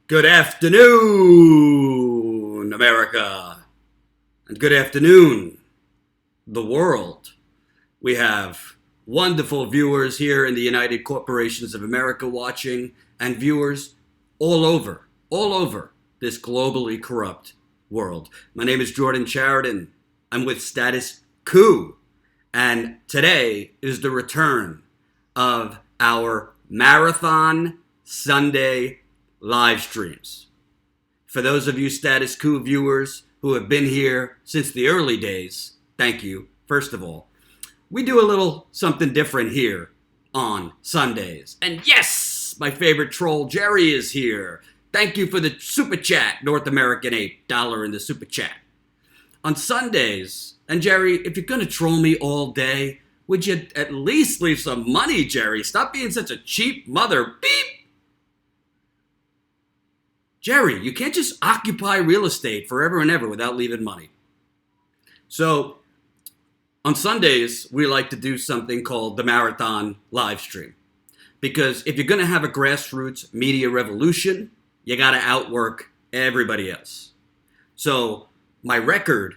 Good afternoon, America. And good afternoon, the world. We have wonderful viewers here in the United Corporations of America watching, and viewers all over this globally corrupt world. My name is Jordan Sheridan. I'm with Status Coup. And today is the return of our Marathon Sunday live streams. For those of you Status Coup viewers who have been here since the early days, thank you, first of all. We do a little something different here on Sundays. And yes, my favorite troll, Jerry, is here. Thank you for the super chat, North American $8 in the super chat. On Sundays, and Jerry, if you're going to troll me all day, would you at least leave some money, Jerry? Stop being such a cheap mother. Beep! Jerry, you can't just occupy real estate forever and ever without leaving money. So, on Sundays, we like to do something called the Marathon live stream. Because if you're going to have a grassroots media revolution, you got to outwork everybody else. So, my record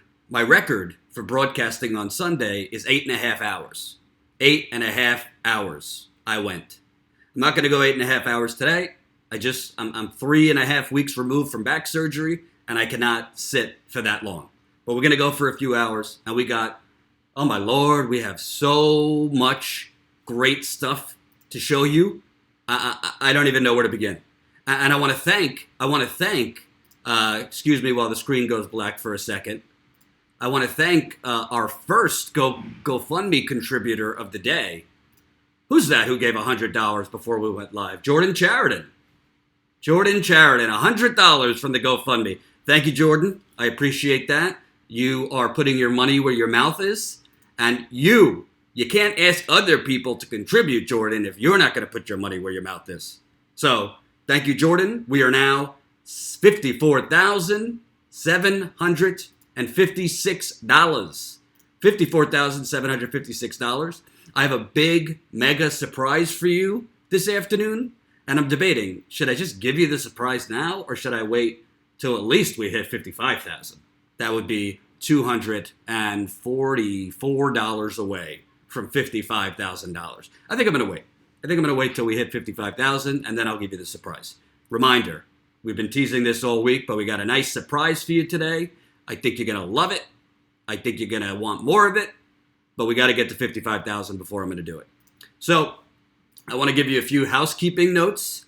for broadcasting on Sunday is 8.5 hours. 8.5 hours I went. I'm not going to go 8.5 hours today. I'm 3.5 weeks removed from back surgery, and I cannot sit for that long. But we're going to go for a few hours, and we got, oh my Lord, we have so much great stuff to show you. I don't even know where to begin. And I want to thank, excuse me while the screen goes black for a second. I want to thank our first GoFundMe contributor of the day. Who's that who gave $100 before we went live? Jordan Sheridan, $100 from the GoFundMe. Thank you, Jordan. I appreciate that. You are putting your money where your mouth is. And you can't ask other people to contribute, Jordan, if you're not going to put your money where your mouth is. So, thank you, Jordan. We are now $54,756. $54,756. I have a big, mega surprise for you this afternoon. And I'm debating, should I just give you the surprise now, or should I wait till at least we hit 55,000? That would be $244 away from $55,000. I think I'm going to wait. I think I'm going to wait till we hit 55,000, and then I'll give you the surprise. Reminder, we've been teasing this all week, but we got a nice surprise for you today. I think you're going to love it. I think you're going to want more of it, but we got to get to 55,000 before I'm going to do it. So, I want to give you a few housekeeping notes.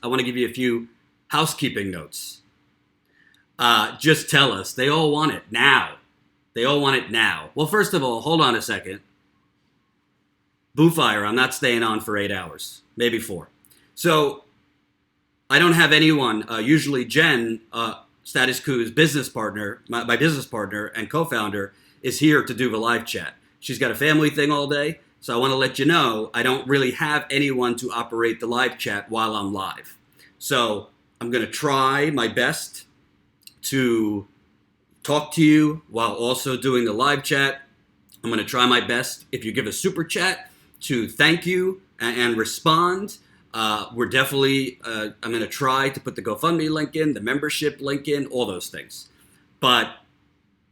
Just tell us. They all want it now. Well, first of all, hold on a second. Boofire, I'm not staying on for 8 hours. Maybe 4. So, I don't have anyone. Usually Jen, Status Coup's business partner, my business partner and co-founder, is here to do the live chat. She's got a family thing all day. So I want to let you know, I don't really have anyone to operate the live chat while I'm live. So I'm going to try my best to talk to you while also doing the live chat. I'm going to try my best, if you give a super chat, to thank you and respond. I'm going to try to put the GoFundMe link in, the membership link in, all those things. But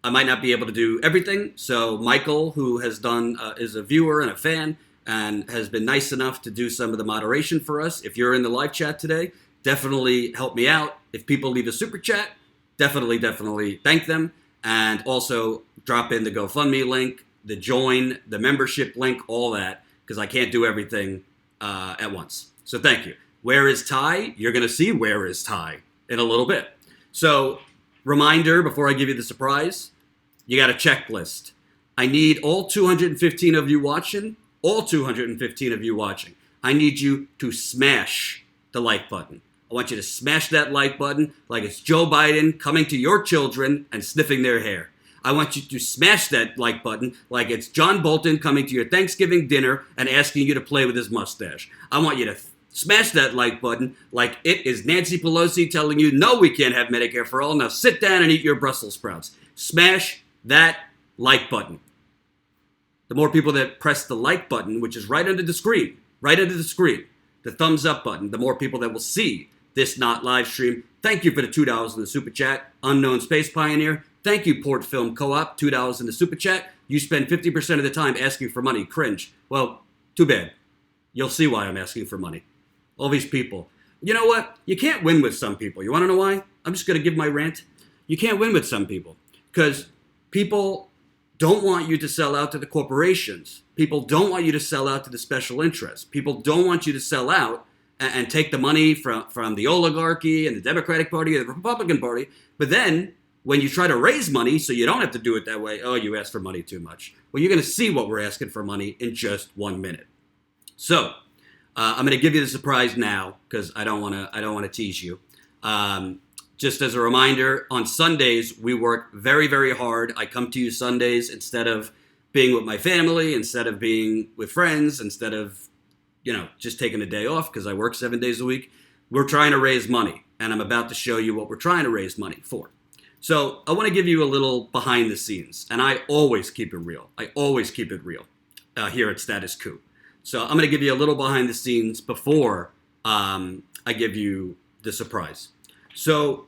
I might not be able to do everything, so Michael, who has done, is a viewer and a fan, and has been nice enough to do some of the moderation for us. If you're in the live chat today, definitely help me out. If people leave a super chat, definitely thank them, and also drop in the GoFundMe link, the join, the membership link, all that, because I can't do everything at once. So thank you. Where is Ty? You're going to see Where is Ty in a little bit. So, reminder before I give you the surprise, you got a checklist. I need all 215 of you watching. I need you to smash the like button. I want you to smash that like button like it's Joe Biden coming to your children and sniffing their hair. I want you to smash that like button like it's John Bolton coming to your Thanksgiving dinner and asking you to play with his mustache. I want you to smash that like button like it is Nancy Pelosi telling you, no, we can't have Medicare for all. Now sit down and eat your Brussels sprouts. Smash that like button. The more people that press the like button, which is right under the screen, the thumbs up button, the more people that will see this not live stream Thank you for the $2 in the Super Chat. Unknown Space Pioneer. Thank you, Port Film Co-op. $2 in the Super Chat. You spend 50% of the time asking for money. Cringe. Well, too bad. You'll see why I'm asking for money. All these people. You know what? You can't win with some people. You want to know why? I'm just going to give my rant. You can't win with some people because people don't want you to sell out to the corporations. People don't want you to sell out to the special interests. People don't want you to sell out and take the money from the oligarchy and the Democratic Party or the Republican Party. But then when you try to raise money so you don't have to do it that way, oh, you asked for money too much. Well, you're going to see what we're asking for money in just 1 minute. So I'm going to give you the surprise now because I don't want to tease you. Just as a reminder, on Sundays, we work very, very hard. I come to you Sundays instead of being with my family, instead of being with friends, instead of, just taking a day off because I work 7 days a week. We're trying to raise money, and I'm about to show you what we're trying to raise money for. So I want to give you a little behind the scenes, and I always keep it real. Here at Status Coup. So I'm going to give you a little behind the scenes before I give you the surprise. So,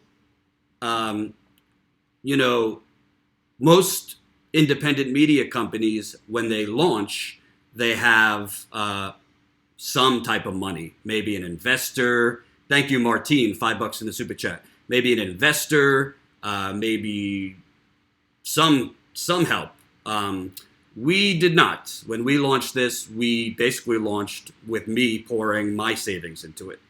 most independent media companies, when they launch, they have some type of money. Maybe an investor. Thank you, Martine, $5 in the Super Chat. Maybe an investor, maybe some help. We did not. When we launched this, we basically launched with me pouring my savings into it.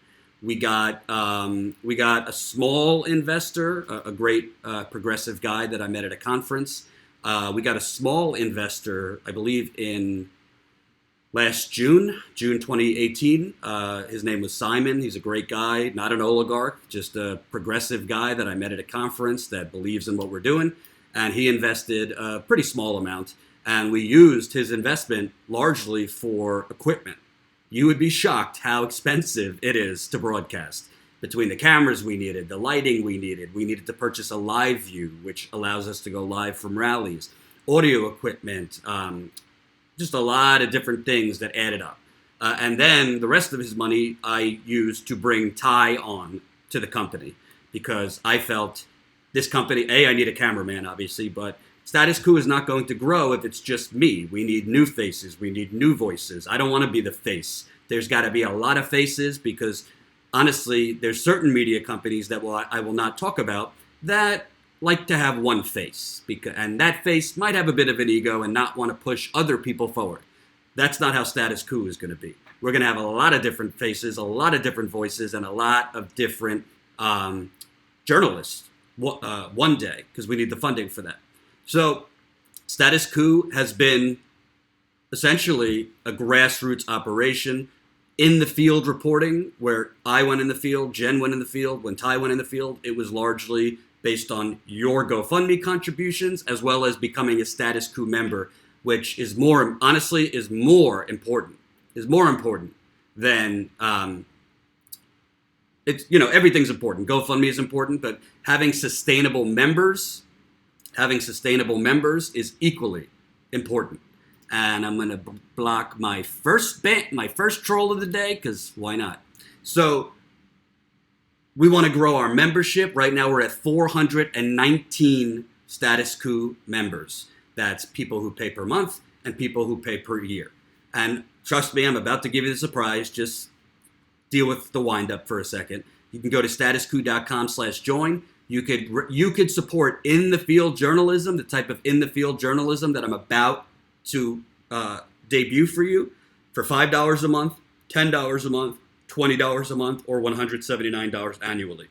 We got a small investor, a great progressive guy that I met at a conference. We got a small investor, I believe, in last June 2018. His name was Simon. He's a great guy, not an oligarch, just a progressive guy that I met at a conference that believes in what we're doing. And he invested a pretty small amount. And we used his investment largely for equipment. You would be shocked how expensive it is to broadcast. Between the cameras we needed, the lighting we needed to purchase a live view, which allows us to go live from rallies, audio equipment, just a lot of different things that added up. And then the rest of his money I used to bring Ty on to the company because I felt this company, I need a cameraman, obviously, but Status Coup is not going to grow if it's just me. We need new faces. We need new voices. I don't want to be the face. There's got to be a lot of faces because, honestly, there's certain media companies that I will not talk about that like to have one face. And that face might have a bit of an ego and not want to push other people forward. That's not how Status Coup is going to be. We're going to have a lot of different faces, a lot of different voices, and a lot of different journalists one day because we need the funding for that. So Status Coup has been essentially a grassroots operation in the field reporting where I went in the field, Jen went in the field, when Ty went in the field. It was largely based on your GoFundMe contributions as well as becoming a Status Coup member, which is more important than it's, everything's important. GoFundMe is important, but having sustainable members is equally important. And I'm going to block my first troll of the day because why not? So we want to grow our membership. Right now we're at 419 Status Coup members. That's people who pay per month and people who pay per year. And trust me, I'm about to give you the surprise. Just deal with the wind up for a second. You can go to statuscoup.com/join. You could support in the field journalism, the type of in the field journalism that I'm about to debut for you for $5 a month, $10 a month, $20 a month, or $179 annually.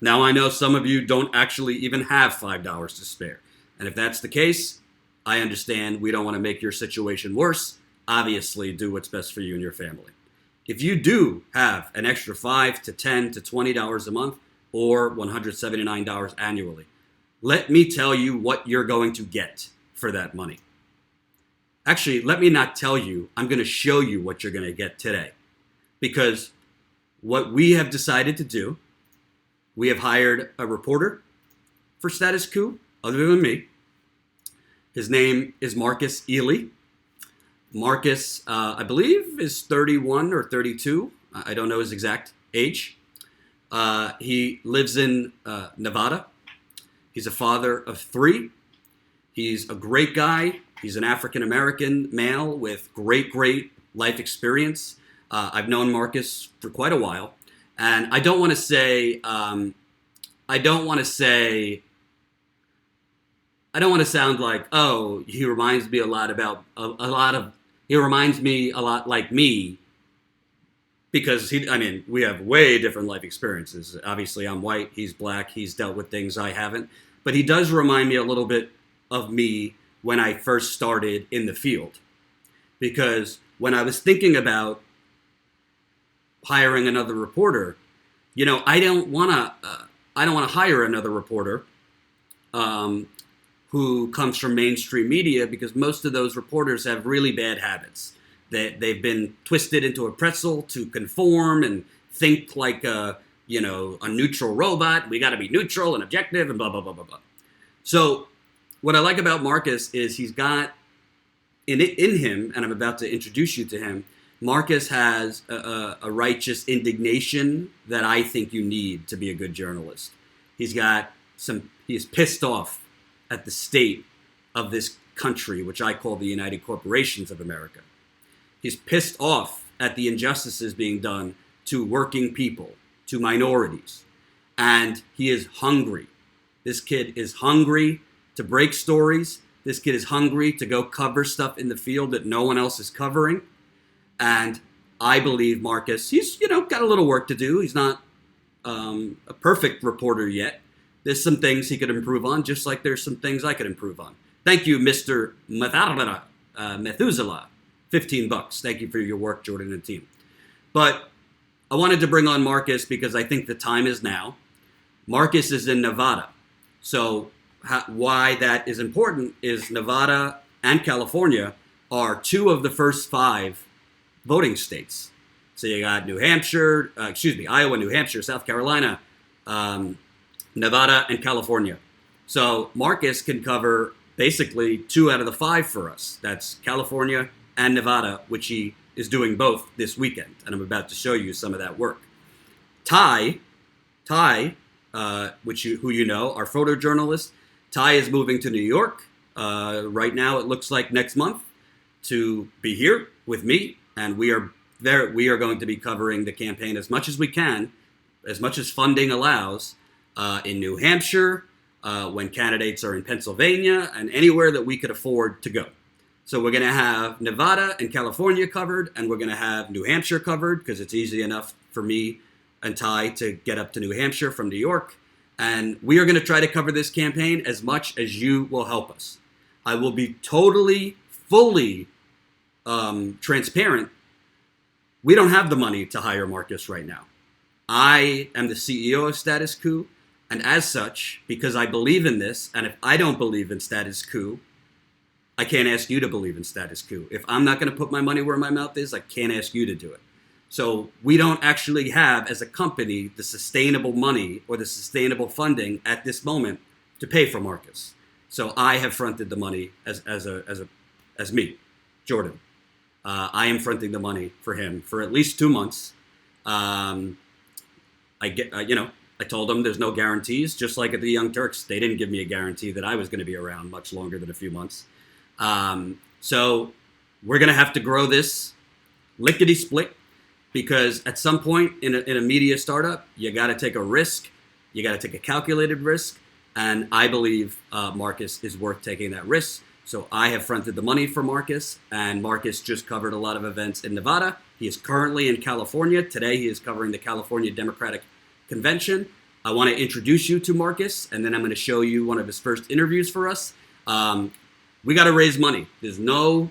Now I know some of you don't actually even have $5 to spare. And if that's the case, I understand. We don't want to make your situation worse. Obviously, do what's best for you and your family. If you do have an extra $5 to $10 to $20 a month, or $179 annually. Let me tell you what you're going to get for that money. Actually, let me not tell you. I'm going to show you what you're going to get today. Because what we have decided to do, we have hired a reporter for Status Coup, other than me. His name is Marcus Ely. Marcus, I believe, is 31 or 32. I don't know his exact age. He lives in Nevada. He's a father of 3. He's a great guy. He's an African-American male with great life experience. I've known Marcus for quite a while. And I don't want to say, I don't want to sound like, oh, he reminds me a lot like me, because we have way different life experiences. Obviously, I'm white, he's black, he's dealt with things I haven't. But he does remind me a little bit of me when I first started in the field. Because when I was thinking about hiring another reporter, I don't want to hire another reporter who comes from mainstream media, because most of those reporters have really bad habits. They've been twisted into a pretzel to conform and think like a neutral robot. We got to be neutral and objective and blah, blah, blah, blah, blah. So what I like about Marcus is he's got in him, and I'm about to introduce you to him, Marcus has a righteous indignation that I think you need to be a good journalist. He is pissed off at the state of this country, which I call the United Corporations of America. He's pissed off at the injustices being done to working people, to minorities. And he is hungry. This kid is hungry to break stories. This kid is hungry to go cover stuff in the field that no one else is covering. And I believe Marcus, he's, got a little work to do. He's not a perfect reporter yet. There's some things he could improve on, just like there's some things I could improve on. Thank you, Mr. Methuselah. $15. Thank you for your work, Jordan and team. But I wanted to bring on Marcus because I think the time is now. Marcus is in Nevada. So why that is important is Nevada and California are 2 of the first 5 voting states. So you got Iowa, New Hampshire, South Carolina, Nevada, and California. So Marcus can cover basically 2 out of the 5 for us. That's California and Nevada, which he is doing both this weekend. And I'm about to show you some of that work. Ty, who you know, our photojournalist, Ty is moving to New York. Right now, it looks like next month to be here with me. And we are going to be covering the campaign as much as we can, as much as funding allows, in New Hampshire, when candidates are in Pennsylvania, and anywhere that we could afford to go. So we're going to have Nevada and California covered, and we're going to have New Hampshire covered, because it's easy enough for me and Ty to get up to New Hampshire from New York. And we are going to try to cover this campaign as much as you will help us. I will be totally, fully transparent. We don't have the money to hire Marcus right now. I am the CEO of Status Coup, and as such, because I believe in this, and if I don't believe in Status Coup, I can't ask you to believe in Status Coup. If I'm not going to put my money where my mouth is, I can't ask you to do it. So we don't actually have, as a company, the sustainable money or the sustainable funding at this moment to pay for Marcus. So I have fronted the money as me, Jordan. I am fronting the money for him for at least 2 months. I told them there's no guarantees, just like at the Young Turks. They didn't give me a guarantee that I was going to be around much longer than a few months. So we're going to have to grow this lickety-split, because at some point in a media startup, you got to take a risk. You got to take a calculated risk. And I believe Marcus is worth taking that risk. So I have fronted the money for Marcus, and Marcus just covered a lot of events in Nevada. He is currently in California. Today he is covering the California Democratic Convention. I want to introduce you to Marcus, and then I'm going to show you one of his first interviews for us. We got to raise money. There's no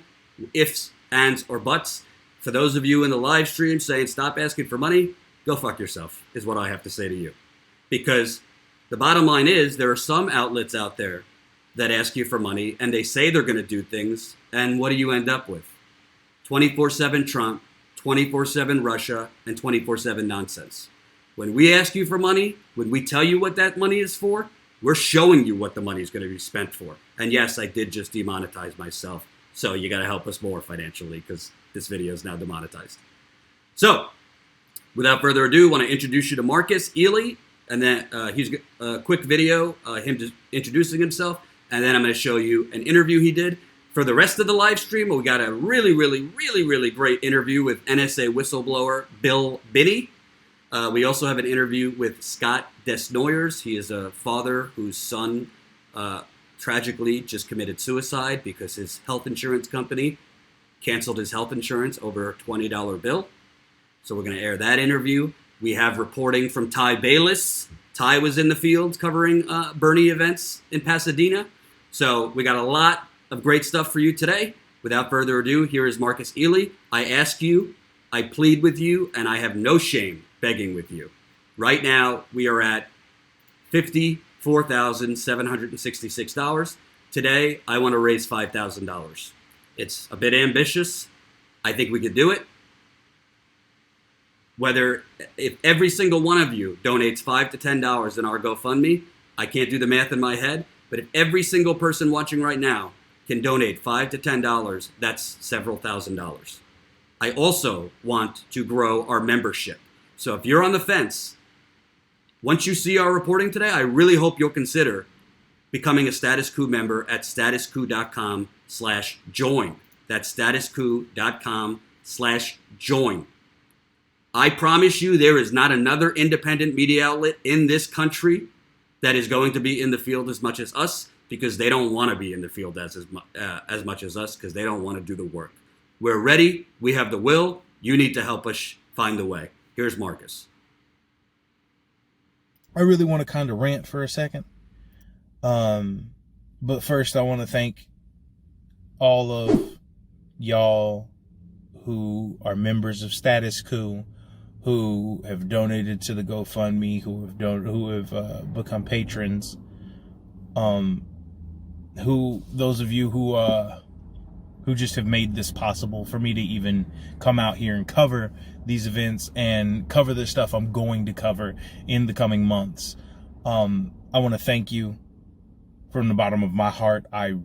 ifs, ands, or buts. For those of you in the live stream saying stop asking for money, go fuck yourself, is what I have to say to you. Because the bottom line is there are some outlets out there that ask you for money, and they say they're going to do things, and what do you end up with? 24/7 Trump, 24/7 Russia, and 24/7 nonsense. When we ask you for money, when we tell you what that money is for, we're showing you what the money is going to be spent for. And yes, I did just demonetize myself, so you got to help us more financially, because this video is now demonetized. So Without further ado, I want to introduce you to Marcus Ely, and then he's a quick video, him just introducing himself, and then I'm going to show you an interview he did. For the rest of the live stream, we got a really great interview with NSA whistleblower Bill Binney. We also have an interview with Scott DeNooyer. He is a father whose son tragically just committed suicide because his health insurance company canceled his health insurance over a $20 bill. So we're going to air that interview. We have reporting from Ty Bayless. Ty was in the field covering Bernie events in Pasadena. So we got a lot of great stuff for you today. Without further ado, here is Marcus Ely. I ask you, I plead with you, and I have no shame begging with you. Right now, we are at $54,766. Today, I want to raise $5,000. It's a bit ambitious. I think we could do it. If every single one of you donates $5 to $10 in our GoFundMe, I can't do the math in my head, but if every single person watching right now can donate $5 to $10, that's several $1,000s. I also want to grow our membership. So if you're on the fence, once you see our reporting today, I really hope you'll consider becoming a Status Coup member at statuscoup.com/join. That's statuscoup.com/join. I promise you there is not another independent media outlet in this country that is going to be in the field as much as us, because they don't want to be in the field as much as us, because they don't want to do the work. We're ready. We have the will. You need to help us find the way. Here's Marcus. I really want to kind of rant for a second. But first I want to thank all of y'all who are members of Status Coup, who have donated to the GoFundMe, who have become patrons, those of you who just have made this possible for me to even come out here and cover these events and cover the stuff I'm going to cover in the coming months. I want to thank you from the bottom of my heart. I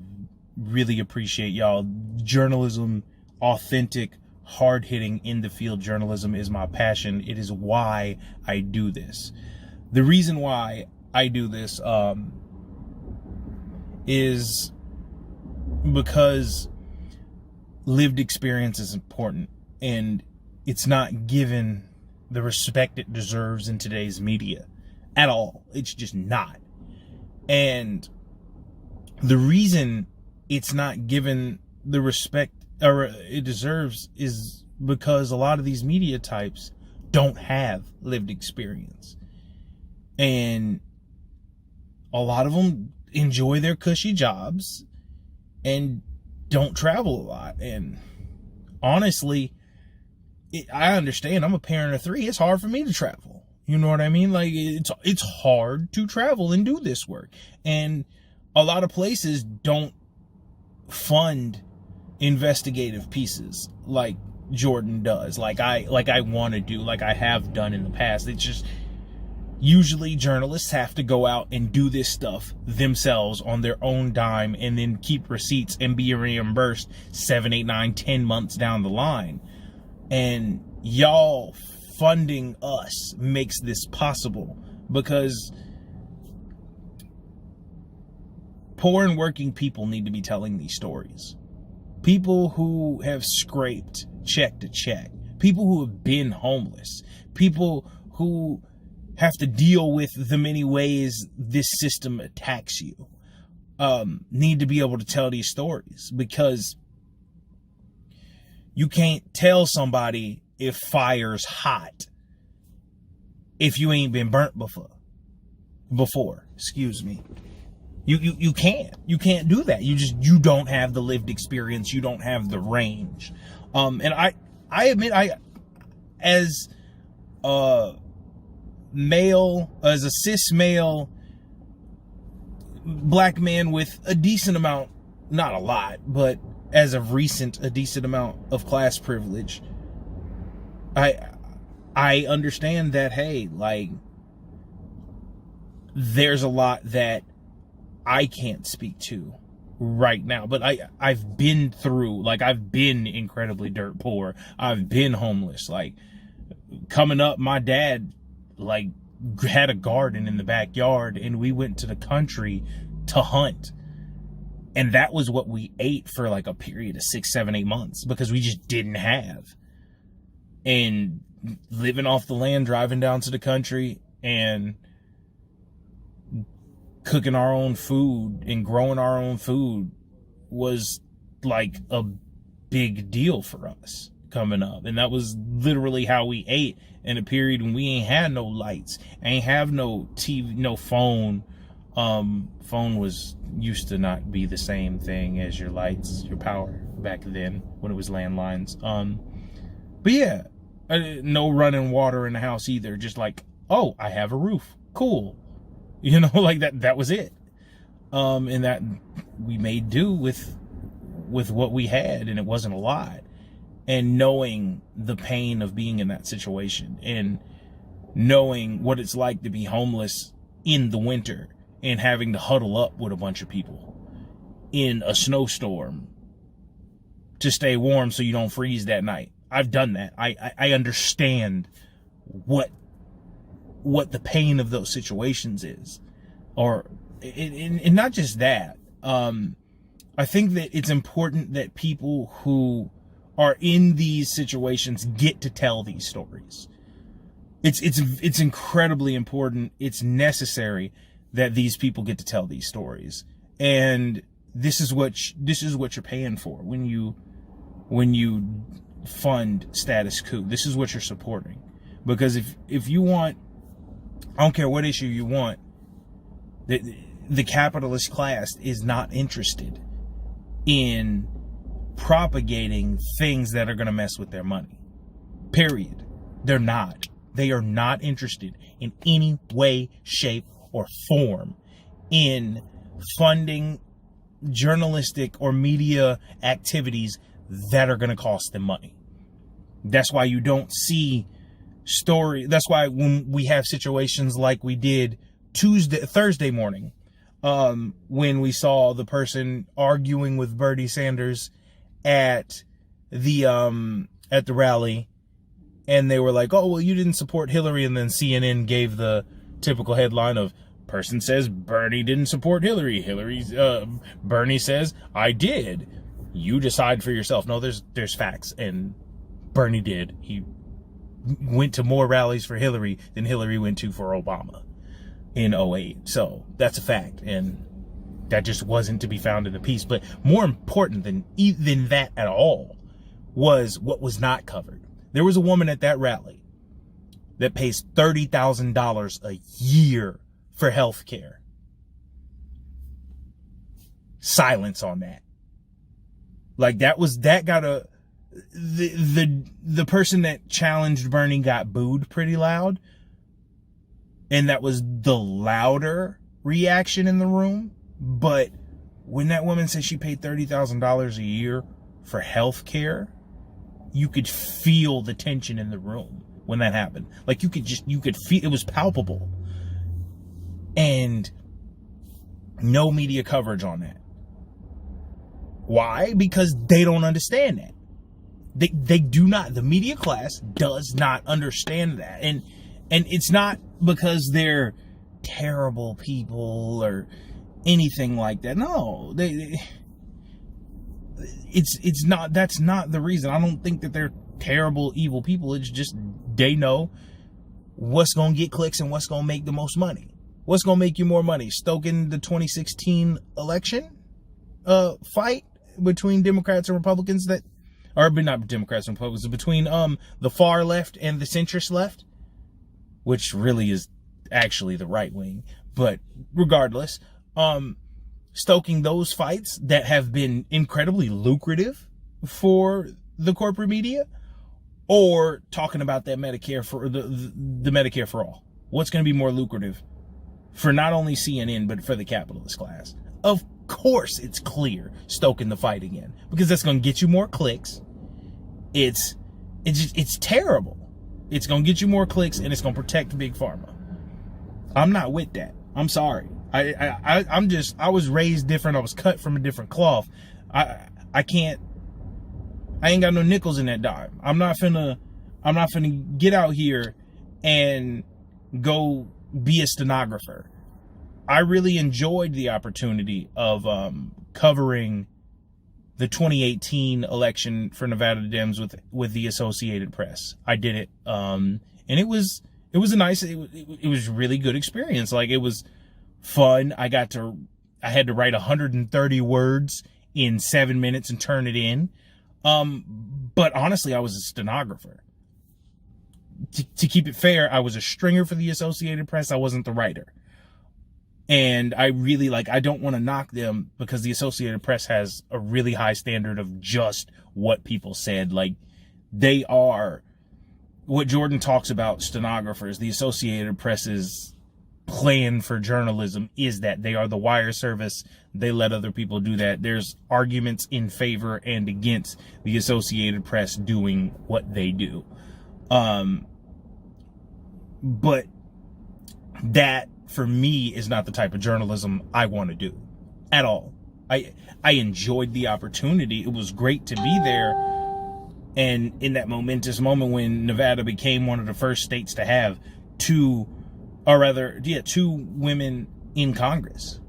really appreciate y'all. Journalism, authentic, hard-hitting, in-the-field journalism is my passion. It is why I do this. The reason why I do this is because lived experience is important, and it's not given the respect it deserves in today's media at all. It's just not. And the reason it's not given the respect or it deserves is because a lot of these media types don't have lived experience, and a lot of them enjoy their cushy jobs and don't travel a lot. And honestly, I understand. I'm a parent of 3. It's hard for me to travel. You know what I mean? Like, it's hard to travel and do this work, and a lot of places don't fund investigative pieces like Jordan does, like I want to do, like I have done in the past. It's just usually journalists have to go out and do this stuff themselves on their own dime and then keep receipts and be reimbursed 7, 8, 9, 10 months down the line. And y'all funding us makes this possible, because poor and working people need to be telling these stories. People who have scraped check to check, people who have been homeless, people who have to deal with the many ways this system attacks you, need to be able to tell these stories, because you can't tell somebody if fire's hot if you ain't been burnt before. Excuse me. You can't do that. You don't have the lived experience. You don't have the range. And I admit, as a cis male black man with a decent amount, not a lot, but as of recent, a decent amount of class privilege, I understand that, hey, like, there's a lot that I can't speak to right now, but I've been through, like, I've been incredibly dirt poor. I've been homeless. Like, coming up, my dad like had a garden in the backyard, and we went to the country to hunt. And that was what we ate for like a period of 6, 7, 8 months, because we just didn't have. And living off the land, driving down to the country and cooking our own food and growing our own food was like a big deal for us coming up. And that was literally how we ate in a period when we ain't had no lights, ain't have no TV, no phone. Phone was used to not be the same thing as your lights, your power back then when it was landlines. But yeah, no running water in the house either. Just like, oh, I have a roof. Cool. You know, like that was it. And that we made do with what we had, and it wasn't a lot. And knowing the pain of being in that situation, and knowing what it's like to be homeless in the winter and having to huddle up with a bunch of people in a snowstorm to stay warm so you don't freeze that night. I've done that. I understand what the pain of those situations is. And not just that. I think that it's important that people who are in these situations get to tell these stories. It's incredibly important. It's necessary that these people get to tell these stories. And this is what you're paying for when you fund Status Coup. This is what you're supporting. Because if you want, I don't care what issue you want, the capitalist class is not interested in propagating things that are going to mess with their money. Period. They're not. They are not interested in any way, shape, or form in funding journalistic or media activities that are going to cost them money. That's why you don't see that's why when we have situations like we did Thursday morning, when we saw the person arguing with Bernie Sanders at the rally, and they were like, oh, well, you didn't support Hillary. And then CNN gave the typical headline of, person says Bernie didn't support Hillary. Bernie says, I did. You decide for yourself. No, there's facts. And Bernie did. He went to more rallies for Hillary than Hillary went to for Obama in 2008. So that's a fact. And that just wasn't to be found in the piece. But more important than that at all was what was not covered. There was a woman at that rally that pays $30,000 a year for health care. Silence on that. Like the person that challenged Bernie got booed pretty loud. And that was the louder reaction in the room. But when that woman said she paid $30,000 a year for health care, you could feel the tension in the room when that happened. Like you could feel, it was palpable. And no media coverage on that. Why? Because they don't understand that. They do not. The media class does not understand that. And it's not because they're terrible people or anything like that. No, it's not. That's not the reason. I don't think that they're terrible, evil people. It's just they know what's going to get clicks and what's going to make the most money. What's going to make you more money? Stoking the 2016 election fight between Democrats and Republicans not Democrats and Republicans, between the far left and the centrist left, which really is actually the right wing. But regardless, stoking those fights that have been incredibly lucrative for the corporate media, or talking about that Medicare for the Medicare for all. What's going to be more lucrative for not only CNN, but for the capitalist class? Of course, it's clear stoking the fight again, because that's going to get you more clicks. It's terrible. It's going to get you more clicks, and it's going to protect Big Pharma. I'm not with that. I'm sorry. I was raised different. I was cut from a different cloth. I ain't got no nickels in that dime. I'm not finna I'm not going to get out here and go be a stenographer. I really enjoyed the opportunity of covering the 2018 election for Nevada Dems with the Associated Press. I did it, and it was it was really good experience. Like, it was fun. I had to write 130 words in 7 minutes and turn it in. But honestly, I was a stenographer. To keep it fair, I was a stringer for the Associated Press. I wasn't the writer. And I really, I don't want to knock them, because the Associated Press has a really high standard of just what people said. Like, they are what Jordan talks about stenographers. The Associated Press's plan for journalism is that they are the wire service. They let other people do that. There's arguments in favor and against the Associated Press doing what they do. But that, for me, is not the type of journalism I want to do at all. I enjoyed the opportunity. It was great to be there. And in that momentous moment when Nevada became one of the first states to have two women in Congress,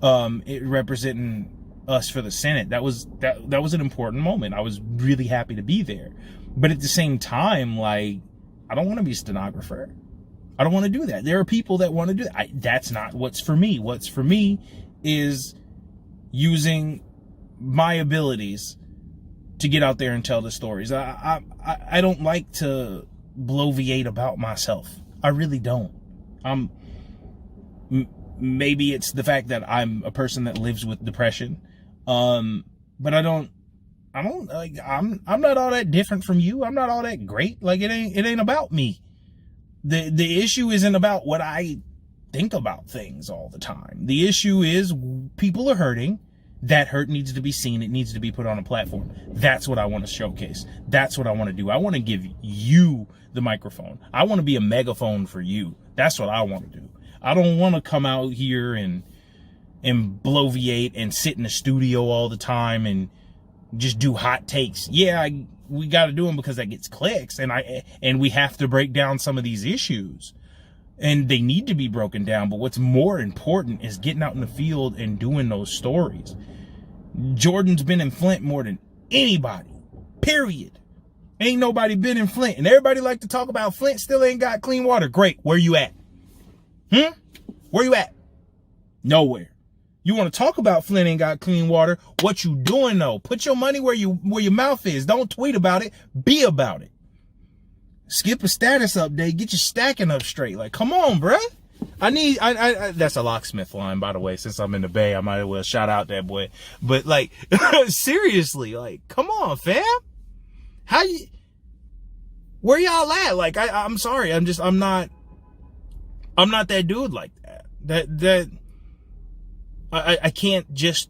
it representing us for the Senate. That was an important moment. I was really happy to be there. But at the same time, I don't want to be a stenographer. I don't want to do that. There are people that want to do that. That's not what's for me. What's for me is using my abilities to get out there and tell the stories. I don't like to bloviate about myself. I really don't. Maybe it's the fact that I'm a person that lives with depression. But I'm not all that different from you. I'm not all that great. It ain't about me. The issue isn't about what I think about things all the time. The issue is people are hurting. That hurt needs to be seen. It needs to be put on a platform. That's what I want to showcase. That's what I want to do. I want to give you the microphone. I want to be a megaphone for you. That's what I want to do. I don't want to come out here and bloviate and sit in the studio all the time and just do hot takes. Yeah, we got to do them because that gets clicks, and we have to break down some of these issues, and they need to be broken down. But what's more important is getting out in the field and doing those stories. Jordan's been in Flint more than anybody, period. Ain't nobody been in Flint, and everybody like to talk about Flint still ain't got clean water. Great. Where you at? Where you at? Nowhere. You want to talk about Flint ain't got clean water? What you doing though? Put your money where your mouth is. Don't tweet about it. Be about it. Skip a status update. Get your stacking up straight. Come on, bruh. I that's a locksmith line, by the way. Since I'm in the Bay, I might as well shout out that boy. But seriously, come on, fam. Where y'all at? I'm sorry. I'm not that dude like that. I can't just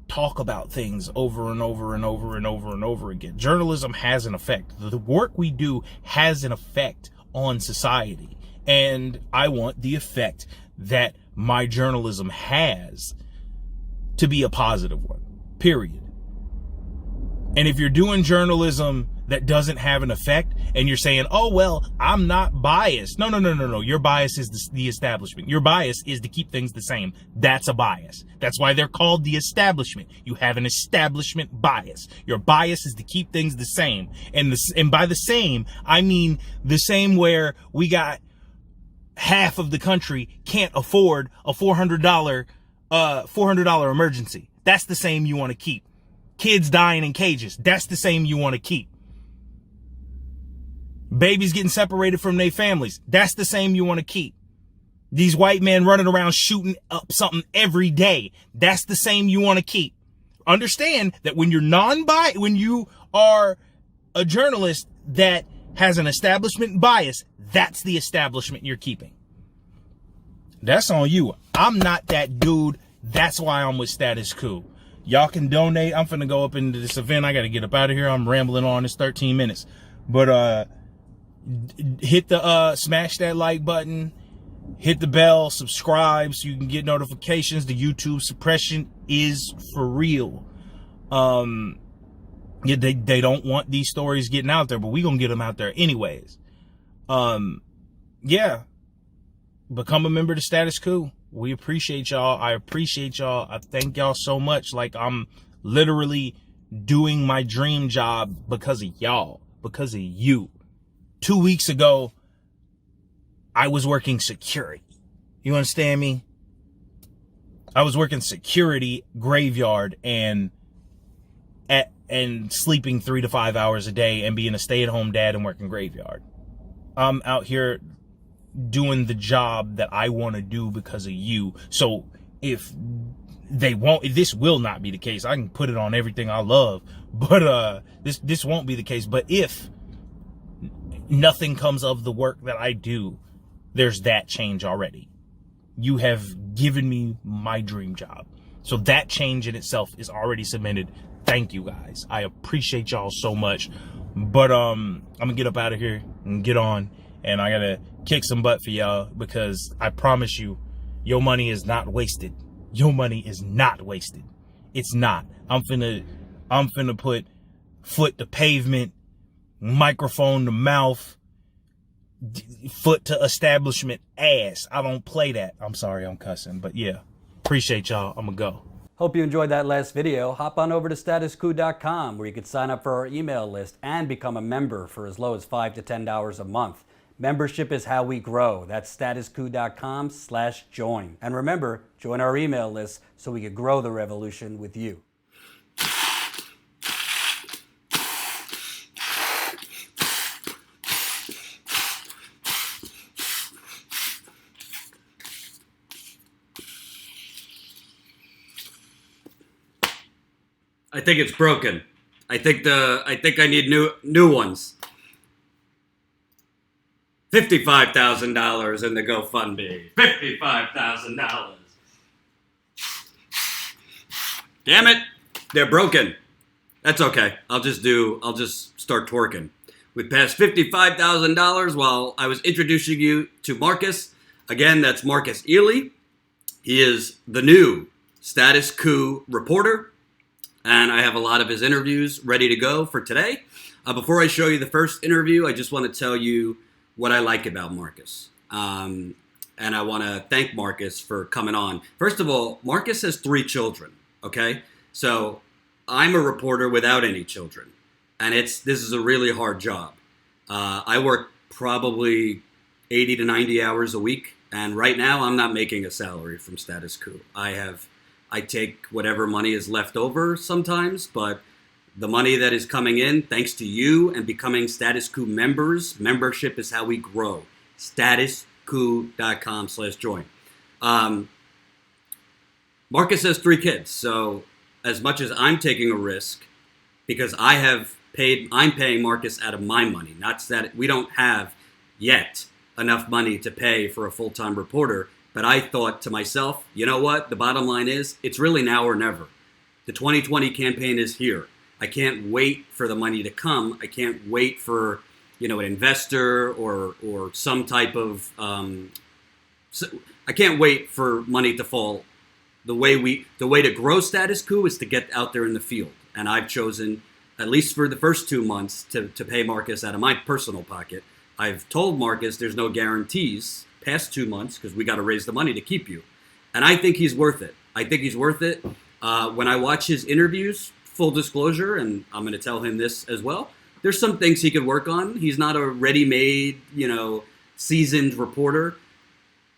talk about things over and over and over and over and over again. Journalism has an effect. The work we do has an effect on society. And I want the effect that my journalism has to be a positive one, period. And if you're doing journalism that doesn't have an effect and you're saying, oh, well, I'm not biased. No. Your bias is the establishment. Your bias is to keep things the same. That's a bias. That's why they're called the establishment. You have an establishment bias. Your bias is to keep things the same. And by the same, I mean the same where we got half of the country can't afford a $400 emergency. That's the same you want to keep. Kids dying in cages. That's the same you want to keep. Babies getting separated from their families. That's the same you want to keep. These white men running around shooting up something every day. That's the same you want to keep. Understand that when when you are a journalist that has an establishment bias, that's the establishment you're keeping. That's on you. I'm not that dude. That's why I'm with Status Coup. Y'all can donate. I'm finna go up into this event. I got to get up out of here. I'm rambling on. It's 13 minutes. But hit the smash that like button, hit the bell, subscribe so you can get notifications. The YouTube suppression is for real. Yeah, they don't want these stories getting out there, but we gonna get them out there anyways. Yeah, become a member of the Status Coup. We appreciate y'all. I appreciate y'all. I thank y'all so much. Like, I'm literally doing my dream job because of y'all, because of you. 2 weeks ago, I was working security. You understand me? I was working security graveyard and sleeping 3 to 5 hours a day and being a stay-at-home dad and working graveyard. I'm out here doing the job that I want to do because of you. So if they won't, this will not be the case. I can put it on everything I love, but this won't be the case. But if nothing comes of the work that I do, there's that change already. You have given me my dream job. So that change in itself is already cemented. Thank you guys. I appreciate y'all so much. But I'm gonna get up out of here and get on, and I gotta kick some butt for y'all, because I promise you, your money is not wasted. Your money is not wasted. It's not. I'm finna put foot to pavement, microphone to mouth, foot to establishment ass. I don't play that. I'm sorry, I'm cussing, but yeah, appreciate y'all. I'm gonna go. Hope you enjoyed that last video. Hop on over to statuscoup.com where you can sign up for our email list and become a member for as low as $5 to $10 a month. Membership is how we grow. That's statuscoup.com/join. And remember, join our email list so we can grow the revolution with you. I think it's broken. I think I need new ones. $55,000 in the GoFundMe. $55,000. Damn it. They're broken. That's okay. I'll just start twerking. We passed $55,000 while I was introducing you to Marcus. Again, that's Marcus Ely. He is the new Status Coup reporter, and I have a lot of his interviews ready to go for today. Before I show you the first interview, I just want to tell you what I like about Marcus. And I want to thank Marcus for coming on. First of all, Marcus has 3 children, okay? So I'm a reporter without any children, and this is a really hard job. I work probably 80 to 90 hours a week, and right now I'm not making a salary from Status Coup. I take whatever money is left over sometimes, but the money that is coming in, thanks to you and becoming Status Coup members, membership is how we grow. Statuscoup.com/join. Marcus has 3 kids, so as much as I'm taking a risk, because I'm paying Marcus out of my money. Not that we don't have yet enough money to pay for a full-time reporter, but I thought to myself, you know what? The bottom line is, it's really now or never. The 2020 campaign is here. I can't wait for the money to come. I can't wait for, an investor or some type of. I can't wait for money to fall. The way to grow Status Coup is to get out there in the field, and I've chosen, at least for the first 2 months, to pay Marcus out of my personal pocket. I've told Marcus there's no guarantees past 2 months because we got to raise the money to keep you, and I think he's worth it. When I watch his interviews. Full disclosure, and I'm going to tell him this as well, there's some things he could work on. He's not a ready-made, seasoned reporter,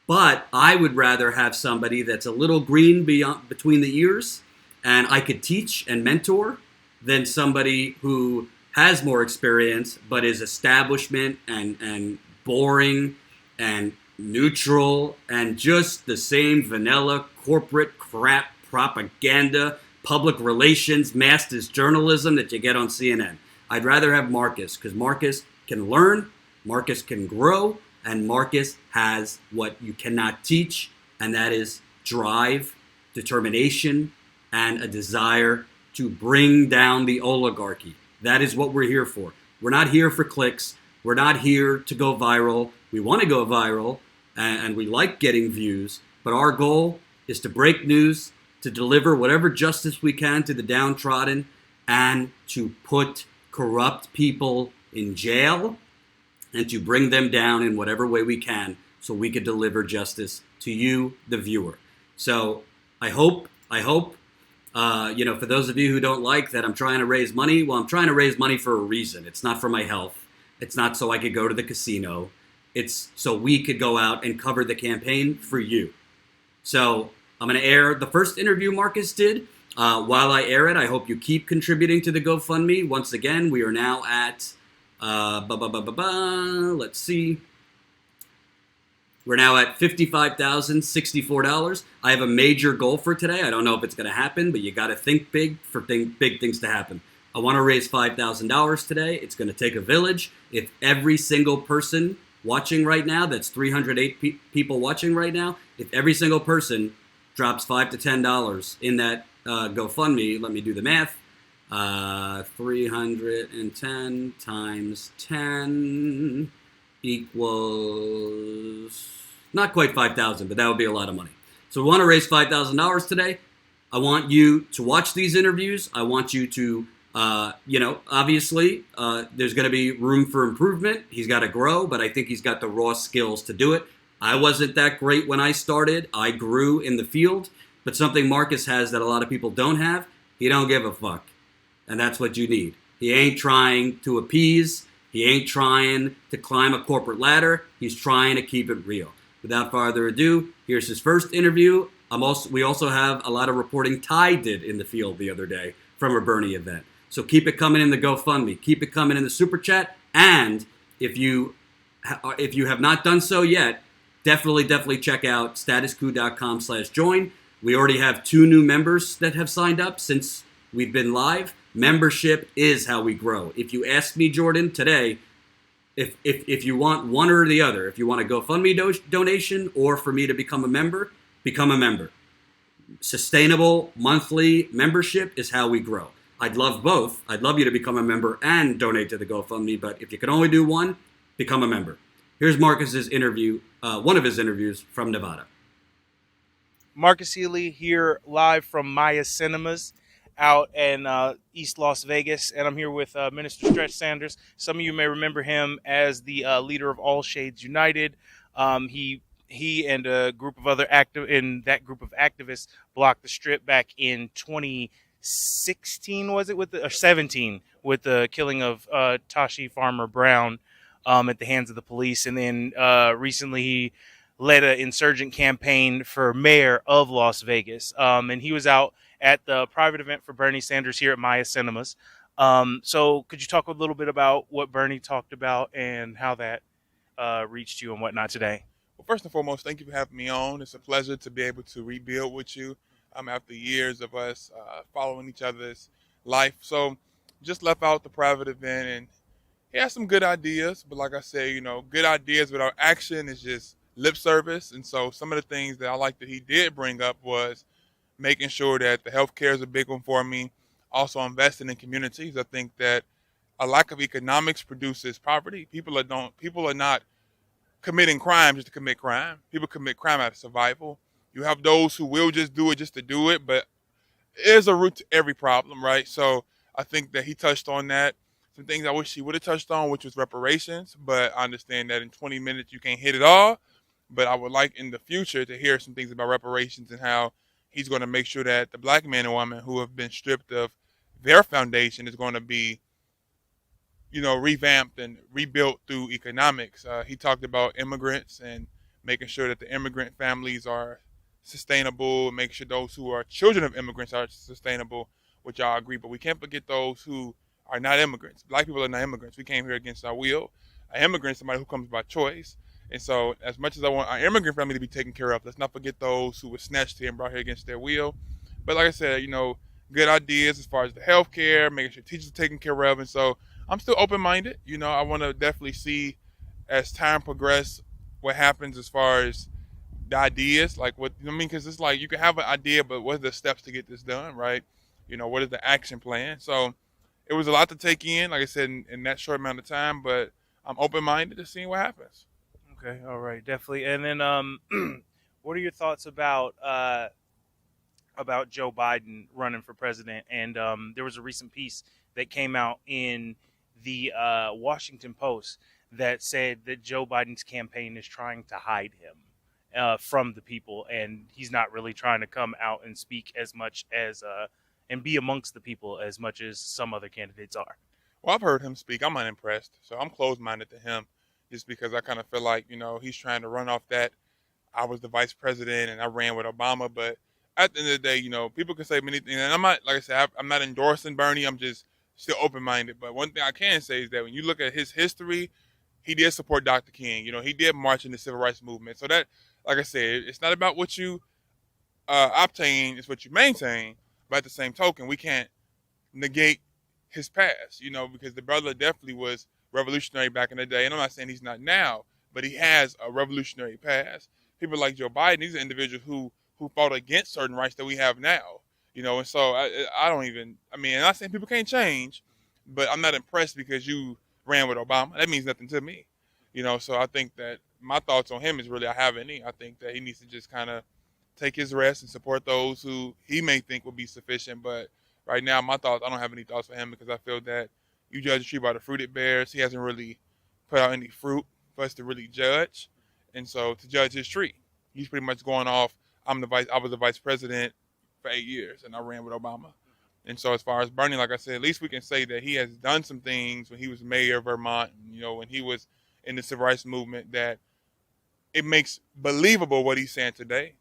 but I would rather have somebody that's a little green between the ears and I could teach and mentor than somebody who has more experience but is establishment and boring and neutral and just the same vanilla corporate crap propaganda, public relations, masters journalism that you get on CNN. I'd rather have Marcus, because Marcus can learn, Marcus can grow, and Marcus has what you cannot teach, and that is drive, determination, and a desire to bring down the oligarchy. That is what we're here for. We're not here for clicks. We're not here to go viral. We want to go viral, and we like getting views, but our goal is to break news, to deliver whatever justice we can to the downtrodden, and to put corrupt people in jail and to bring them down in whatever way we can so we could deliver justice to you, the viewer. So I hope, for those of you who don't like that I'm trying to raise money, well, I'm trying to raise money for a reason. It's not for my health. It's not so I could go to the casino. It's so we could go out and cover the campaign for you. So I'm going to air the first interview Marcus did. While I air it, I hope you keep contributing to the GoFundMe. Once again, we are now at, let's see. We're now at $55,064. I have a major goal for today. I don't know if it's going to happen, but you got to think big for big things to happen. I want to raise $5,000 today. It's going to take a village. If every single person watching right now, that's 308 people watching right now, if every single person drops $5 to $10 in that GoFundMe, let me do the math. 310 times 10 equals not quite 5,000, but that would be a lot of money. So we want to raise $5,000 today. I want you to watch these interviews. I want you to, obviously, there's going to be room for improvement. He's got to grow, but I think he's got the raw skills to do it. I wasn't that great when I started. I grew in the field, but something Marcus has that a lot of people don't have, he don't give a fuck. And that's what you need. He ain't trying to appease. He ain't trying to climb a corporate ladder. He's trying to keep it real. Without further ado, here's his first interview. We also have a lot of reporting Ty did in the field the other day from a Bernie event. So keep it coming in the GoFundMe. Keep it coming in the Super Chat. And if you have not done so yet, definitely check out statuscoup.com/join. We already have 2 new members that have signed up since we've been live. Membership is how we grow. If you ask me, Jordan, today, if you want one or the other, if you want a GoFundMe donation or for me to become a member, become a member. Sustainable monthly membership is how we grow. I'd love both. I'd love you to become a member and donate to the GoFundMe, but if you can only do one, become a member. Here's Marcus's interview, one of his interviews from Nevada. Marcus Healy here live from Maya Cinemas out in East Las Vegas, and I'm here with Minister Stretch Sanders. Some of you may remember him as the leader of All Shades United. He and a group of other activists blocked the Strip back in 2016, was it, or 17, with the killing of Tashi Farmer Brown at the hands of the police, and then recently he led an insurgent campaign for mayor of Las Vegas, and he was out at the private event for Bernie Sanders here at Maya Cinemas. So could you talk a little bit about what Bernie talked about and how that reached you and whatnot today? Well, first and foremost, thank you for having me on. It's a pleasure to be able to rebuild with you after years of us following each other's life. So just left out the private event, and he had some good ideas, but like I say, good ideas without action is just lip service. And so some of the things that I like that he did bring up was making sure that the healthcare is a big one for me. Also investing in communities. I think that a lack of economics produces poverty. People are not committing crime just to commit crime. People commit crime out of survival. You have those who will just do it just to do it, but there's a root to every problem, right? So I think that he touched on that. Some things I wish he would have touched on, which was reparations, but I understand that in 20 minutes you can't hit it all. But I would like in the future to hear some things about reparations and how he's going to make sure that the black men and women who have been stripped of their foundation is going to be, revamped and rebuilt through economics. He talked about immigrants and making sure that the immigrant families are sustainable, making sure those who are children of immigrants are sustainable, which I agree. But we can't forget those who are not immigrants. Black people are not immigrants. We came here against our will. An immigrant is somebody who comes by choice. And so as much as I want our immigrant family to be taken care of, let's not forget those who were snatched here and brought here against their will. But like I said, good ideas as far as the healthcare, making sure teachers are taken care of. And so I'm still open-minded. I want to definitely see as time progresses what happens as far as the ideas. Like because it's like you can have an idea, but what are the steps to get this done, right? What is the action plan? So it was a lot to take in, like I said, in that short amount of time, but I'm open-minded to seeing what happens. Okay, all right, definitely. And then what are your thoughts about about Joe Biden running for president, and there was a recent piece that came out in the Washington Post that said that Joe Biden's campaign is trying to hide him from the people, and he's not really trying to come out and speak as much as and be amongst the people as much as some other candidates are. Well, I've heard him speak. I'm unimpressed, so I'm closed-minded to him, just because I kind of feel like he's trying to run off that I was the vice president and I ran with Obama. But at the end of the day, people can say many things, and I'm not, like I said, I'm not endorsing Bernie. I'm just still open-minded. But one thing I can say is that when you look at his history, he did support Dr. King. He did march in the civil rights movement. So that, like I said, it's not about what you obtain, it's what you maintain. But at the same token, we can't negate his past, because the brother definitely was revolutionary back in the day. And I'm not saying he's not now, but he has a revolutionary past. People like Joe Biden, these are individuals who fought against certain rights that we have now, and so I don't even, I'm not saying people can't change, but I'm not impressed because you ran with Obama. That means nothing to me, so I think that my thoughts on him is really I have any. I think that he needs to just kind of take his rest and support those who he may think will be sufficient. But right now, my thoughts, I don't have any thoughts for him because I feel that you judge a tree by the fruit it bears. He hasn't really put out any fruit for us to really judge. And so to judge his tree, he's pretty much going off, I was the vice president for 8 years and I ran with Obama. And so as far as Bernie, like I said, at least we can say that he has done some things when he was mayor of Vermont, and, when he was in the civil rights movement, that it makes believable what he's saying today.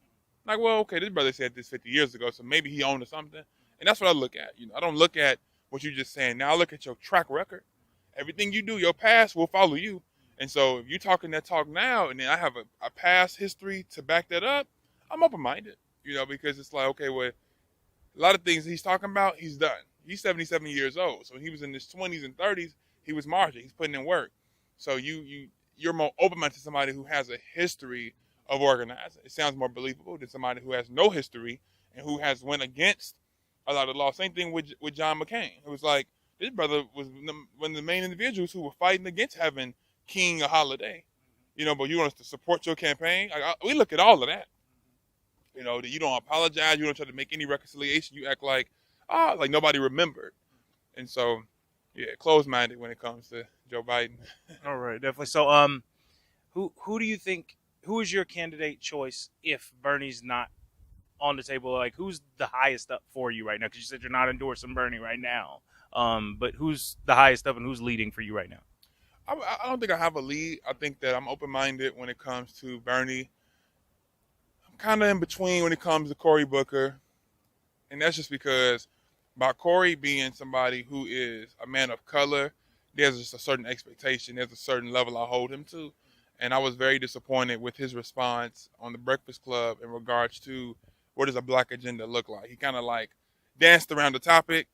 Like, well, okay, this brother said this 50 years ago, so maybe he owned to something. And that's what I look at. I don't look at what you're just saying. Now I look at your track record. Everything you do, your past will follow you. And so if you're talking that talk now, and then I have a past history to back that up, I'm open-minded, because it's like, okay, well, a lot of things he's talking about, he's done. He's 77 years old. So when he was in his 20s and 30s, he was marching. He's putting in work. So you're more open-minded to somebody who has a history of organizing. It sounds more believable than somebody who has no history and who has went against a lot of law. Same thing with John McCain. It was like, this brother was one of the main individuals who were fighting against having King a holiday, but you want us to support your campaign. We look at all of that, that you don't apologize. You don't try to make any reconciliation. You act like nobody remembered. And so, yeah, closed-minded when it comes to Joe Biden. All right, definitely. So, who do you think, who is your candidate choice if Bernie's not on the table? Like, who's the highest up for you right now? Because you said you're not endorsing Bernie right now. But who's the highest up and who's leading for you right now? I don't think I have a lead. I think that I'm open-minded when it comes to Bernie. I'm kind of in between when it comes to Cory Booker. And that's just because by Cory being somebody who is a man of color, there's just a certain expectation. There's a certain level I hold him to. And I was very disappointed with his response on the Breakfast Club in regards to what does a black agenda look like. He kind of like danced around the topic.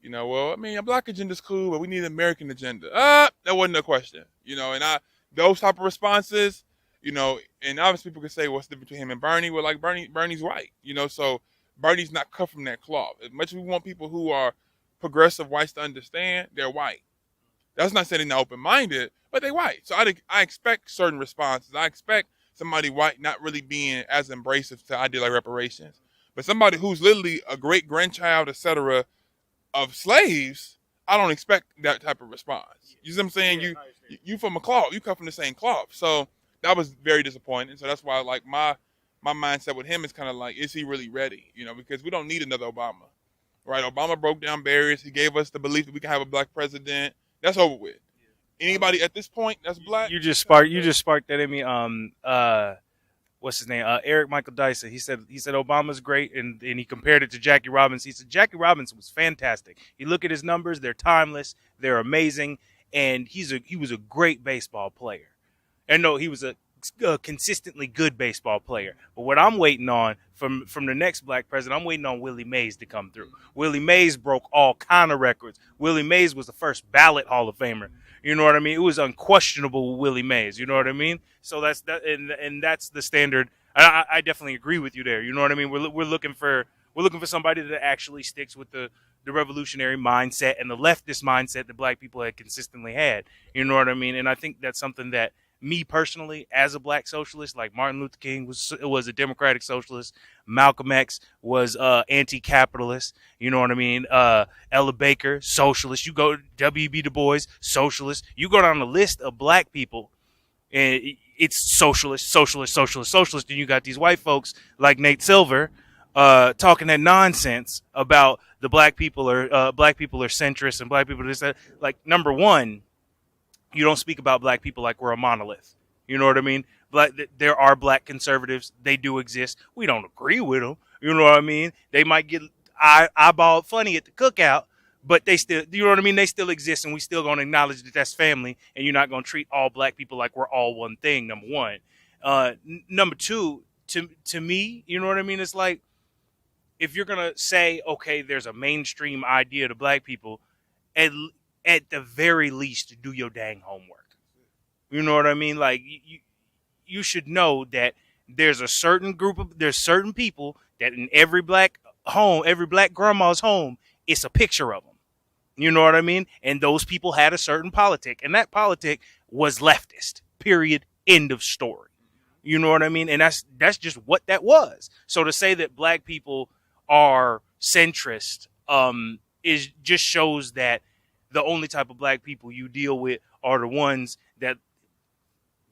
A black agenda's cool, but we need an American agenda. That wasn't a question, and those type of responses, and obviously people can say, what's the difference between him and Bernie? Well, like Bernie's white, so Bernie's not cut from that cloth. As much as we want people who are progressive whites to understand, they're white. That's not saying they're not open-minded, but they're white. So I expect certain responses. I expect somebody white not really being as embracive to idea like reparations, but somebody who's literally a great-grandchild, etc., of slaves, I don't expect that type of response. You see what I'm saying? Yeah, you from a cloth, you come from the same cloth. So that was very disappointing. So that's why like my mindset with him is kind of like, is he really ready? Because we don't need another Obama, right? Obama broke down barriers. He gave us the belief that we can have a black president. That's over with. Anybody at this point that's black? You just sparked that in me. What's his name? Eric Michael Dyson. He said Obama's great, and he compared it to Jackie Robinson. He said Jackie Robinson was fantastic. You look at his numbers; they're timeless, they're amazing, and he was a great baseball player. And no, he was a consistently good baseball player. But what I'm waiting on from the next black president, I'm waiting on Willie Mays to come through. Willie Mays broke all kind of records. Willie Mays was the first ballot Hall of Famer. You know what I mean? It was unquestionable with Willie Mays. You know what I mean? So that's that, and that's the standard. I definitely agree with you there. You know what I mean? We're looking for somebody that actually sticks with the revolutionary mindset and the leftist mindset that black people had consistently had. You know what I mean? And I think that's something that me personally, as a black socialist, like Martin Luther King was a democratic socialist. Malcolm X was anti-capitalist. You know what I mean? Ella Baker, socialist. You go W.B. Du Bois, socialist. You go down the list of black people, and it's socialist, socialist, socialist, socialist. And you got these white folks like Nate Silver talking that nonsense about the black people are centrist and black people are this, that. Like, number one, you don't speak about black people like we're a monolith. You know what I mean? There are black conservatives. They do exist. We don't agree with them. You know what I mean? They might get eyeball funny at the cookout, but they still, you know what I mean? They still exist, and we still going to acknowledge that that's family, and you're not going to treat all black people like we're all one thing, number one. Number two, to me, you know what I mean? It's like, if you're going to say, okay, there's a mainstream idea to black people, at the very least, do your dang homework. You know what I mean? Like, you should know that there's certain people that in every black home, every black grandma's home, it's a picture of them. You know what I mean? And those people had a certain politic, and that politic was leftist. Period. End of story. You know what I mean? And that's just what that was. So to say that black people are centrist is just shows that the only type of black people you deal with are the ones that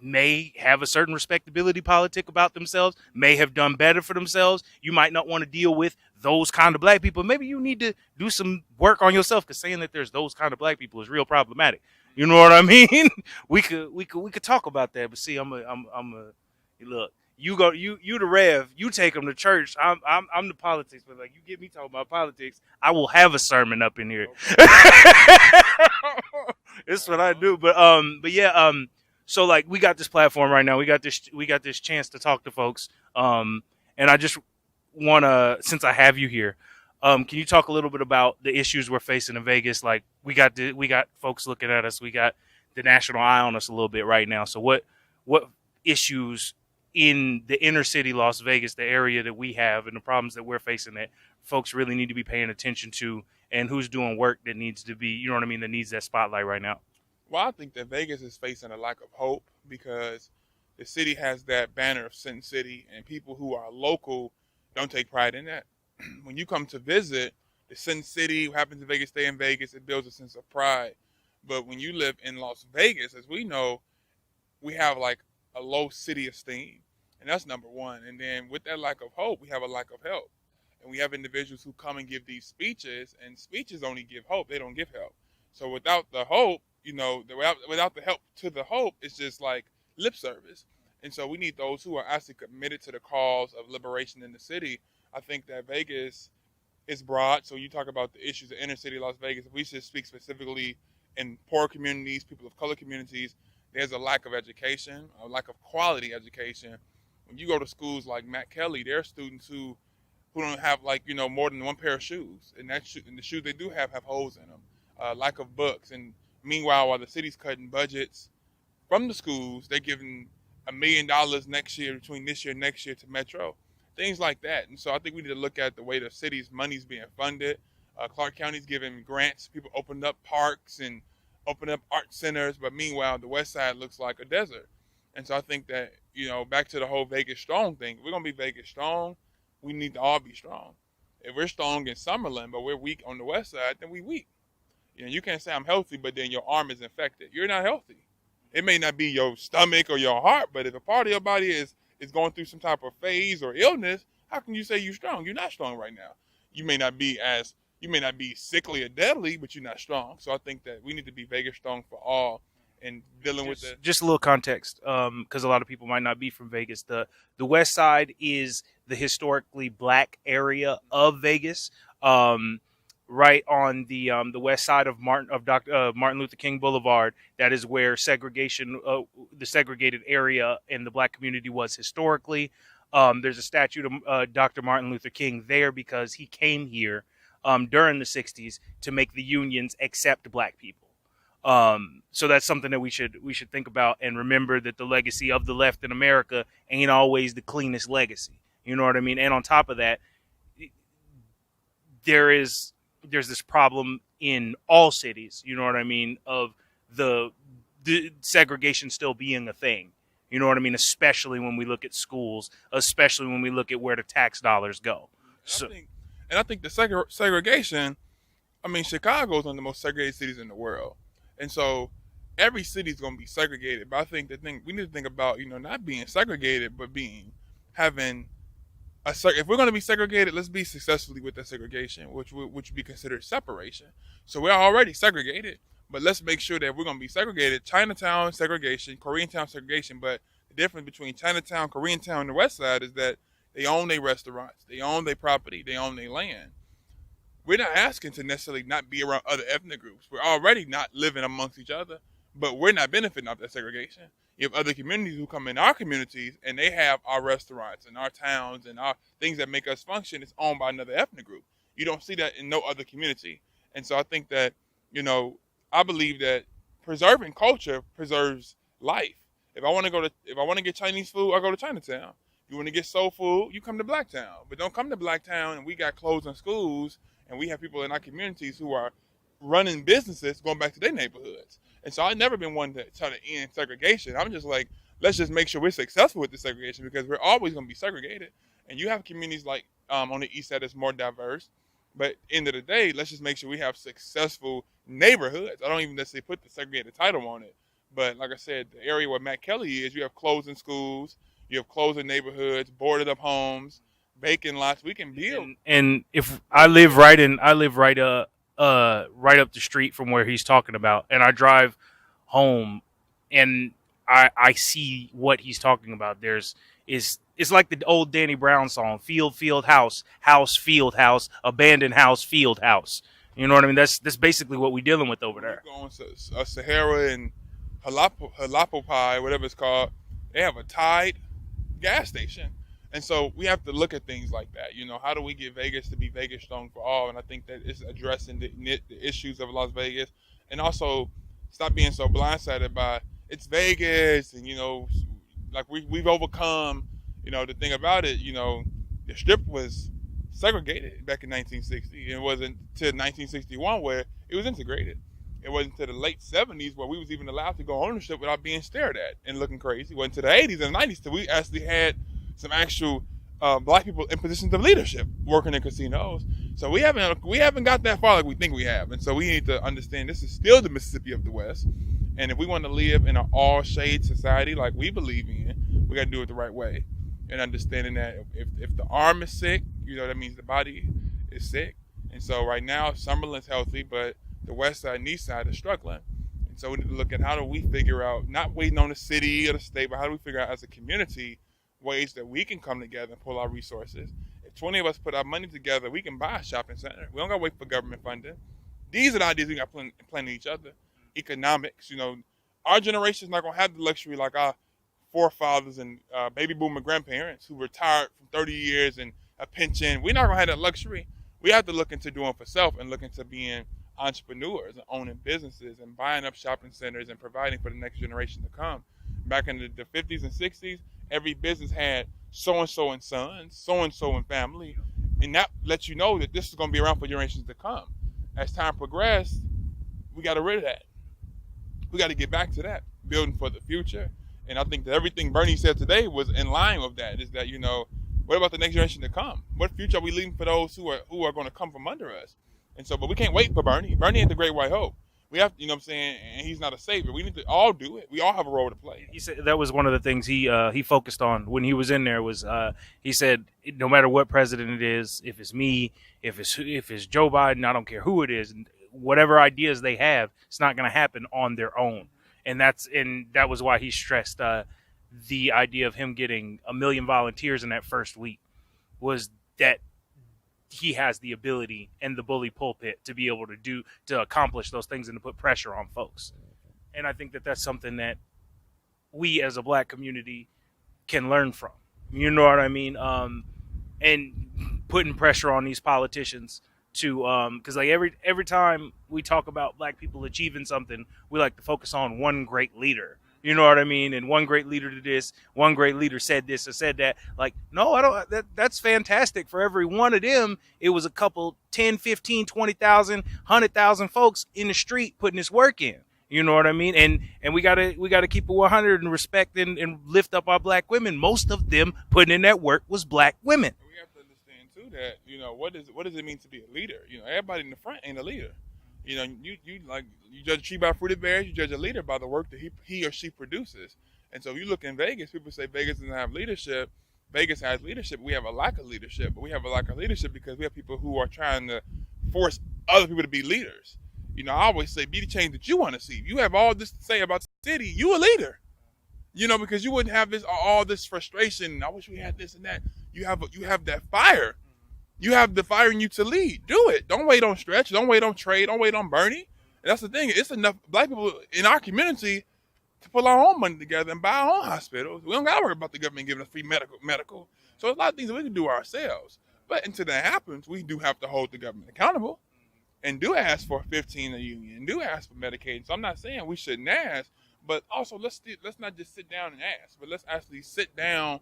may have a certain respectability politic about themselves, may have done better for themselves. You might not want to deal with those kind of black people. Maybe you need to do some work on yourself, because saying that there's those kind of black people is real problematic. You know what I mean? we could talk about that, but see, look. You the Rev. You take them to church. I'm the politics, but like, you get me talking about politics, I will have a sermon up in here. It's what I do. But yeah. So like, we got this platform right now. We got this chance to talk to folks. And I just wanna, since I have you here, can you talk a little bit about the issues we're facing in Vegas? Like, we got folks looking at us. We got the national eye on us a little bit right now. So what issues in the inner city Las Vegas, the area that we have, and the problems that we're facing that folks really need to be paying attention to, and who's doing work that needs to be, you know what I mean, that needs that spotlight right now? Well, I think that Vegas is facing a lack of hope because the city has that banner of Sin City, and people who are local don't take pride in that. When you come to visit the Sin City, what happens in Vegas, stay in Vegas, it builds a sense of pride. But when you live in Las Vegas, as we know, we have like a low city esteem. And that's number one. And then with that lack of hope, we have a lack of help. And we have individuals who come and give these speeches, and speeches only give hope. They don't give help. So without the hope, you know, without the help to the hope, it's just like lip service. And so we need those who are actually committed to the cause of liberation in the city. I think that Vegas is broad. So you talk about the issues of inner city Las Vegas. If we should speak specifically in poor communities, people of color communities, there's a lack of education, a lack of quality education. When you go to schools like Matt Kelly, there are students who don't have, like, you know, more than one pair of shoes, and and the shoes they do have holes in them. Lack of books, and meanwhile, while the city's cutting budgets from the schools, they're giving $1 million next year, between this year and next year, to Metro, things like that. And so I think we need to look at the way the city's money's being funded. Clark County's giving grants, people opened up parks and opened up art centers, but meanwhile, the West Side looks like a desert. And so I think that, you know, back to the whole Vegas strong thing, if we're going to be Vegas strong, we need to all be strong. If we're strong in Summerlin, but we're weak on the West Side, then we weak. You know, you can't say I'm healthy, but then your arm is infected. You're not healthy. It may not be your stomach or your heart, but if a part of your body is going through some type of phase or illness, how can you say you're strong? You're not strong right now. You may not be sickly or deadly, but you're not strong. So I think that we need to be Vegas strong for all. And dealing with just a little context, because a lot of people might not be from Vegas. The West Side is the historically black area of Vegas, right on the west side of Martin Luther King Boulevard. That is where segregation, the segregated area in the black community was historically. There's a statue to Dr. Martin Luther King there because he came here during the 60s to make the unions accept black people. So that's something that we should think about, and remember that the legacy of the left in America ain't always the cleanest legacy. You know what I mean? And on top of that, there's this problem in all cities, you know what I mean, of the segregation still being a thing. You know what I mean? Especially when we look at schools, especially when we look at where the tax dollars go. I think the segregation, I mean, Chicago is one of the most segregated cities in the world. And so every city is going to be segregated. But I think we need to think about, not being segregated, but having if we're going to be segregated, let's be successfully with that segregation, which would be considered separation. So we're already segregated, but let's make sure that we're going to be segregated. Chinatown segregation, Koreatown segregation, but the difference between Chinatown, Koreatown, and the West Side is that they own their restaurants, they own their property, they own their land. We're not asking to necessarily not be around other ethnic groups. We're already not living amongst each other, but we're not benefiting off that segregation. You have other communities who come in our communities and they have our restaurants and our towns and our things that make us function. It's owned by another ethnic group. You don't see that in no other community. And so I think that, I believe that preserving culture preserves life. If I want to get Chinese food, I go to Chinatown. If you want to get soul food, you come to Blacktown. But don't come to Blacktown and we got closing schools and we have people in our communities who are running businesses going back to their neighborhoods. And so I've never been one to try to end segregation. I'm just like, let's just make sure we're successful with the segregation because we're always going to be segregated. And you have communities like on the east side that's more diverse. But end of the day, let's just make sure we have successful neighborhoods. I don't even necessarily put the segregated title on it. But like I said, the area where Matt Kelly is, you have closing schools, you have closing neighborhoods, boarded up homes, vacant lots. We can build. And if I live right up the street from where he's talking about, and I drive home and I see what he's talking about. It's like the old Danny Brown song, field, house, field, house, abandoned house, field, house. You know what I mean? That's basically what we're dealing with over there. Going to Sahara and Halapopai, whatever it's called, they have a Tide gas station. And so we have to look at things like that. How do we get Vegas to be Vegas strong for all? And I think that it's addressing the issues of Las Vegas and also stop being so blindsided by it's Vegas and, like we've overcome, the thing about it, the Strip was segregated back in 1960. It wasn't until 1961 where it was integrated. It wasn't until the late 70s where we was even allowed to go ownership without being stared at and looking crazy. It wasn't until the 80s and 90s till we actually had some actual black people in positions of leadership working in casinos. So we haven't got that far like we think we have. And so we need to understand this is still the Mississippi of the West. And if we want to live in an all-shade society like we believe in, we got to do it the right way. And understanding that if the arm is sick, that means the body is sick. And so right now, Summerlin's healthy, but the West Side and East Side are struggling. And so we need to look at how do we figure out, not waiting on the city or the state, but how do we figure out as a community ways that we can come together and pull our resources. If 20 of us put our money together, we can buy a shopping center. We don't got to wait for government funding. These are the ideas we got planning each other. Economics, our generation is not going to have the luxury like our forefathers and baby boomer grandparents who retired from 30 years and a pension. We're not going to have that luxury. We have to look into doing for self and look into being entrepreneurs and owning businesses and buying up shopping centers and providing for the next generation to come. Back in the 50s and 60s, every business had so-and-so and sons, so-and-so and family. And that lets you know that this is going to be around for generations to come. As time progressed, we got rid of that. We got to get back to that, building for the future. And I think that everything Bernie said today was in line with that, is that, what about the next generation to come? What future are we leaving for those who are going to come from under us? And so, but we can't wait for Bernie. Bernie ain't the great white hope. We have, and he's not a savior. We need to all do it. We all have a role to play. He said that was one of the things he focused on when he was in there was he said no matter what president it is, if it's me, if it's Joe Biden, I don't care who it is, whatever ideas they have, it's not going to happen on their own. And that was why he stressed the idea of him getting 1 million volunteers in that first week was that he has the ability and the bully pulpit to be able to accomplish those things and to put pressure on folks. And I think that that's something that we as a black community can learn from. You know what I mean? And putting pressure on these politicians to, because like every time we talk about black people achieving something, we like to focus on one great leader. You know what I mean? And one great leader did this, one great leader said this or said that. Like, no, I don't. That's fantastic. For every one of them, it was a couple 10, 15, 20,000, 100,000 folks in the street putting this work in. You know what I mean? And we gotta keep it 100 and respect and lift up our black women. Most of them putting in that work was black women. We have to understand too that, you know, what does it mean to be a leader? You know, everybody in the front ain't a leader. You know, you judge a tree by fruited berries, you judge a leader by the work that he or she produces. And so if you look in Vegas, people say Vegas doesn't have leadership. Vegas has leadership. We have a lack of leadership, but we have a lack of leadership because we have people who are trying to force other people to be leaders. You know, I always say, be the change that you want to see. If you have all this to say about the city, you a leader. You know, because you wouldn't have all this frustration. I wish we had this and that. You have that fire. You have the fire in you to lead. Do it. Don't wait on Stretch. Don't wait on Trey. Don't wait on Bernie. And that's the thing. It's enough black people in our community to pull our own money together and buy our own hospitals. We don't got to worry about the government giving us free medical. So there's a lot of things that we can do ourselves. But until that happens, we do have to hold the government accountable and do ask for 15 a union, and do ask for Medicaid. So I'm not saying we shouldn't ask, but also let's not just sit down and ask, but let's actually sit down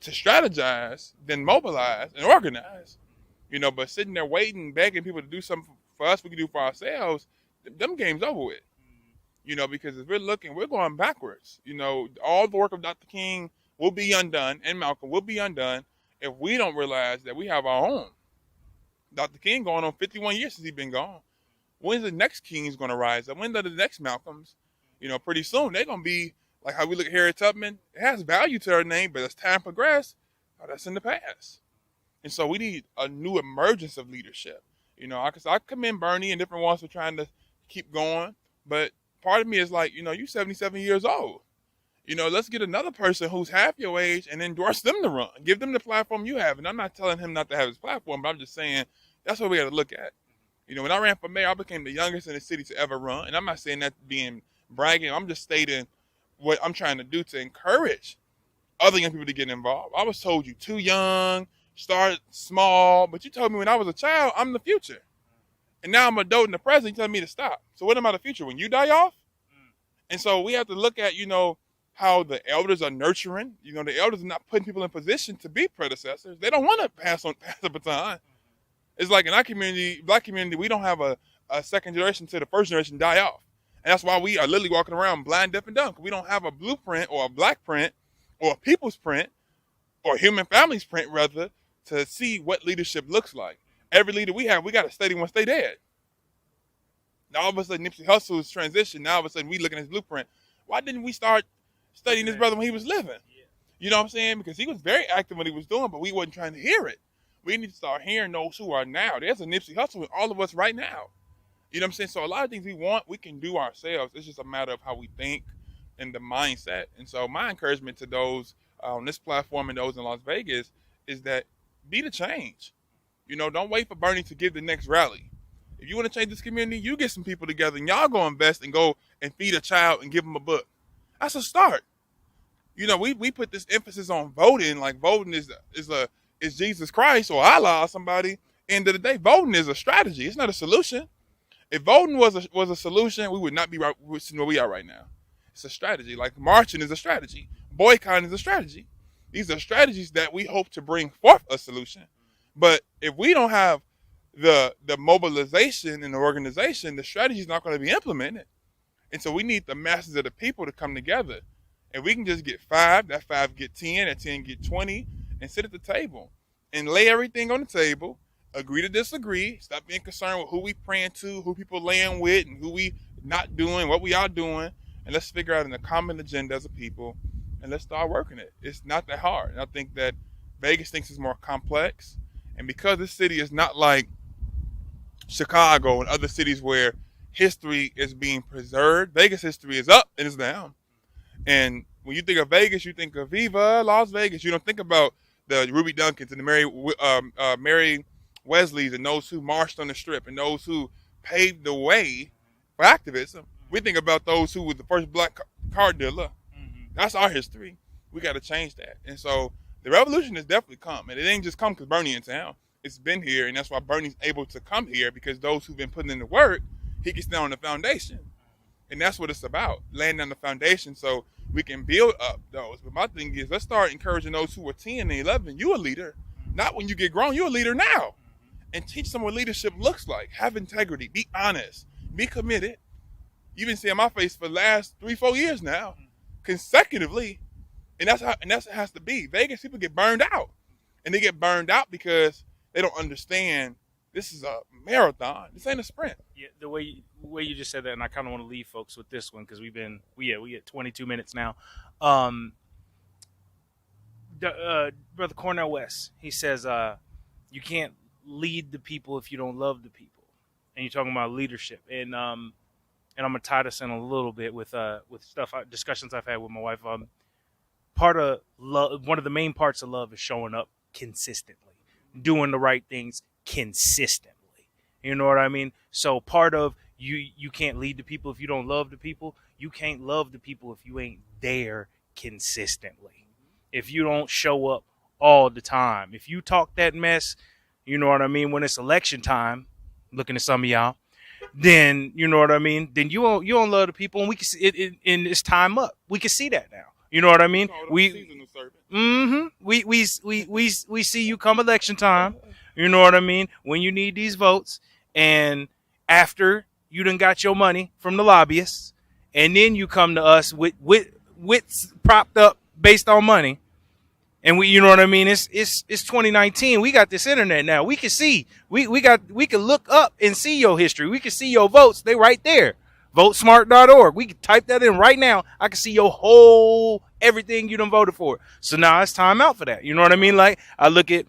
to strategize, then mobilize and organize. You know, but sitting there waiting, begging people to do something for us we can do for ourselves, them games over with. You know, because if we're looking, we're going backwards. You know, all the work of Dr. King will be undone, and Malcolm will be undone, if we don't realize that we have our own. Dr. King going on 51 years since he's been gone. When's the next King's going to rise up? When are the next Malcolms? You know, pretty soon they're going to be like how we look at Harriet Tubman. It has value to her name, but as time progresses, that's in the past. And so we need a new emergence of leadership. You know, I commend Bernie and different ones for trying to keep going, but part of me is like, you know, you're 77 years old. You know, let's get another person who's half your age and endorse them to run. Give them the platform you have. And I'm not telling him not to have his platform, but I'm just saying that's what we got to look at. You know, when I ran for mayor, I became the youngest in the city to ever run. And I'm not saying that being bragging. I'm just stating what I'm trying to do to encourage other young people to get involved. I was told you too young, start small, but you told me when I was a child, I'm the future. And now I'm adult in the present, you telling me to stop. So what am I the future? When you die off? And so we have to look at, you know, how the elders are nurturing. You know, the elders are not putting people in position to be predecessors. They don't want to pass the baton. It's like in our community, black community, we don't have a second generation to the first generation die off. And that's why we are literally walking around blind, deaf, and dumb. Because we don't have a blueprint or a black print or a people's print or a human family's print, rather, to see what leadership looks like. Every leader we have, we got to study once they dead. Now all of a sudden Nipsey Hussle's transition, now all of a sudden we looking at his blueprint. Why didn't we start studying his brother when he was living? You know what I'm saying? Because he was very active when he was doing, but we wasn't trying to hear it. We need to start hearing those who are now. There's a Nipsey Hussle in all of us right now. You know what I'm saying? So a lot of things we want, we can do ourselves. It's just a matter of how we think and the mindset. And so my encouragement to those on this platform and those in Las Vegas is that be the change. You know, don't wait for Bernie to give the next rally. If you want to change this community, you get some people together and y'all go invest and go and feed a child and give them a book. That's a start. You know, we put this emphasis on voting, like voting is Jesus Christ or Allah or somebody. End of the day, voting is a strategy. It's not a solution. If voting was a solution, we would not be right where we are right now. It's a strategy. Like marching is a strategy. Boycotting is a strategy. These are strategies that we hope to bring forth a solution. But if we don't have the mobilization and the organization, the strategy is not going to be implemented. And so we need the masses of the people to come together. And we can just get 5, that 5 get 10, that 10 get 20, and sit at the table and lay everything on the table, agree to disagree, stop being concerned with who we praying to, who people laying with, and who we not doing, what we are doing, and let's figure out a common agenda as a people, and let's start working it. It's not that hard. And I think that Vegas thinks it's more complex. And because this city is not like Chicago and other cities where history is being preserved, Vegas history is up and it's down. And when you think of Vegas, you think of Viva Las Vegas. You don't think about the Ruby Duncans and the Mary Wesleys and those who marched on the Strip and those who paved the way for activism. We think about those who were the first black car dealer. That's our history. We got to change that. And so the revolution has definitely come. And it ain't just come because Bernie in town. It's been here, and that's why Bernie's able to come here, because those who've been putting in the work, he gets down on the foundation. And that's what it's about, laying down the foundation so we can build up those. But my thing is, let's start encouraging those who are 10 and 11. You a leader. Not when you get grown. You're a leader now. And teach them what leadership looks like. Have integrity. Be honest. Be committed. You've been seeing my face for the last 3-4 years now, consecutively, and that's how it has to be. Vegas people get burned out, and they get burned out because they don't understand this is a marathon. This ain't a sprint. Yeah, the way you just said that, and I kind of want to leave folks with this one because we get 22 minutes now. Brother Cornell West, he says, you can't lead the people if you don't love the people, and you're talking about leadership, and I'm gonna tie this in a little bit with discussions I've had with my wife. Part of love, one of the main parts of love is showing up consistently, doing the right things consistently. You know what I mean? So part of you can't lead the people if you don't love the people. You can't love the people if you ain't there consistently. If you don't show up all the time. If you talk that mess, you know what I mean, when it's election time, looking at some of y'all, then you know what I mean, then you don't love the people, and we can see it, and it's time up. We can see that now. You know what I mean? We see you come election time. You know what I mean? When you need these votes, and after you done got your money from the lobbyists, and then you come to us with propped up based on money. And you know what I mean? It's 2019. We got this internet now. We can see, we can look up and see your history. We can see your votes. They right there. Votesmart.org. We can type that in right now. I can see your whole everything you done voted for. So now it's time out for that. You know what I mean? Like I look at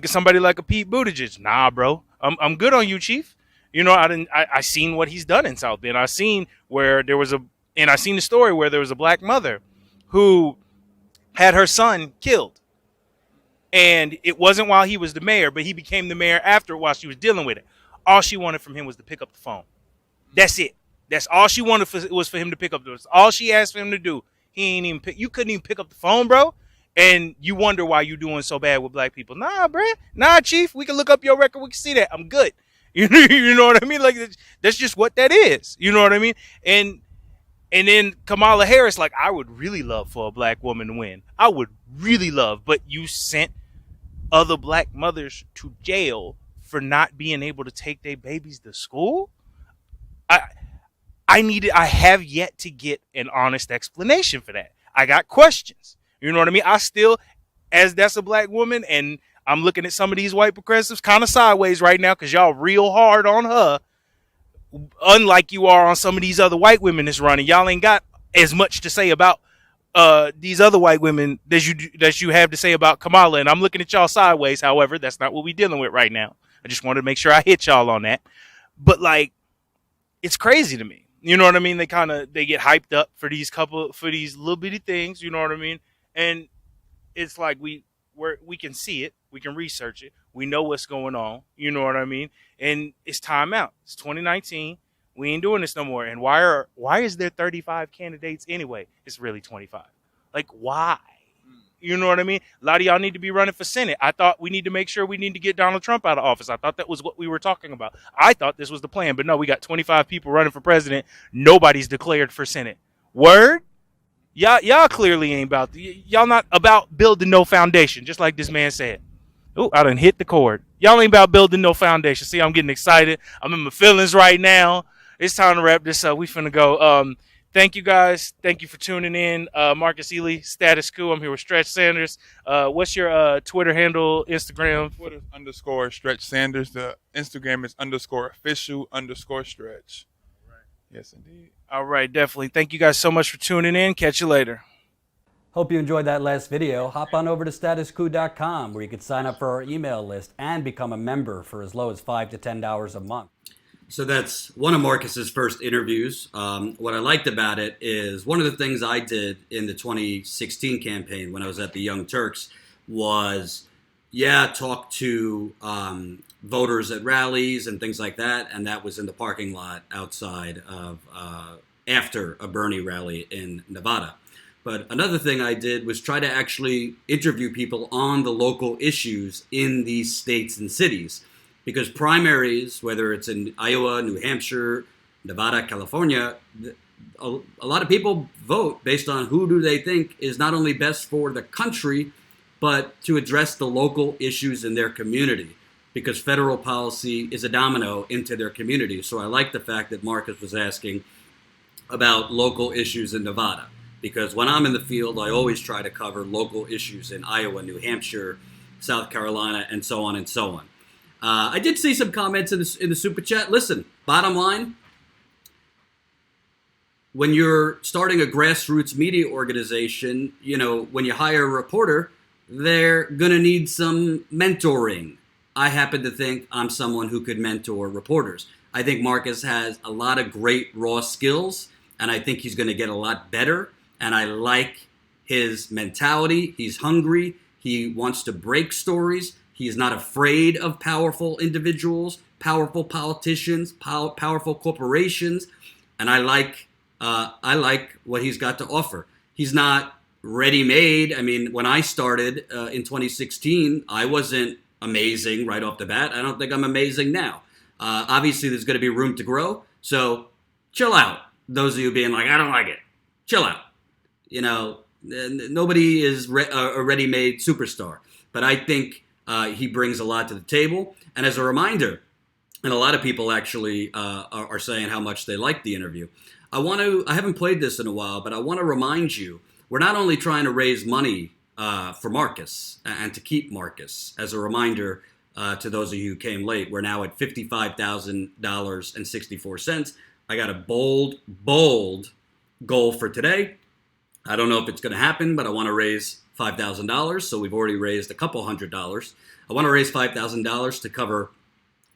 somebody like a Pete Buttigieg. Nah, bro, I'm good on you, Chief. You know, I seen what he's done in South Bend. I seen I seen the story where there was a black mother who had her son killed. And it wasn't while he was the mayor, but he became the mayor after while she was dealing with it. All she wanted from him was to pick up the phone. That's it. That's all she wanted was for him to pick up the phone. All she asked for him to do. You couldn't even pick up the phone, bro. And you wonder why you're doing so bad with black people. Nah, bro. Nah, Chief. We can look up your record. We can see that. I'm good. You know what I mean? Like, that's just what that is. You know what I mean? And then Kamala Harris, like, I would really love for a black woman to win. I would really love. But you sent other black mothers to jail for not being able to take their babies to school. I have yet to get an honest explanation for that. I got questions. You know what I mean? I still, as that's a black woman, and I'm looking at some of these white progressives kind of sideways right now because y'all real hard on her, unlike you are on some of these other white women that's running. Y'all ain't got as much to say about these other white women that you have to say about Kamala, and I'm looking at y'all sideways. However, that's not what we're dealing with right now. I just wanted to make sure I hit y'all on that. But like, it's crazy to me. You know what I mean? They get hyped up for these little bitty things. You know what I mean? And it's like we can see it, we can research it, we know what's going on. You know what I mean? And it's time out. It's 2019. We ain't doing this no more. And why is there 35 candidates anyway? It's really 25. Like, why? You know what I mean? A lot of y'all need to be running for Senate. I thought we need to make sure we need to get Donald Trump out of office. I thought that was what we were talking about. I thought this was the plan. But no, we got 25 people running for president. Nobody's declared for Senate. Word? Y'all clearly ain't y'all not about building no foundation, just like this man said. Oh, I done hit the cord. Y'all ain't about building no foundation. See, I'm getting excited. I'm in my feelings right now. It's time to wrap this up. We finna go. Thank you guys. Thank you for tuning in. Marcus Ely, Status Coup. I'm here with Stretch Sanders. What's your Twitter handle, Instagram? Twitter _ Stretch Sanders. The Instagram is _official_Stretch. Right. Yes, indeed. All right, definitely. Thank you guys so much for tuning in. Catch you later. Hope you enjoyed that last video. Hop on over to statuscoup.com where you can sign up for our email list and become a member for as low as $5 to $10 a month. So that's one of Marcus's first interviews. What I liked about it is one of the things I did in the 2016 campaign when I was at the Young Turks was, talk to voters at rallies and things like that. And that was in the parking lot outside of after a Bernie rally in Nevada. But another thing I did was try to actually interview people on the local issues in these states and cities. Because primaries, whether it's in Iowa, New Hampshire, Nevada, California, a lot of people vote based on who do they think is not only best for the country, but to address the local issues in their community. Because federal policy is a domino into their community. So I like the fact that Marcus was asking, about local issues in Nevada. Because when I'm in the field, I always try to cover local issues in Iowa, New Hampshire, South Carolina, and so on and so on. I did see some comments in the Super Chat. Listen, bottom line, when you're starting a grassroots media organization, you know, when you hire a reporter, they're going to need some mentoring. I happen to think I'm someone who could mentor reporters. I think Marcus has a lot of great raw skills, and I think he's going to get a lot better. And I like his mentality. He's hungry. He wants to break stories. He's not afraid of powerful individuals, powerful politicians, powerful corporations. And I like what he's got to offer. He's not ready-made. I mean, when I started in 2016, I wasn't amazing right off the bat. I don't think I'm amazing now. Obviously, there's going to be room to grow. So chill out. Those of you being like, I don't like it. Chill out. You know, nobody is a ready-made superstar. But I think he brings a lot to the table. And as a reminder, and a lot of people actually are saying how much they like the interview. I haven't played this in a while, but I want to remind you, we're not only trying to raise money for Marcus and to keep Marcus. As a reminder to those of you who came late, we're now at $55,000.64. I got a bold goal for today. I don't know if it's going to happen, but I want to raise $5,000. So we've already raised a couple $100. I want to raise $5,000 to cover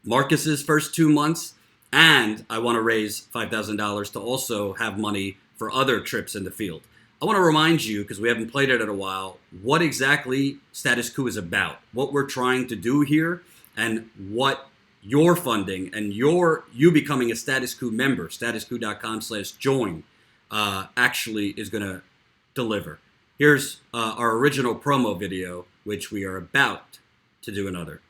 Marcus's first 2 months. And I want to raise $5,000 to also have money for other trips in the field. I want to remind you, because we haven't played it in a while, what exactly Status Coup is about, what we're trying to do here, and what your funding and you becoming a Status Coup member, statuscoup.com/join, actually is going to deliver. Here's our original promo video, which we are about to do another.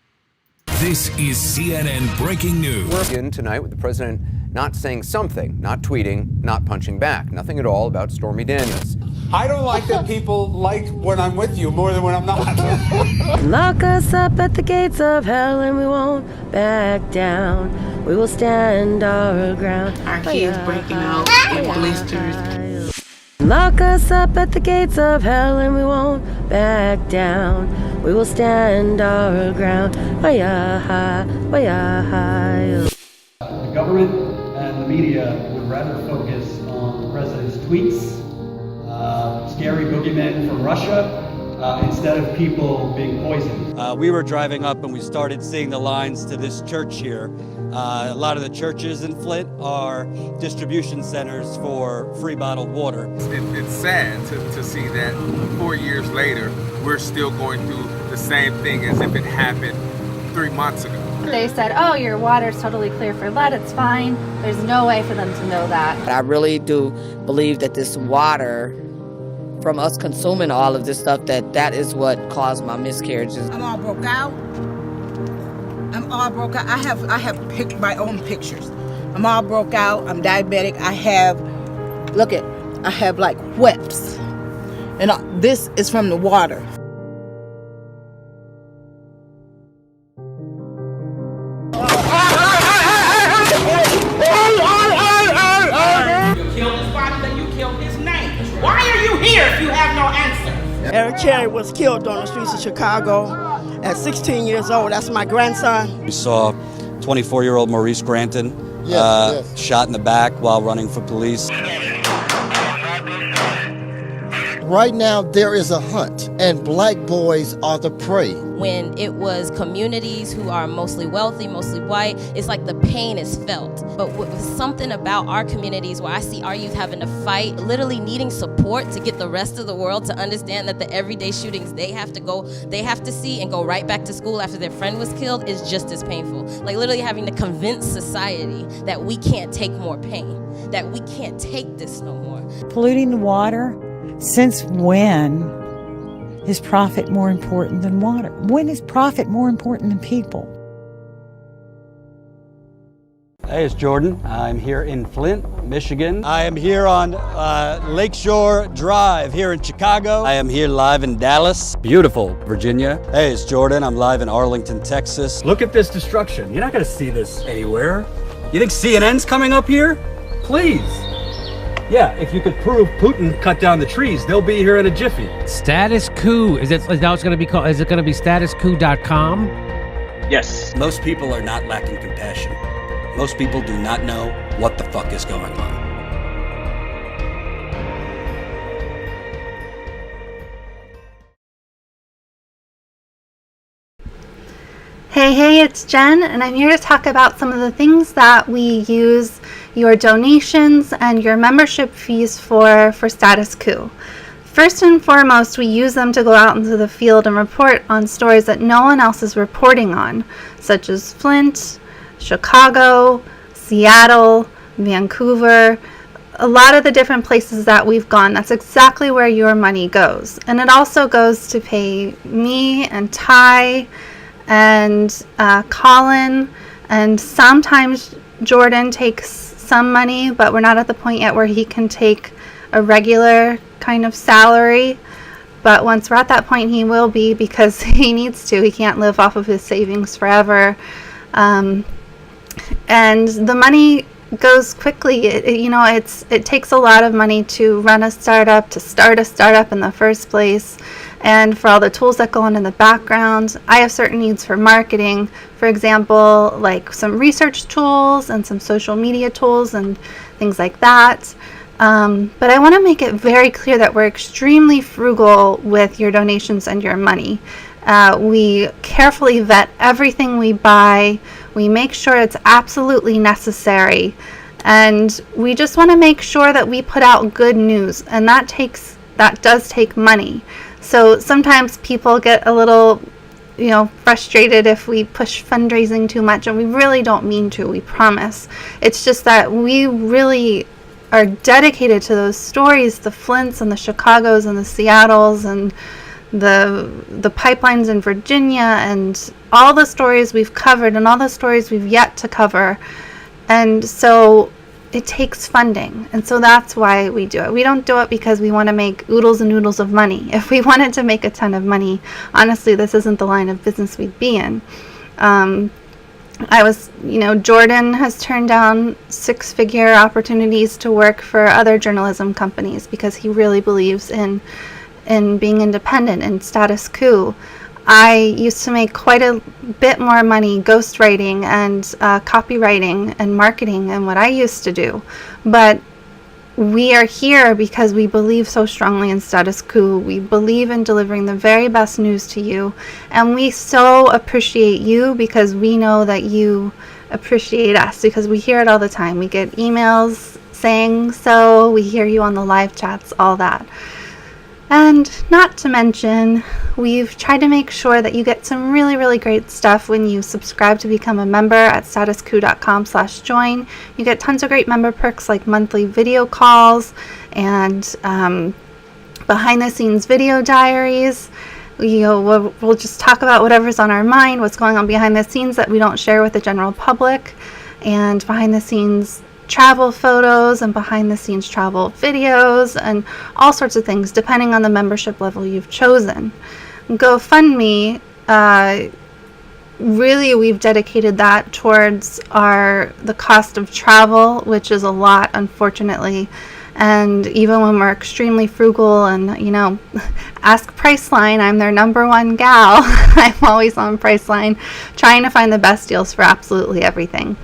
This is CNN Breaking News. We're in tonight with the president not saying something, not tweeting, not punching back. Nothing at all about Stormy Daniels. I don't like that people like when I'm with you more than when I'm not. Lock us up at the gates of hell and we won't back down. We will stand our ground. Our kids breaking out in blisters. Lock us up at the gates of hell and we won't back down. We will stand our ground. The government and the media would rather focus on the president's tweets, scary boogeymen from Russia, instead of people being poisoned. We were driving up and we started seeing the lines to this church here. A lot of the churches in Flint are distribution centers for free bottled water. It's sad to see that 4 years later, we're still going through the same thing as if it happened 3 months ago. They said, oh, your water's totally clear for lead, it's fine. There's no way for them to know that. I really do believe that this water, from us consuming all of this stuff, that is what caused my miscarriages. I'm all broke out. I have my own pictures. I'm all broke out. I'm diabetic. I have like webs. And this is from the water. You killed his body, then you killed his name. Why are you here if you have no answer? Eric Cherry was killed on the streets of Chicago at 16 years old. That's my grandson. We saw 24-year-old Maurice Granton shot in the back while running for police. Right now, there is a hunt, and black boys are the prey. When it was communities who are mostly wealthy, mostly white, it's like the pain is felt. But with something about our communities where I see our youth having to fight, literally needing support to get the rest of the world to understand that the everyday shootings they have to see and go right back to school after their friend was killed is just as painful. Like literally having to convince society that we can't take more pain, that we can't take this no more. Polluting the water. Since when is profit more important than water? When is profit more important than people? Hey, it's Jordan. I'm here in Flint, Michigan. I am here on Lakeshore Drive here in Chicago. I am here live in Dallas, beautiful Virginia. Hey, it's Jordan. I'm live in Arlington, Texas. Look at this destruction. You're not going to see this anywhere. You think CNN's coming up here? Please. Yeah, if you could prove Putin cut down the trees, they'll be here in a jiffy. Status Coup. Is now it's going to be called? Is it going to be statuscoup.com? Yes. Most people are not lacking compassion. Most people do not know what the fuck is going on. Hey, it's Jen, and I'm here to talk about some of the things that we use your donations and your membership fees for Status Coup. First and foremost, we use them to go out into the field and report on stories that no one else is reporting on, such as Flint, Chicago, Seattle, Vancouver, a lot of the different places that we've gone. That's exactly where your money goes. And it also goes to pay me and Ty and Colin, and sometimes Jordan takes some money, but we're not at the point yet where he can take a regular kind of salary. But once we're at that point, he will be, because he needs to. He can't live off of his savings forever. And the money goes quickly. It takes a lot of money to run a startup, to start a startup in the first place, and for all the tools that go on in the background. I have certain needs for marketing, for example, like some research tools and some social media tools and things like that. But I want to make it very clear that we're extremely frugal with your donations and your money. We carefully vet everything we buy. We make sure it's absolutely necessary. And we just want to make sure that we put out good news. And that does take money. So sometimes people get a little, frustrated if we push fundraising too much. And we really don't mean to, we promise. It's just that we really are dedicated to those stories, the Flints and the Chicagos and the Seattles and the pipelines in Virginia, and all the stories we've covered and all the stories we've yet to cover. And so it takes funding, and so that's why we do it. We don't do it because we want to make oodles and noodles of money. If we wanted to make a ton of money, honestly, this isn't the line of business we'd be in. Jordan has turned down 6-figure opportunities to work for other journalism companies because he really believes in being independent and Status Coup. I used to make quite a bit more money ghostwriting and copywriting and marketing than what I used to do. But we are here because we believe so strongly in Status Coup. We believe in delivering the very best news to you. And we so appreciate you because we know that you appreciate us, because we hear it all the time. We get emails saying so. We hear you on the live chats, all that. And not to mention, we've tried to make sure that you get some really, really great stuff when you subscribe to become a member at statuscoup.com/join. You get tons of great member perks like monthly video calls and behind-the-scenes video diaries. We'll just talk about whatever's on our mind, what's going on behind the scenes that we don't share with the general public, and behind-the-scenes travel photos and behind-the-scenes travel videos and all sorts of things depending on the membership level you've chosen. GoFundMe, really we've dedicated that towards the cost of travel, which is a lot, unfortunately. And even when we're extremely frugal and, ask Priceline, I'm their number one gal. I'm always on Priceline trying to find the best deals for absolutely everything.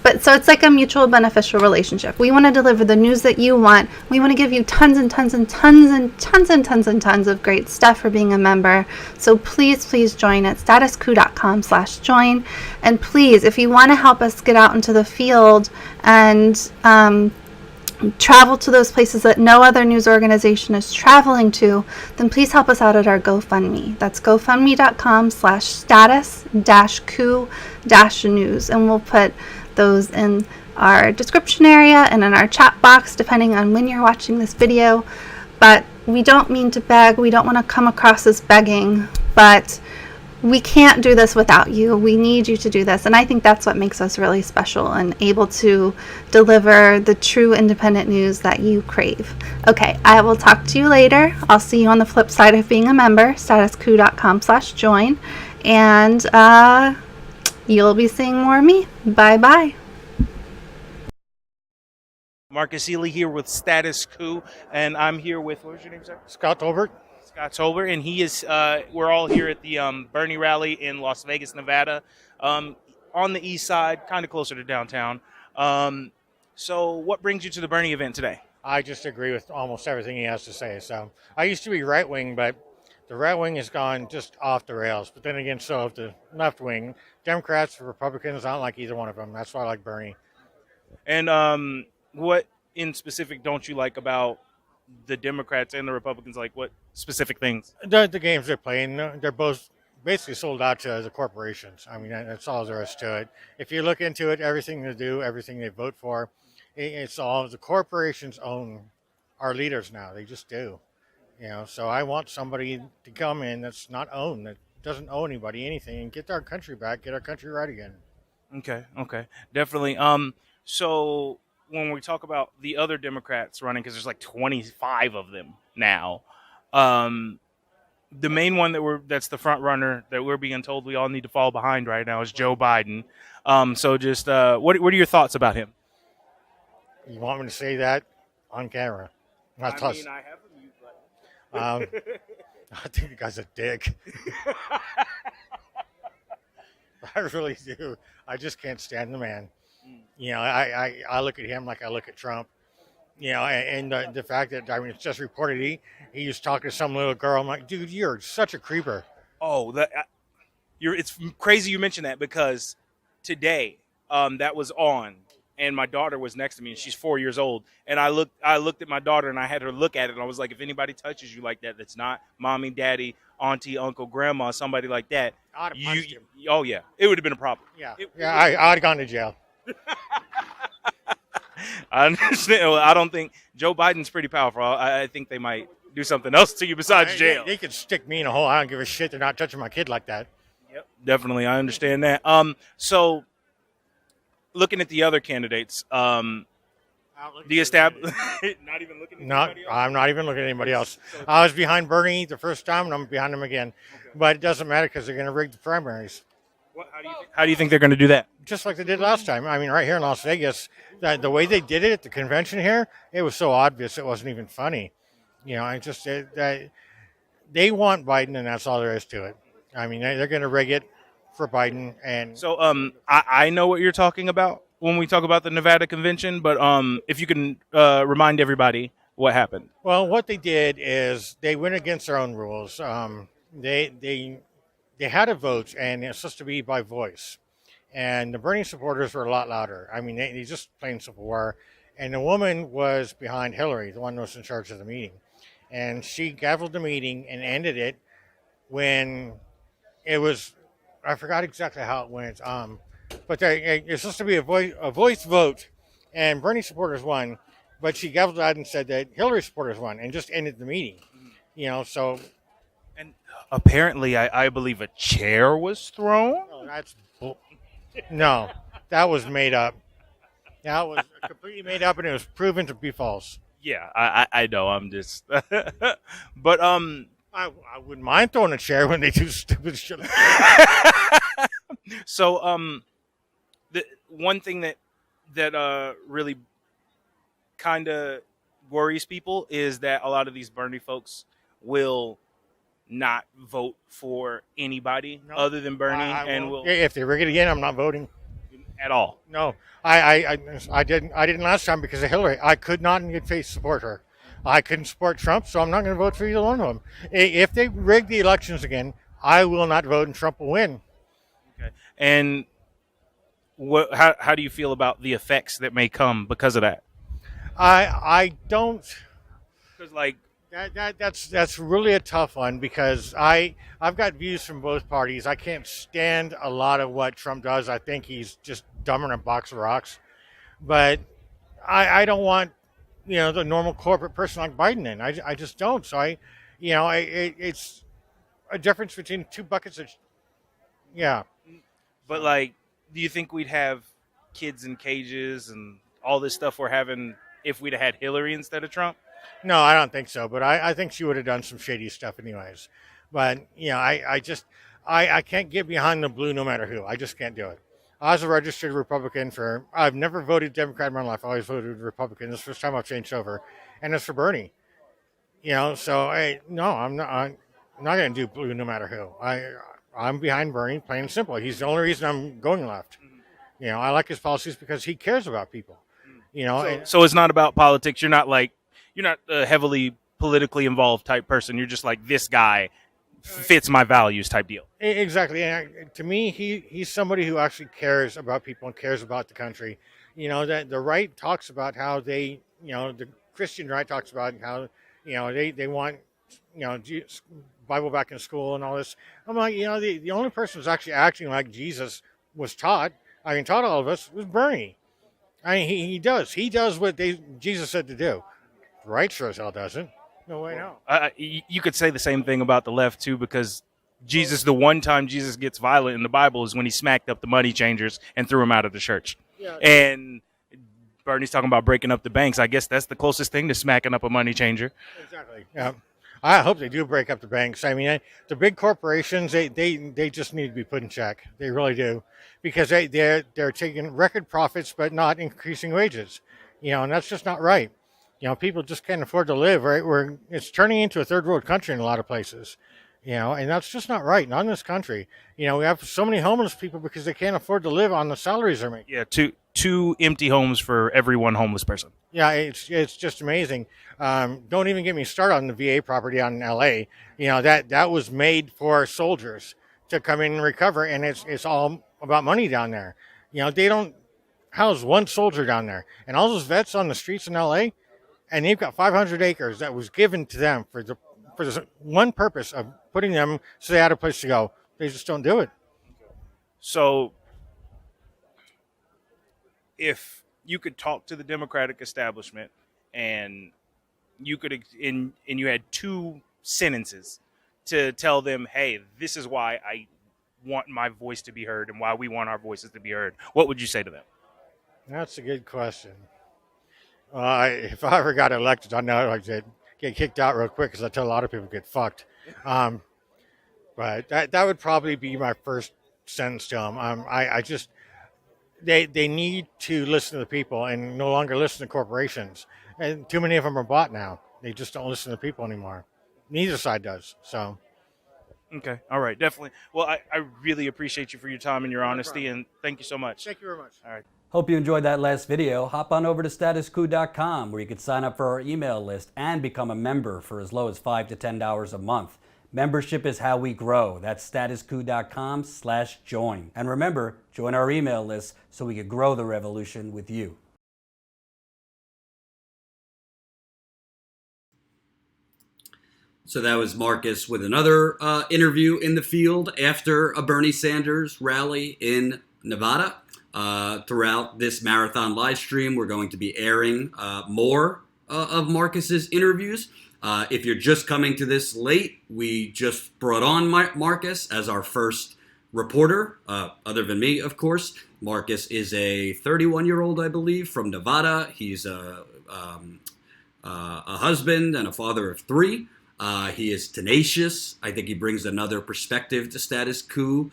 But so it's like a mutual beneficial relationship. We want to deliver the news that you want. We want to give you tons and tons and tons and tons and tons and tons of great stuff for being a member. So please join at statuscoup.com/join. And please, if you want to help us get out into the field and travel to those places that no other news organization is traveling to, then please help us out at our GoFundMe. That's gofundme.com/status-coup-news. And we'll put those in our description area and in our chat box depending on when you're watching this video. But we don't mean to beg. We don't want to come across as begging, but we can't do this without you. We need you to do this, and I think that's what makes us really special and able to deliver the true independent news that you crave. Okay, I will talk to you later. I'll see you on the flip side of being a member, statuscoup.com/join, and you'll be seeing more of me. Bye-bye. Marcus Healy here with Status Coup, and I'm here with, what was your name, sir? Scott Tolbert. Scott Tolbert, and he is, we're all here at the Bernie rally in Las Vegas, Nevada, on the east side, kind of closer to downtown. So what brings you to the Bernie event today? I just agree with almost everything he has to say. So I used to be right wing, but the right wing has gone just off the rails. But then again, so have the left wing. Democrats, Republicans, I don't like either one of them. That's why I like Bernie. And what in specific don't you like about the Democrats and the Republicans? Like what specific things? The games they're playing, they're both basically sold out to the corporations. I mean, that's all there is to it. If you look into it, everything they do, everything they vote for, it's all the corporations own our leaders now. They just do. So I want somebody to come in that's not owned, that doesn't owe anybody anything, and get our country back, get our country right again. Okay, definitely. So when we talk about the other Democrats running, because there's like 25 of them now, the main one that's the front runner that we're being told we all need to fall behind right now is Joe Biden. So just what are your thoughts about him? You want me to say that on camera? I have a mute button. I think the guy's a dick. I really do. I just can't stand the man. I look at him like I look at Trump. And the fact that, it's just reported he was talking to some little girl. I'm like, dude, you're such a creeper. Oh, it's crazy you mentioned that, because today that was on, and my daughter was next to me, and she's 4 years old. And I looked at my daughter, and I had her look at it, and I was like, if anybody touches you like that, that's not mommy, daddy, auntie, uncle, grandma, somebody like that. I'd have punched him. Oh yeah, it would have been a problem. Yeah, I'd have gone to jail. I understand. Well, I don't think Joe Biden's pretty powerful. I think they might do something else to you besides jail. They could stick me in a hole. I don't give a shit. They're not touching my kid like that. Yep, definitely. I understand that. So looking at the other candidates, the establishment. Not even looking at anybody else? I'm not even looking at anybody else. I was behind Bernie the first time, and I'm behind him again. Okay. But it doesn't matter because they're going to rig the primaries. How do you think they're going to do that? Just like they did last time. I mean, right here in Las Vegas, the way they did it at the convention here, it was so obvious it wasn't even funny. They want Biden, and that's all there is to it. I mean, they're going to rig it for Biden. And so I know what you're talking about when we talk about the Nevada convention, but if you can remind everybody what happened. Well, what they did is they went against their own rules. They had a vote, and it's supposed to be by voice. And the Bernie supporters were a lot louder. I mean, they just plain simple were. And the woman was behind Hillary, the one who was in charge of the meeting. And she gavelled the meeting and ended it when it was, I forgot exactly how it went. But it's supposed to be a voice vote, and Bernie supporters won. But she gavelled out and said that Hillary supporters won, and just ended the meeting. So. And apparently, I believe a chair was thrown. No, that was made up. That was completely made up, and it was proven to be false. Yeah, I know. I'm just, but I wouldn't mind throwing a chair when they do stupid shit. So the one thing that really kind of worries people is that a lot of these Bernie folks will not vote for anybody other than Bernie, if they rig it again, I'm not voting at all. No, I didn't last time because of Hillary. I could not in good faith support her. I couldn't support Trump, so I'm not going to vote for either one of them. If they rig the elections again, I will not vote, and Trump will win. Okay, and how do you feel about the effects that may come because of that? I don't. Because like. That's really a tough one because I've got views from both parties. I can't stand a lot of what Trump does. I think he's just dumber than a box of rocks. But I don't want the normal corporate person like Biden in. I just don't. So it's a difference between two buckets of But like, do you think we'd have kids in cages and all this stuff we're having if we'd have had Hillary instead of Trump? No, I don't think so. But I think she would have done some shady stuff anyways. But, I can't get behind the blue no matter who. I just can't do it. I was a registered Republican I've never voted Democrat in my life. I always voted Republican. This is the first time I've changed over. And it's for Bernie. So I'm not going to do blue no matter who. I'm behind Bernie, plain and simple. He's the only reason I'm going left. I like his policies because he cares about people. So it's not about politics. You're not a heavily politically involved type person. You're just like, this guy fits my values type deal. Exactly. And to me, he's somebody who actually cares about people and cares about the country. That the right talks about how they, the Christian right talks about how, they want, Bible back in school and all this. I'm like, the only person who's actually acting like Jesus was taught all of us, was Bernie. He does. He does what Jesus said to do. The right sure as hell doesn't. No way, no. You could say the same thing about the left, too, because the one time Jesus gets violent in the Bible is when he smacked up the money changers and threw them out of the church. Yeah. And Bernie's talking about breaking up the banks. I guess that's the closest thing to smacking up a money changer. Exactly. Yeah. I hope they do break up the banks. The big corporations, they just need to be put in check. They really do. Because they're taking record profits but not increasing wages. And that's just not right. People just can't afford to live, right? It's turning into a third world country in a lot of places, and that's just not right. Not in this country. We have so many homeless people because they can't afford to live on the salaries they're making. Yeah, two empty homes for every one homeless person. Yeah, it's just amazing. Don't even get me started on the VA property out in LA. That was made for soldiers to come in and recover, and it's all about money down there. They don't house one soldier down there, and all those vets on the streets in LA. And they've got 500 acres that was given to them for the one purpose of putting them so they had a place to go. They just don't do it. So if you could talk to the Democratic establishment and you had 2 sentences to tell them, hey, this is why I want my voice to be heard and why we want our voices to be heard, what would you say to them? That's a good question. If I ever got elected, I know I'd get kicked out real quick because I tell a lot of people to get fucked. But that would probably be my first sentence to them. They need to listen to the people and no longer listen to corporations. And too many of them are bought now. They just don't listen to people anymore. Neither side does. So. Okay. All right. Definitely. Well, I really appreciate you for your time and your honesty, and thank you so much. Thank you very much. All right. Hope you enjoyed that last video. Hop on over to statuscoup.com where you can sign up for our email list and become a member for as low as $5 to $10 a month. Membership is how we grow. That's statuscoup.com/join. And remember, join our email list so we can grow the revolution with you. So that was Marcus with another interview in the field after a Bernie Sanders rally in Nevada. Throughout this marathon live stream, we're going to be airing more of Marcus's interviews. If you're just coming to this late, we just brought on Marcus as our first reporter, other than me, of course. Marcus is a 31-year-old, I believe, from Nevada. He's a husband and a father of 3. He is tenacious. I think he brings another perspective to Status Coup.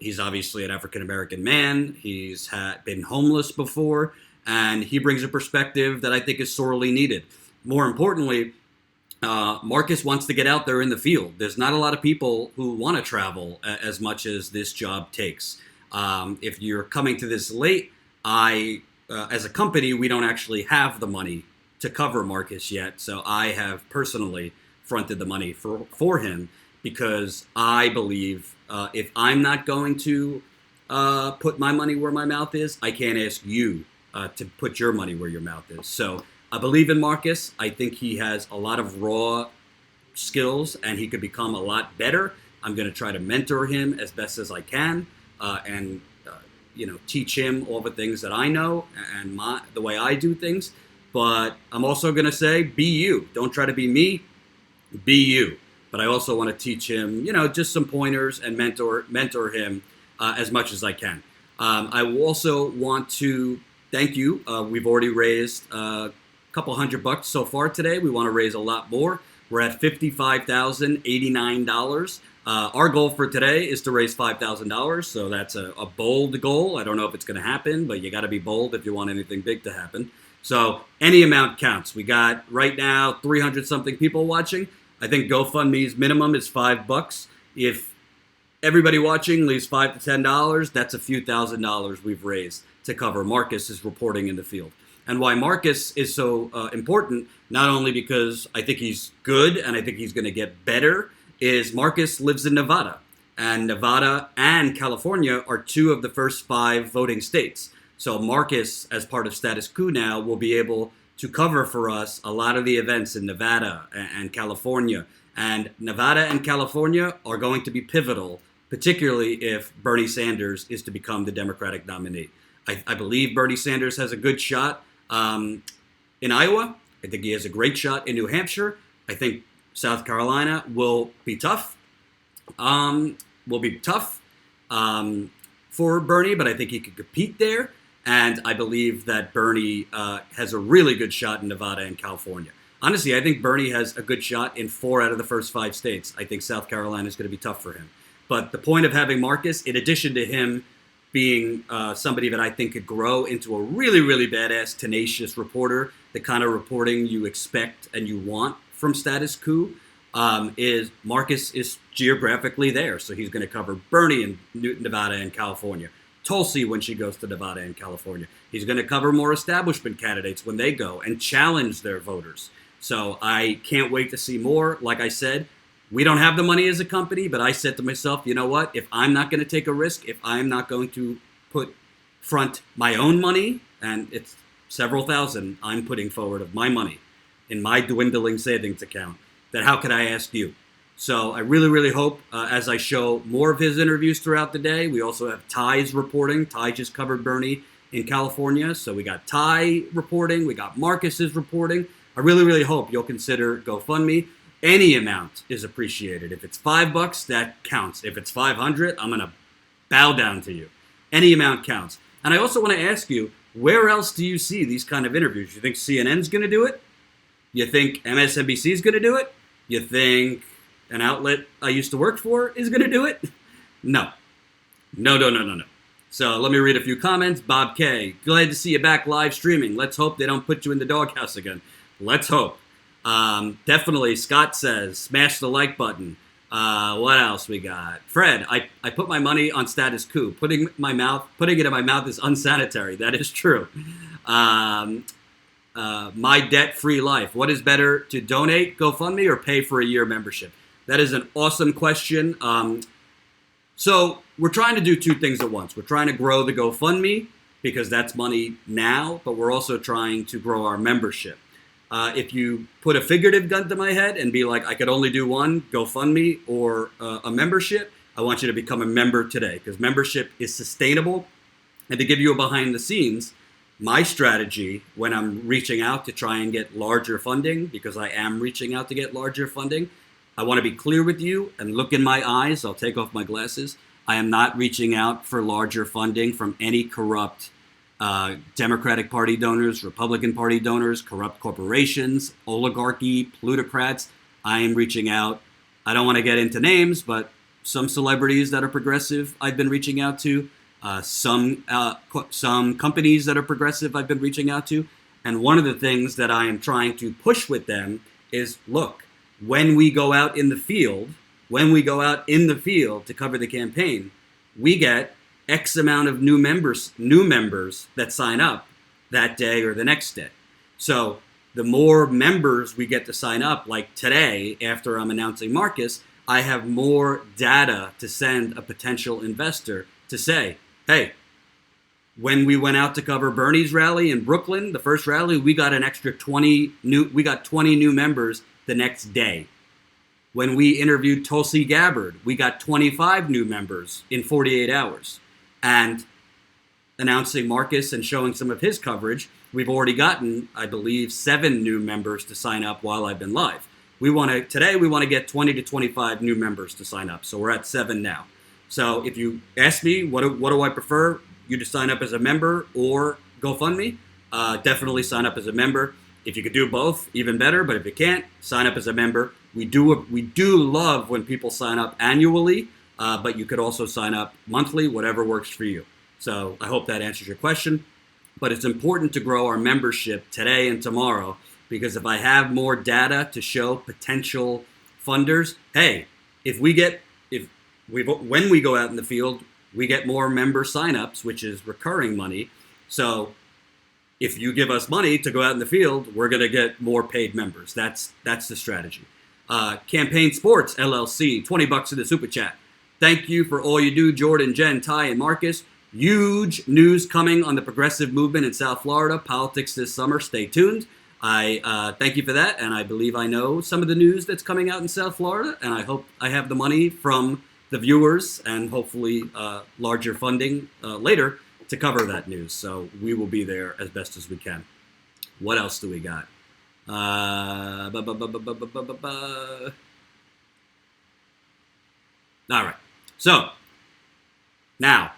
He's obviously an African-American man. He's been homeless before, and he brings a perspective that I think is sorely needed. More importantly, Marcus wants to get out there in the field. There's not a lot of people who want to travel as much as this job takes. If you're coming to this late, as a company, we don't actually have the money to cover Marcus yet. So I have personally fronted the money for him because I believe if I'm not going to put my money where my mouth is, I can't ask you to put your money where your mouth is. So I believe in Marcus. I think he has a lot of raw skills and he could become a lot better. I'm going to try to mentor him as best as I can and teach him all the things that I know and the way I do things. But I'm also going to say, be you. Don't try to be me. Be you. But I also want to teach him, just some pointers and mentor him as much as I can. I also want to thank you. We've already raised $200 so far today. We want to raise a lot more. We're at $55,089. Our goal for today is to raise $5,000, so that's a bold goal. I don't know if it's going to happen, but you got to be bold if you want anything big to happen. So any amount counts. We got right now 300-something people watching. I think GoFundMe's minimum is $5. If everybody watching leaves $5 to $10, that's a few $1,000s we've raised to cover Marcus's reporting in the field. And why Marcus is so important, not only because I think he's good and I think he's going to get better, is Marcus lives in Nevada. And Nevada and California are two of the first 5 voting states. So Marcus, as part of Status Coup now, will be able to cover for us a lot of the events in Nevada and California. And Nevada and California are going to be pivotal, particularly if Bernie Sanders is to become the Democratic nominee. I believe Bernie Sanders has a good shot in Iowa. I think he has a great shot in New Hampshire. I think South Carolina will be tough. For Bernie, but I think he could compete there. And I believe that Bernie has a really good shot in Nevada and California. Honestly, I think Bernie has a good shot in 4 out of the first 5 states. I think South Carolina is going to be tough for him. But the point of having Marcus, in addition to him being somebody that I think could grow into a really, really badass, tenacious reporter, the kind of reporting you expect and you want from Status Coup, is Marcus is geographically there. So he's going to cover Bernie in Nevada and California, Tulsi when she goes to Nevada and California. He's going to cover more establishment candidates when they go and challenge their voters. So I can't wait to see more. Like I said, we don't have the money as a company, but I said to myself, you know what? If I'm not going to take a risk, if I'm not going to front my own money, and it's several thousand I'm putting forward of my money in my dwindling savings account, then how could I ask you? So I really, really hope as I show more of his interviews throughout the day. We also have Ty's reporting. Ty just covered Bernie in California. So we got Ty reporting. We got Marcus's reporting. I really, really hope you'll consider GoFundMe. Any amount is appreciated. If it's $5, that counts. If it's 500, I'm going to bow down to you. Any amount counts. And I also want to ask you, where else do you see these kind of interviews? You think CNN's going to do it? You think MSNBC is going to do it? You think an outlet I used to work for is going to do it? No. No. So let me read a few comments. Bob K. Glad to see you back live streaming. Let's hope they don't put you in the doghouse again. Let's hope. Definitely, Scott says, smash the like button. What else we got? Fred, I put my money on Status Coup. Putting it in my mouth is unsanitary. That is true. My debt-free life. What is better, to donate, GoFundMe, or pay for a year membership? That is an awesome question. So we're trying to do 2 things at once. We're trying to grow the GoFundMe because that's money now, but we're also trying to grow our membership. If you put a figurative gun to my head and be like, I could only do one, GoFundMe or a membership, I want you to become a member today because membership is sustainable. And to give you a behind the scenes, my strategy when I'm reaching out to try and get larger funding, because I am reaching out to get larger funding, I want to be clear with you and look in my eyes. I'll take off my glasses. I am not reaching out for larger funding from any corrupt Democratic Party donors, Republican Party donors, corrupt corporations, oligarchy, plutocrats. I am reaching out. I don't want to get into names, but some celebrities that are progressive I've been reaching out to. Some companies that are progressive I've been reaching out to. And one of the things that I am trying to push with them is, look, when we go out in the field to cover the campaign, we get X amount of new members that sign up that day or the next day. So the more members we get to sign up, like today, after I'm announcing Marcus, I have more data to send a potential investor to say, hey, when we went out to cover Bernie's rally in Brooklyn, the first rally, we got an extra 20 new members the next day. When we interviewed Tulsi Gabbard, we got 25 new members in 48 hours. And announcing Marcus and showing some of his coverage, we've already gotten, I believe, 7 new members to sign up while I've been live. Today we want to get 20 to 25 new members to sign up. So we're at 7 now. So if you ask me, what do I prefer? You to sign up as a member or GoFundMe? Definitely sign up as a member. If you could do both, even better. But if you can't, sign up as a member. We do love when people sign up annually, but you could also sign up monthly, whatever works for you. So I hope that answers your question. But it's important to grow our membership today and tomorrow, because if I have more data to show potential funders, hey, when we go out in the field, we get more member signups, which is recurring money. So if you give us money to go out in the field, we're going to get more paid members. That's the strategy. Campaign Sports LLC, $20 in the super chat. Thank you for all you do, Jordan, Jen, Ty, and Marcus. Huge news coming on the progressive movement in South Florida. Politics this summer. Stay tuned. I thank you for that, and I believe I know some of the news that's coming out in South Florida, and I hope I have the money from the viewers and hopefully larger funding later to cover that news. So we will be there as best as we can. What else do we got? All right. So now,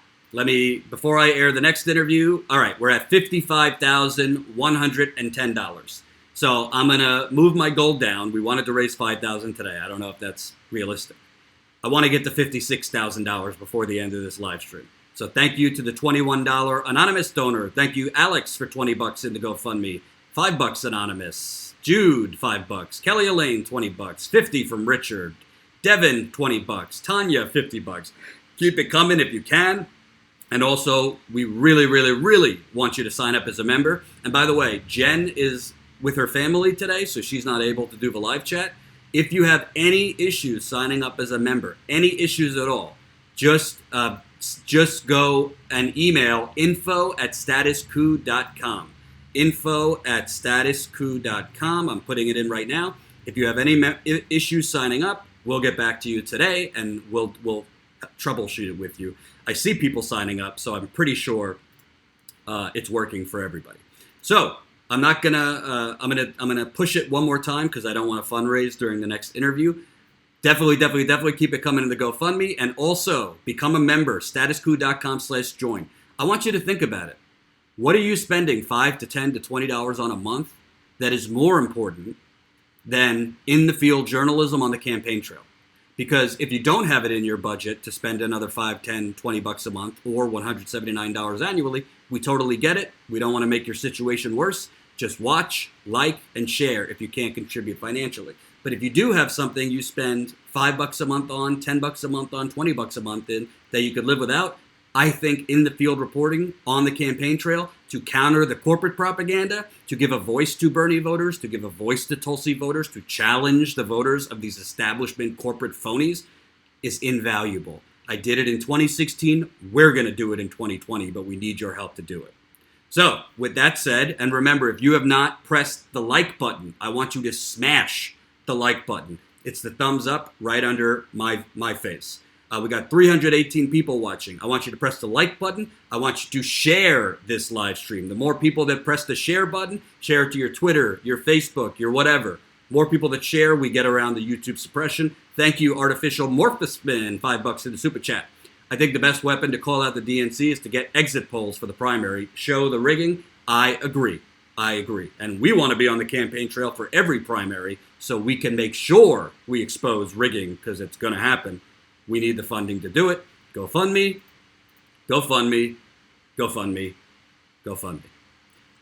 before I air the next interview, all right, we're at $55,110. So I'm going to move my goal down. We wanted to raise $5,000 today. I don't know if that's realistic. I want to get to $56,000 before the end of this live stream. So thank you to the $21 anonymous donor. Thank you, Alex, for $20 in the GoFundMe. $5 anonymous. Jude, $5. Kelly Elaine, $20. $50 from Richard. Devin, $20. Tanya, $50. Keep it coming if you can. And also, we really, really, really want you to sign up as a member. And by the way, Jen is with her family today, so she's not able to do the live chat. If you have any issues signing up as a member, any issues at all, just go and email info@statuscoup.com. info@statuscoup.com. I'm putting it in right now. If you have any issues signing up, we'll get back to you today, and we'll troubleshoot it with you. I see people signing up, so I'm pretty sure it's working for everybody. So I'm not gonna. I'm gonna push it one more time because I don't want to fundraise during the next interview. Definitely keep it coming in the GoFundMe, and also become a member. Statuscoup.com/join. I want you to think about it. What are you spending $5 to $10 to $20 on a month that is more important than in the field journalism on the campaign trail? Because if you don't have it in your budget to spend another $5, $10, $20 a month or $179 annually, we totally get it. We don't want to make your situation worse. Just watch, like, and share if you can't contribute financially. But if you do have something you spend $5 a month on, $10 a month on, $20 a month in that you could live without, I think in the field reporting on the campaign trail to counter the corporate propaganda, to give a voice to Bernie voters, to give a voice to Tulsi voters, to challenge the voters of these establishment corporate phonies is invaluable. I did it in 2016. We're going to do it in 2020, but we need your help to do it. So with that said, and remember, if you have not pressed the like button, I want you to smash the like button. It's the thumbs up right under my face. We got 318 people watching. I want you to press the like button. I want you to share this live stream. The more people that press the share button, share it to your Twitter, your Facebook, your whatever. More people that share, we get around the YouTube suppression. Thank you, Artificial Morphospin, $5 in the super chat. I think the best weapon to call out the DNC is to get exit polls for the primary. Show the rigging. I agree. And we want to be on the campaign trail for every primary so we can make sure we expose rigging, because it's going to happen. We need the funding to do it. GoFundMe.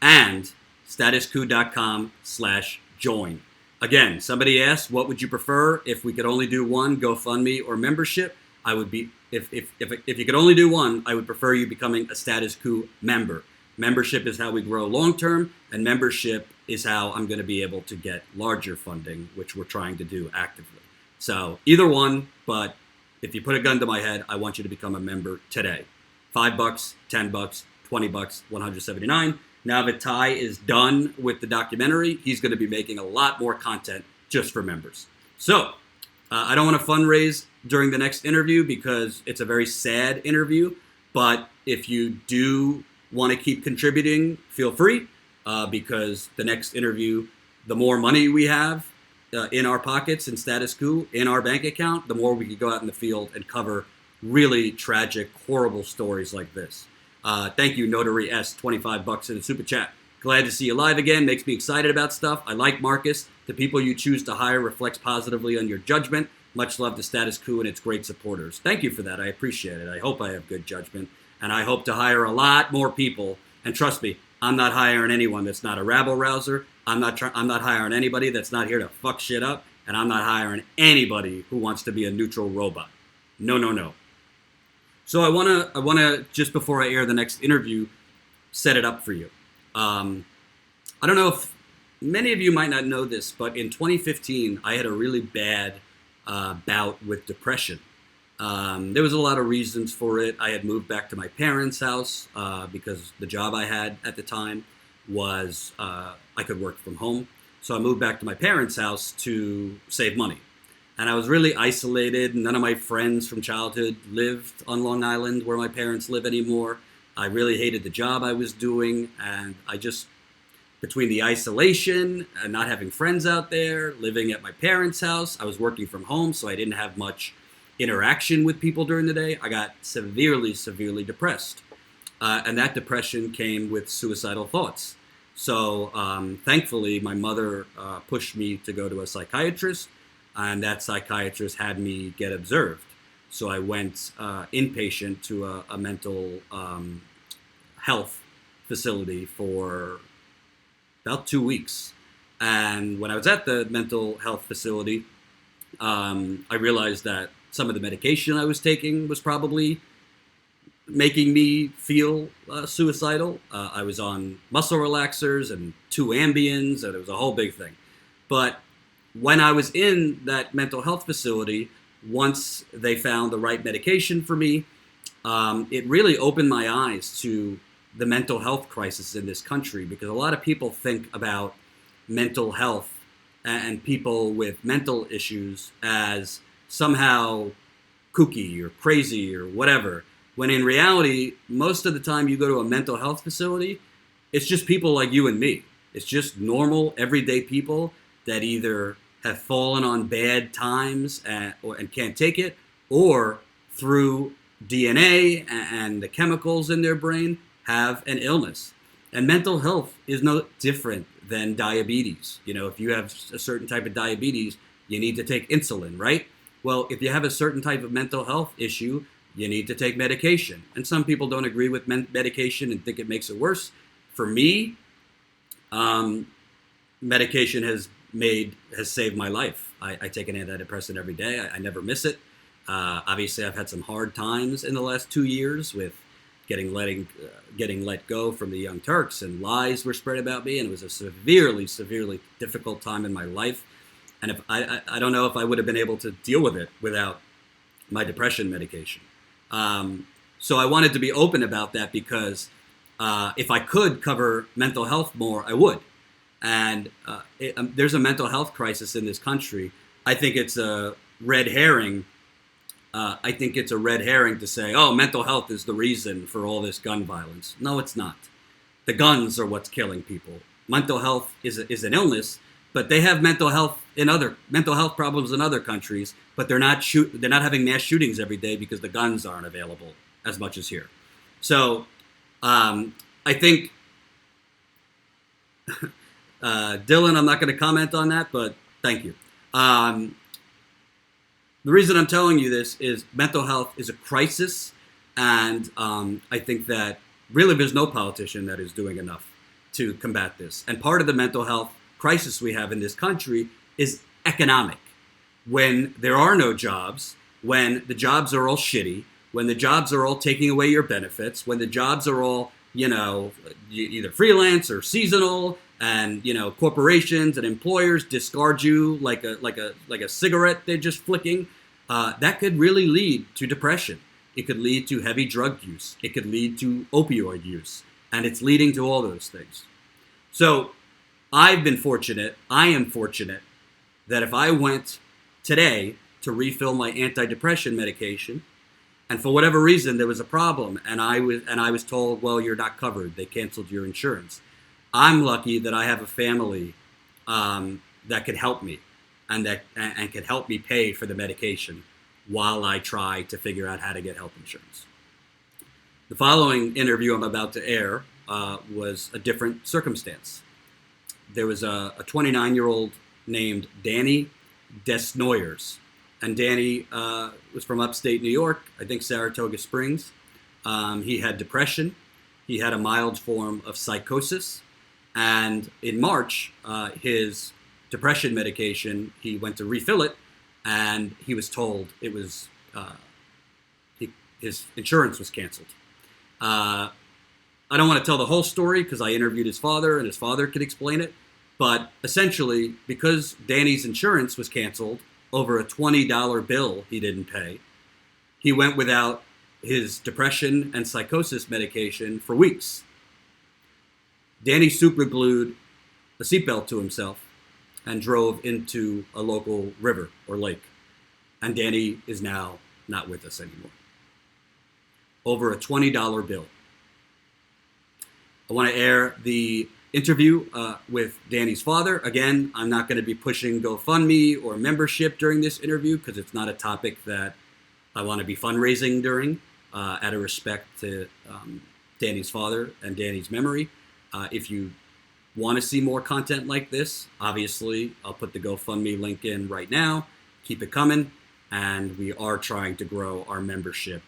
And statuscoup.com/join. Again, somebody asked, what would you prefer if we could only do one, GoFundMe or membership? I would be, if you could only do one, I would prefer you becoming a Status Coup member. Membership is how we grow long-term, and membership is how I'm going to be able to get larger funding, which we're trying to do actively. So either one, but if you put a gun to my head, I want you to become a member today. $5, $10, $20, $179. Now that Ty is done with the documentary, he's going to be making a lot more content just for members. So I don't want to fundraise during the next interview because it's a very sad interview. But if you do want to keep contributing, feel free, because the next interview, the more money we have in our pockets in Status Coup, in our bank account, the more we can go out in the field and cover really tragic, horrible stories like this. Thank you, Notary S, $25 in the super chat. Glad to see you live again. Makes me excited about stuff. I like Marcus. The people you choose to hire reflects positively on your judgment. Much love to Status Coup and its great supporters. Thank you for that. I appreciate it. I hope I have good judgment, and I hope to hire a lot more people. And trust me, I'm not hiring anyone that's not a rabble rouser. I'm not hiring anybody that's not here to fuck shit up, and I'm not hiring anybody who wants to be a neutral robot. No, no, no. So I wanna just before I air the next interview, set it up for you. I don't know if many of you might not know this, but in 2015 I had a really bad bout with depression. There was a lot of reasons for it. I had moved back to my parents' house because the job I had at the time was I could work from home. So I moved back to my parents' house to save money. And I was really isolated. None of my friends from childhood lived on Long Island where my parents live anymore. I really hated the job I was doing. And I just, between the isolation and not having friends out there, living at my parents' house, I was working from home, so I didn't have much interaction with people during the day. I got severely, severely depressed. And that depression came with suicidal thoughts. So thankfully, my mother pushed me to go to a psychiatrist, and that psychiatrist had me get observed. So I went inpatient to a mental health facility for about 2 weeks. And when I was at the mental health facility, I realized that some of the medication I was taking was probably making me feel suicidal. I was on muscle relaxers and 2 Ambiens, and it was a whole big thing. But when I was in that mental health facility, once they found the right medication for me, it really opened my eyes to the mental health crisis in this country, because a lot of people think about mental health and people with mental issues as somehow kooky or crazy or whatever, when in reality, most of the time you go to a mental health facility, it's just people like you and me. It's just normal, everyday people that either have fallen on bad times and can't take it, or through DNA and the chemicals in their brain have an illness. And mental health is no different than diabetes. You know, if you have a certain type of diabetes, you need to take insulin, right? Well, if you have a certain type of mental health issue, you need to take medication. And some people don't agree with medication and think it makes it worse. For me, medication has saved my life. I take an antidepressant every day. I never miss it. Obviously, I've had some hard times in the last 2 years with getting let go from the Young Turks, and lies were spread about me, and it was a severely, severely difficult time in my life. And if I don't know if I would have been able to deal with it without my depression medication. So I wanted to be open about that, because if I could cover mental health more, I would. And there's a mental health crisis in this country. I think it's a red herring. I think it's a red herring to say, oh, mental health is the reason for all this gun violence. No, it's not. The guns are what's killing people. Mental health is an illness, but they have mental health problems in other countries, but they're not having mass shootings every day because the guns aren't available as much as here. So I think Dylan, I'm not going to comment on that, but thank you. The reason I'm telling you this is mental health is a crisis, and I think that really there's no politician that is doing enough to combat this. And part of the mental health crisis we have in this country is economic. When there are no jobs, when the jobs are all shitty, when the jobs are all taking away your benefits, when the jobs are all, either freelance or seasonal, and corporations and employers discard you like a cigarette they're just flicking, that could really lead to depression. It could lead to heavy drug use. It could lead to opioid use, and it's leading to all those things. So I am fortunate that if I went today to refill my antidepressant medication, and for whatever reason there was a problem, and I was told, well, you're not covered, they canceled your insurance, I'm lucky that I have a family that could help me, and could help me pay for the medication while I try to figure out how to get health insurance. The following interview I'm about to air was a different circumstance. There was a 29-year-old named Danny DeNooyer. And Danny was from upstate New York, I think Saratoga Springs. He had depression. He had a mild form of psychosis. And in March, his depression medication, he went to refill it, and he was told it was his insurance was canceled. I don't want to tell the whole story because I interviewed his father, and his father could explain it. But essentially, because Danny's insurance was canceled over a $20 bill he didn't pay, he went without his depression and psychosis medication for weeks. Danny superglued a seatbelt to himself and drove into a local river or lake. And Danny is now not with us anymore. Over a $20 bill. I want to air the interview with Danny's father. Again, I'm not going to be pushing GoFundMe or membership during this interview because it's not a topic that I want to be fundraising during, out of respect to Danny's father and Danny's memory. If you want to see more content like this, obviously, I'll put the GoFundMe link in right now. Keep it coming. And we are trying to grow our membership.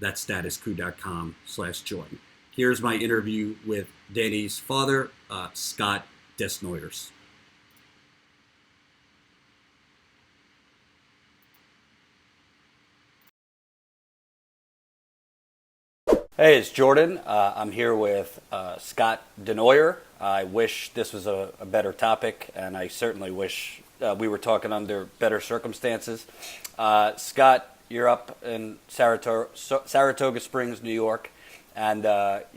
That's statuscoup.com/join. Here's my interview with Danny's father, Scott DeNooyer. Hey, it's Jordan. I'm here with Scott DeNooyer. I wish this was a better topic, and I certainly wish we were talking under better circumstances. Scott, you're up in Saratoga Springs, New York, and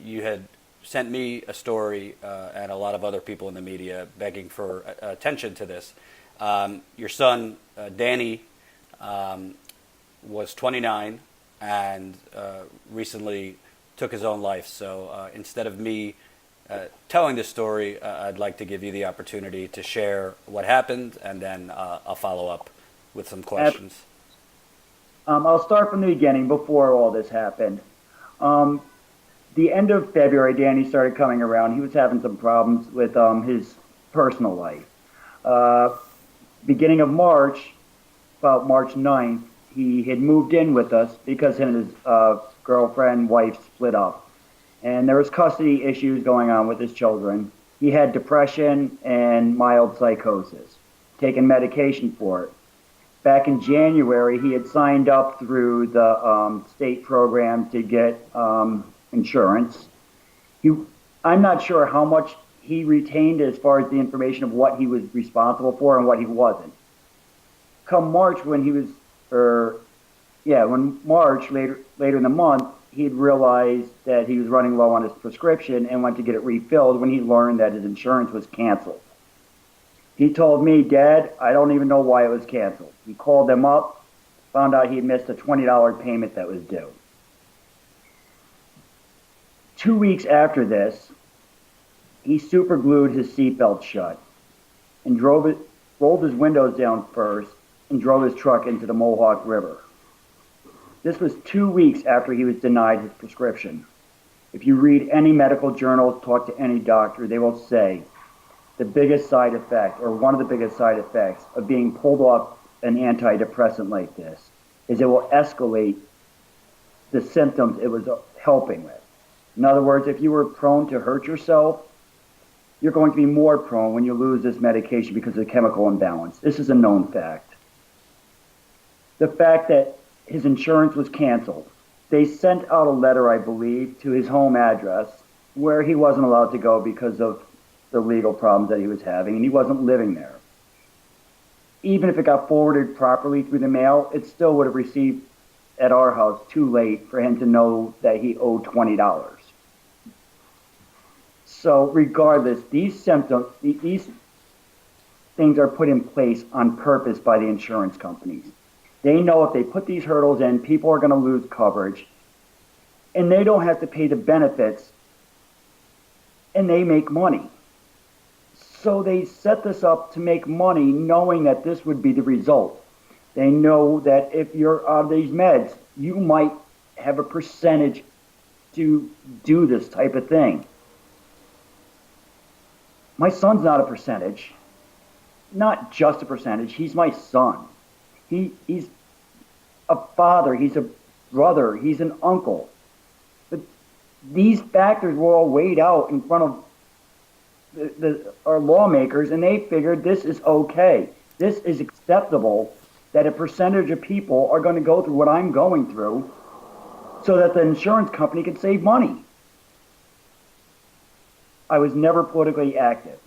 you had sent me a story and a lot of other people in the media begging for attention to this. Your son, Danny, was 29 and recently took his own life. So instead of me telling this story, I'd like to give you the opportunity to share what happened, and then I'll follow up with some questions. I'll start from the beginning before all this happened. The end of February, Danny started coming around. He was having some problems with his personal life. Beginning of March, about March 9th, he had moved in with us because him and his girlfriend, wife split up. And there was custody issues going on with his children. He had depression and mild psychosis, taking medication for it. Back in January, he had signed up through the state program to get insurance. I'm not sure how much he retained as far as the information of what he was responsible for and what he wasn't. Come March, when he was, later in the month, he'd realized that he was running low on his prescription and went to get it refilled when he learned that his insurance was canceled. He told me, "Dad, I don't even know why it was canceled." He called them up, found out he had missed a $20 payment that was due. 2 weeks after this, he superglued his seatbelt shut and rolled his windows down first and drove his truck into the Mohawk River. This was 2 weeks after he was denied his prescription. If you read any medical journal, talk to any doctor, they will say the biggest side effect, or one of the biggest side effects of being pulled off an antidepressant like this, is it will escalate the symptoms it was helping with. In other words, if you were prone to hurt yourself, you're going to be more prone when you lose this medication because of the chemical imbalance. This is a known fact. The fact that his insurance was canceled. They sent out a letter, I believe, to his home address where he wasn't allowed to go because of the legal problems that he was having, and he wasn't living there. Even if it got forwarded properly through the mail, it still would have received at our house too late for him to know that he owed $20. So regardless, these symptoms, these things are put in place on purpose by the insurance companies. They know if they put these hurdles in, people are going to lose coverage, and they don't have to pay the benefits, and they make money. So they set this up to make money knowing that this would be the result. They know that if you're on these meds, you might have a percentage to do this type of thing. My son's not a percentage. not just a percentage. He's my son. He's a father. He's a brother. He's an uncle. But these factors were all weighed out in front of our lawmakers, and they figured this is okay. This is acceptable that a percentage of people are going to go through what I'm going through so that the insurance company can save money. I was never politically active.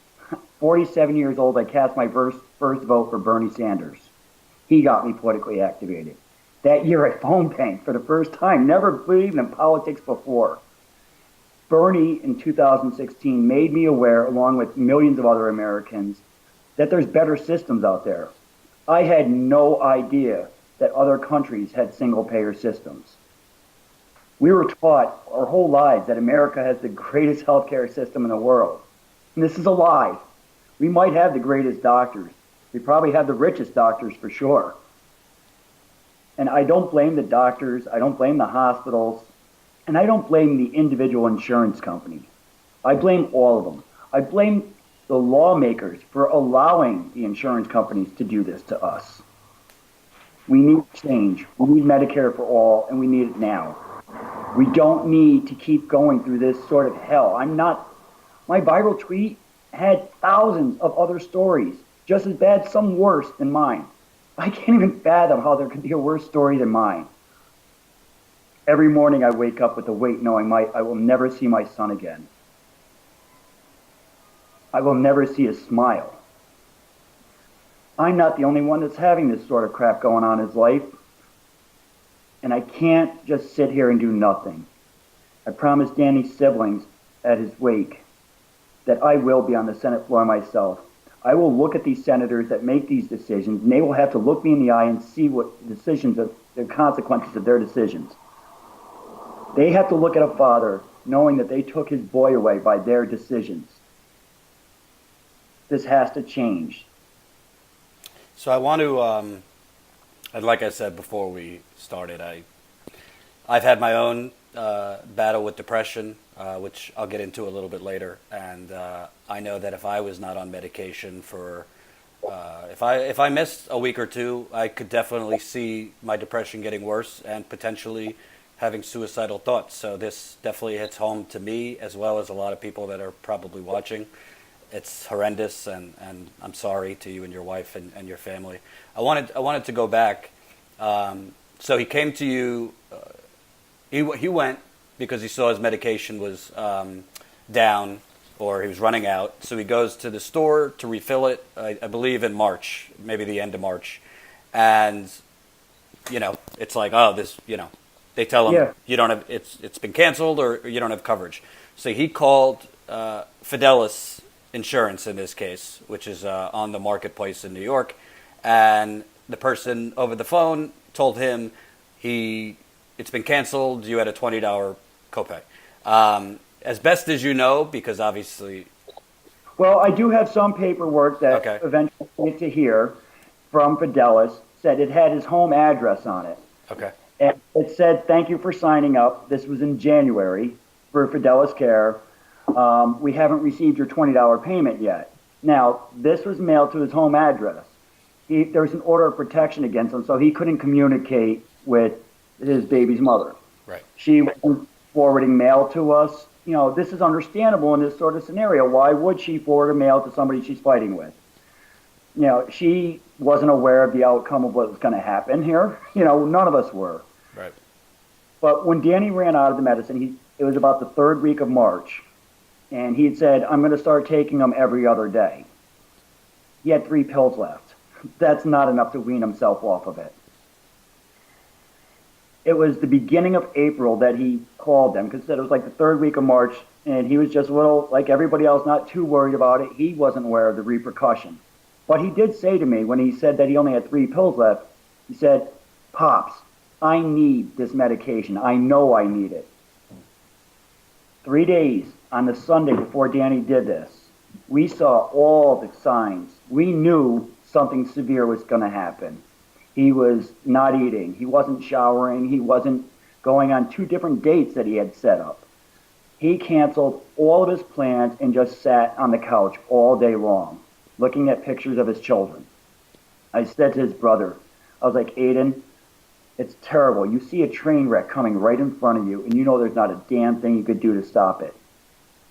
47 years old, I cast my first vote for Bernie Sanders. He got me politically activated. That year I phone banked for the first time, never believed in politics before. Bernie in 2016 made me aware, along with millions of other Americans, that there's better systems out there. I had no idea that other countries had single-payer systems. We were taught our whole lives that America has the greatest healthcare system in the world. And this is a lie. We might have the greatest doctors. We probably have the richest doctors for sure. And I don't blame the doctors, I don't blame the hospitals, and I don't blame the individual insurance company. I blame all of them. I blame the lawmakers for allowing the insurance companies to do this to us. We need change. We need Medicare for all, and we need it now. We don't need to keep going through this sort of hell. My viral tweet had thousands of other stories, just as bad, some worse than mine. I can't even fathom how there could be a worse story than mine. Every morning I wake up with the weight knowing I will never see my son again. I will never see his smile. I'm not the only one that's having this sort of crap going on in his life. And I can't just sit here and do nothing. I promised Danny's siblings at his wake that I will be on the Senate floor myself. I will look at these senators that make these decisions, and they will have to look me in the eye and see what the consequences of their decisions. They have to look at a father knowing that they took his boy away by their decisions. This has to change. So I want to, and like I said before we started, I've had my own battle with depression, which I'll get into a little bit later. And I know that if I was not on medication for, if I missed a week or two, I could definitely see my depression getting worse and potentially having suicidal thoughts. So this definitely hits home to me as well as a lot of people that are probably watching. It's horrendous, and I'm sorry to you and your wife and your family. I wanted to go back. So he came to you. He went because he saw his medication was down or he was running out. So he goes to the store to refill it. I believe in March, maybe the end of March, and it's like, oh, this, they tell him you don't have, it's been canceled or you don't have coverage. So he called Fidelis Insurance in this case, which is on the marketplace in New York, and the person over the phone told him it's been canceled. You had a $20 copay. As best as you know, because obviously. Well, I do have some paperwork that eventually came to here from Fidelis, said it had his home address on it. Okay. And it said, thank you for signing up. This was in January for Fidelis Care. We haven't received your $20 payment yet. Now, this was mailed to his home address. There was an order of protection against him, so he couldn't communicate with his baby's mother. Right. She was forwarding mail to us. This is understandable in this sort of scenario. Why would she forward a mail to somebody she's fighting with? She wasn't aware of the outcome of what was going to happen here. None of us were. Right. But when Danny ran out of the medicine, it was about the third week of March, and he had said, I'm going to start taking them every other day. He had 3 pills left. That's not enough to wean himself off of it. It was the beginning of April that he called them, because it was like the third week of March, and he was just a little, like everybody else, not too worried about it. He wasn't aware of the repercussion. But he did say to me, when he said that he only had 3 pills left, he said, Pops, I need this medication. I know I need it. 3 days on the Sunday before Danny did this, we saw all the signs. We knew something severe was going to happen. He was not eating. He wasn't showering. He wasn't going on 2 different dates that he had set up. He canceled all of his plans and just sat on the couch all day long, looking at pictures of his children. I said to his brother, I was like, Aiden, it's terrible. You see a train wreck coming right in front of you, and you know there's not a damn thing you could do to stop it.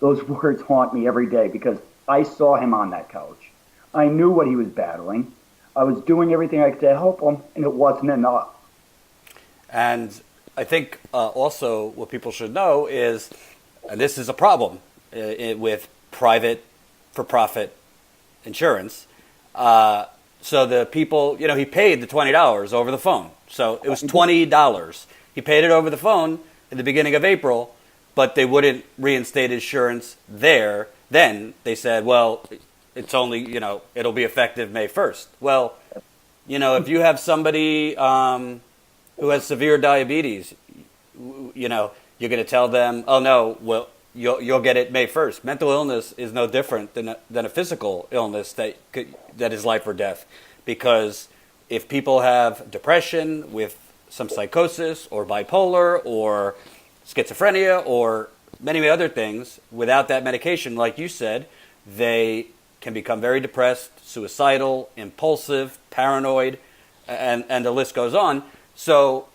Those words haunt me every day because I saw him on that couch. I knew what he was battling. I was doing everything I could to help him, and it wasn't enough. And I think also what people should know is, and this is a problem with private for-profit insurance. So the people, he paid the $20 over the phone. So it was $20. He paid it over the phone at the beginning of April, but they wouldn't reinstate insurance there. Then they said, well, it's only, it'll be effective May 1st. Well, if you have somebody who has severe diabetes, you're going to tell them, oh, no, well, you'll get it May 1st. Mental illness is no different than a physical illness that is life or death. Because if people have depression with some psychosis or bipolar or schizophrenia or many other things, without that medication, like you said, they can become very depressed, suicidal, impulsive, paranoid, and the list goes on. So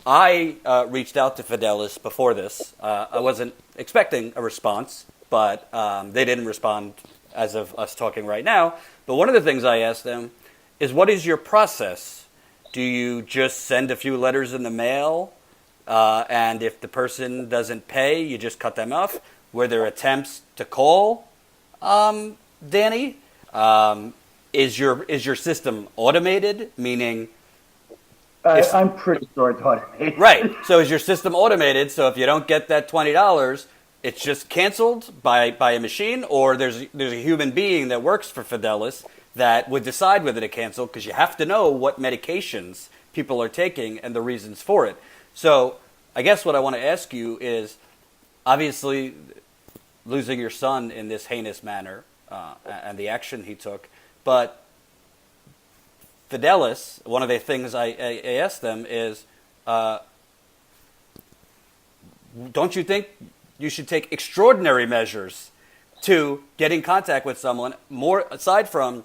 I reached out to Fidelis before this. I wasn't expecting a response, but they didn't respond as of us talking right now. But one of the things I asked them is, what is your process? Do you just send a few letters in the mail, and if the person doesn't pay, you just cut them off? Were there attempts to call Danny? Is your system automated? Meaning, I'm pretty sure it's automated. Right. So is your system automated? So if you don't get that $20, it's just canceled by a machine, or there's a human being that works for Fidelis that would decide whether to cancel, because you have to know what medications people are taking and the reasons for it. So I guess what I want to ask you is, obviously, losing your son in this heinous manner and the action he took, but Fidelis, one of the things I asked them is, don't you think you should take extraordinary measures to get in contact with someone, more aside from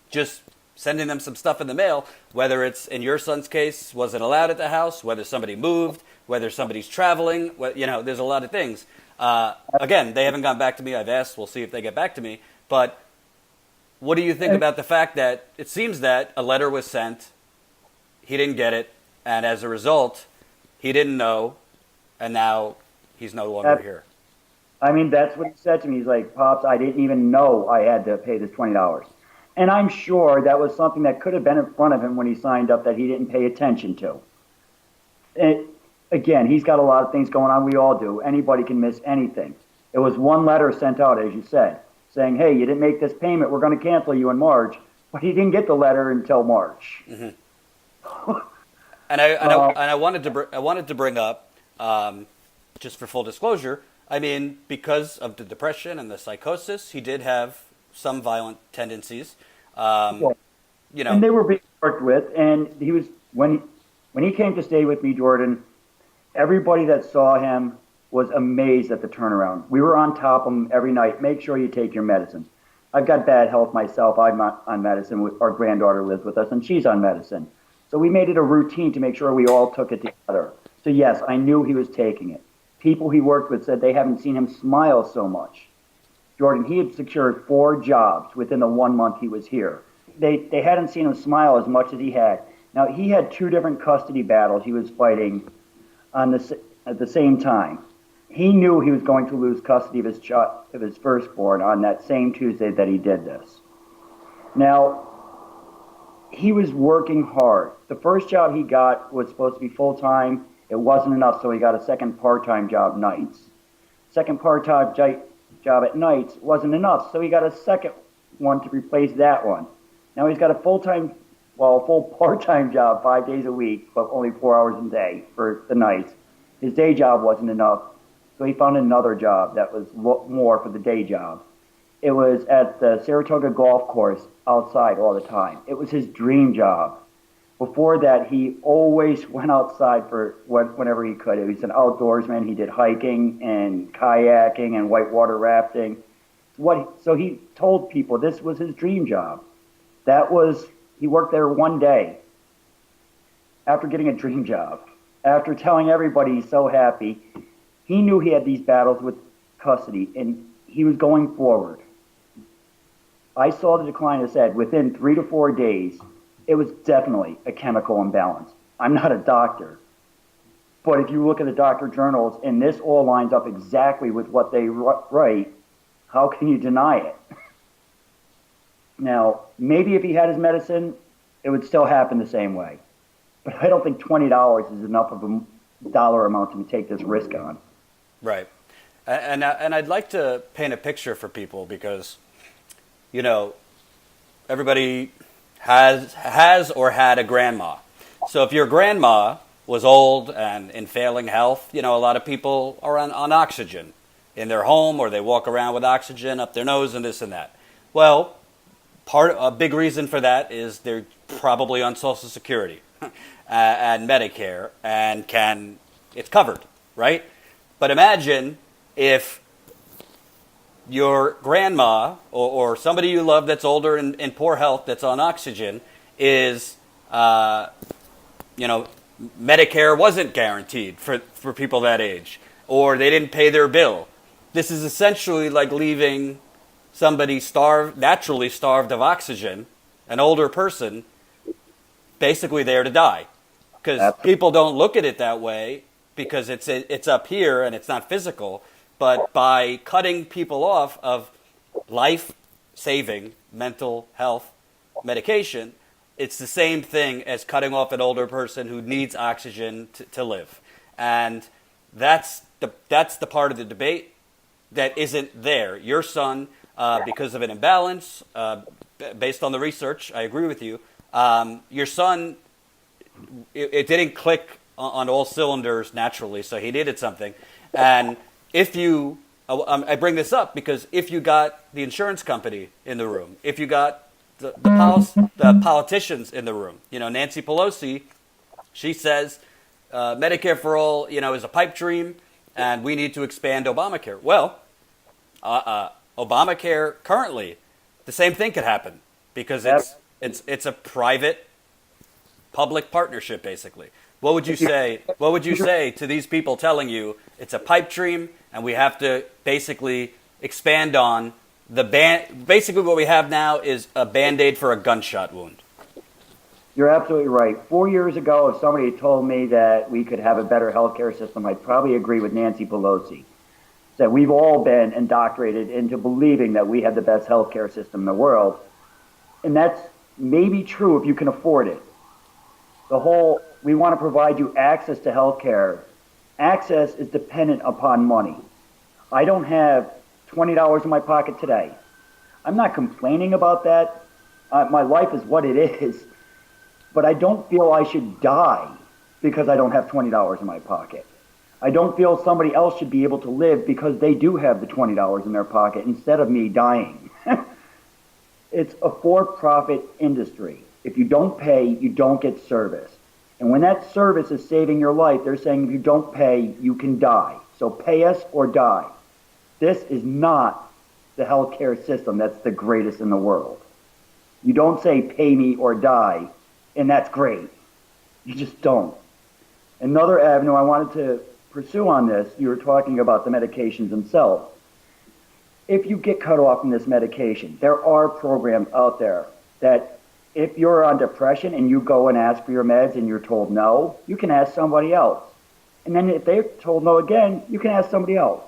just sending them some stuff in the mail, whether it's, in your son's case, wasn't allowed at the house, whether somebody moved, whether somebody's traveling, there's a lot of things. Again, they haven't gotten back to me. I've asked. We'll see if they get back to me. But what do you think about the fact that it seems that a letter was sent, he didn't get it, and as a result, he didn't know, and now he's no longer here? I mean, that's what he said to me. He's like, Pops, I didn't even know I had to pay this $20. And I'm sure that was something that could have been in front of him when he signed up that he didn't pay attention to. And again, he's got a lot of things going on. We all do. Anybody can miss anything. It was one letter sent out, as you said, saying, hey, you didn't make this payment. We're going to cancel you in March. But he didn't get the letter until March. Mm-hmm. I wanted to bring up, just for full disclosure, I mean, because of the depression and the psychosis, he did have some violent tendencies. And they were being worked with, and he was when he came to stay with me, Jordan, everybody that saw him was amazed at the turnaround. We were on top of him every night. Make sure you take your medicine. I've got bad health myself. I'm not on medicine. Our granddaughter lives with us, and she's on medicine. So we made it a routine to make sure we all took it together. So yes, I knew he was taking it. People he worked with said they haven't seen him smile so much. Jordan, he had secured 4 jobs within the 1 month he was here. They hadn't seen him smile as much as he had. Now, he had 2 different custody battles he was fighting at the same time. He knew he was going to lose custody of his firstborn on that same Tuesday that he did this. Now, he was working hard. The first job he got was supposed to be full-time. It wasn't enough, so he got a second part-time job nights. Second part-time job at nights wasn't enough, so he got a second one to replace that one. Now he's got a full part-time job 5 days a week, but only 4 hours a day for the nights. His day job wasn't enough, so he found another job that was more for the day job. It was at the Saratoga golf course outside all the time. It was his dream job. Before that, he always went outside for whenever he could. He's an outdoorsman. He did hiking and kayaking and whitewater rafting. So he told people this was his dream job. He worked there one day after getting a dream job, after telling everybody he's so happy. He knew he had these battles with custody, and he was going forward. I saw the decline, as I said, within 3 to 4 days. It was definitely a chemical imbalance. I'm not a doctor, but if you look at the doctor journals, and this all lines up exactly with what they write, how can you deny it? Now, maybe if he had his medicine, it would still happen the same way. But I don't think $20 is enough of a dollar amount to take this risk on. Right. And I'd like to paint a picture for people because, you know, everybody has or had a grandma. So if your grandma was old and in failing health, you know, a lot of people are on oxygen in their home, or they walk around with oxygen up their nose and this and that. Well, a big reason for that is they're probably on Social Security and Medicare, and it's covered, right? But imagine if your grandma or somebody you love that's older and in poor health that's on oxygen is, you know, Medicare wasn't guaranteed for people that age, or they didn't pay their bill. This is essentially like leaving somebody naturally starved of oxygen, an older person, basically there to die. Because people don't look at it that way because it's up here and it's not physical. But by cutting people off of life-saving mental health medication, it's the same thing as cutting off an older person who needs oxygen to live. And that's the part of the debate that isn't there. Your son, because of an imbalance, based on the research, I agree with you, your son, it didn't click on all cylinders naturally, so he needed something. And if you, I bring this up because if you got the insurance company in the room, if you got the politicians in the room, you know, Nancy Pelosi, she says Medicare for all, you know, is a pipe dream, and we need to expand Obamacare. Well, Obamacare currently, the same thing could happen because it's a private public partnership basically. What would you say? What would you say to these people telling you it's a pipe dream and we have to basically expand on the basically what we have now is a Band-Aid for a gunshot wound? You're absolutely right. 4 years ago, if somebody had told me that we could have a better healthcare system, I'd probably agree with Nancy Pelosi. That we've all been indoctrinated into believing that we have the best healthcare system in the world. And that's maybe true if you can afford it. We want to provide you access to healthcare. Access is dependent upon money. I don't have $20 in my pocket today. I'm not complaining about that. My life is what it is. But I don't feel I should die because I don't have $20 in my pocket. I don't feel somebody else should be able to live because they do have the $20 in their pocket instead of me dying. It's a for-profit industry. If you don't pay, you don't get service. And when that service is saving your life, they're saying if you don't pay, you can die. So pay us or die. This is not the healthcare system that's the greatest in the world. You don't say pay me or die, and that's great. You just don't. Another avenue I wanted to pursue on this, you were talking about the medications themselves. If you get cut off from this medication, there are programs out there that if you're on depression and you go and ask for your meds and you're told no, you can ask somebody else. And then if they're told no again, you can ask somebody else.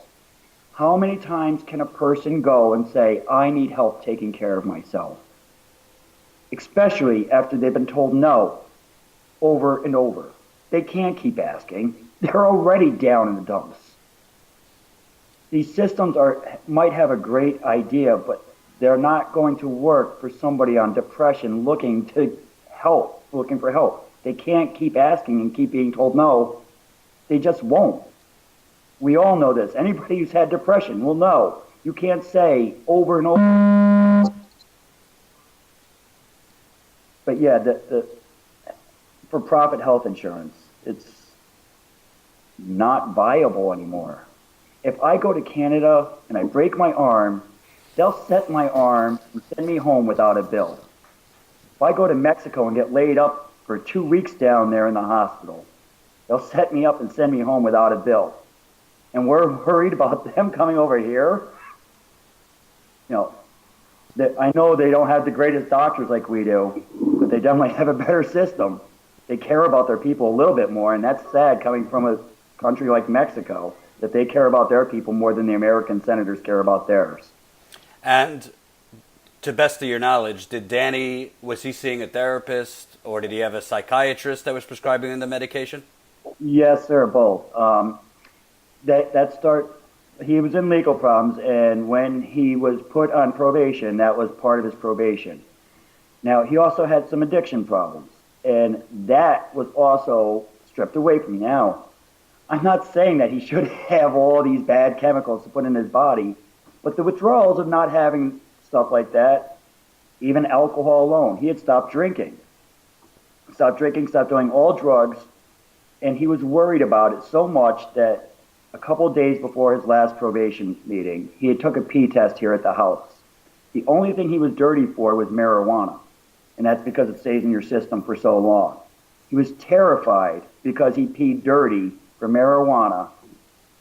How many times can a person go and say, I need help taking care of myself? Especially after they've been told no over and over. They can't keep asking. They're already down in the dumps. These systems might have a great idea, but they're not going to work for somebody on depression looking for help. They can't keep asking and keep being told no. They just won't. We all know this. Anybody who's had depression will know. You can't say over and over. But yeah, the for-profit health insurance, it's not viable anymore. If I go to Canada and I break my arm They'll set my arm and send me home without a bill. If I go to Mexico and get laid up for 2 weeks down there in the hospital, they'll set me up and send me home without a bill. And we're worried about them coming over here. You know, I know they don't have the greatest doctors like we do, but they definitely have a better system. They care about their people a little bit more, and that's sad coming from a country like Mexico, that they care about their people more than the American senators care about theirs. And to best of your knowledge, was he seeing a therapist, or did he have a psychiatrist that was prescribing him the medication? Yes, sir, both. He was in legal problems, and when he was put on probation, that was part of his probation. Now, he also had some addiction problems, and that was also stripped away from him. Now, I'm not saying that he should have all these bad chemicals to put in his body, but the withdrawals of not having stuff like that, even alcohol alone, he had stopped drinking, stopped doing all drugs, and he was worried about it so much that a couple of days before his last probation meeting, he had took a pee test here at the house. The only thing he was dirty for was marijuana, and that's because it stays in your system for so long. He was terrified because he peed dirty for marijuana,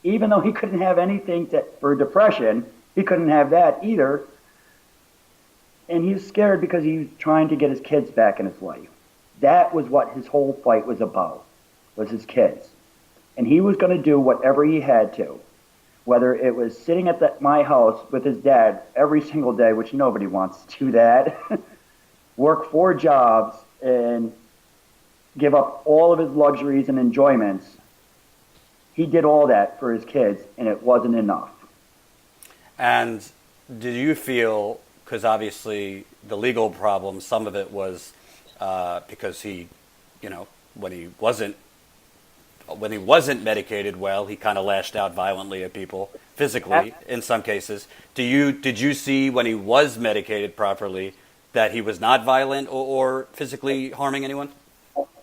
even though he couldn't have anything for depression. He couldn't have that either. And he was scared because he was trying to get his kids back in his life. That was what his whole fight was about, was his kids. And he was going to do whatever he had to, whether it was sitting at my house with his dad every single day, which nobody wants to do that, work 4 jobs and give up all of his luxuries and enjoyments. He did all that for his kids, and it wasn't enough. And Did you feel, because obviously the legal problem, some of it was because he, when he wasn't medicated well, he kind of lashed out violently at people, physically in some cases. Did you see when he was medicated properly that he was not violent or physically harming anyone?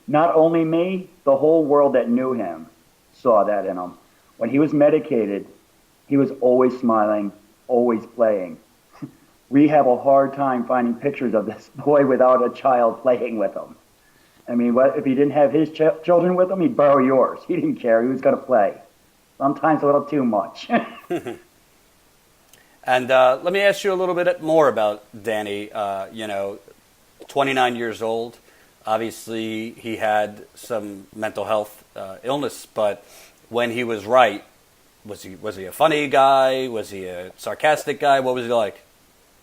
Not only me, the whole world that knew him saw that in him. When he was medicated, he was always smiling, always playing. We have a hard time finding pictures of this boy without a child playing with him. I mean, if he didn't have his children with him, he'd borrow yours. He didn't care. He was going to play. Sometimes a little too much. And let me ask you a little bit more about Danny. 29 years old. Obviously, he had some mental health illness, but when he was right, was he a funny guy? Was he a sarcastic guy? What was he like?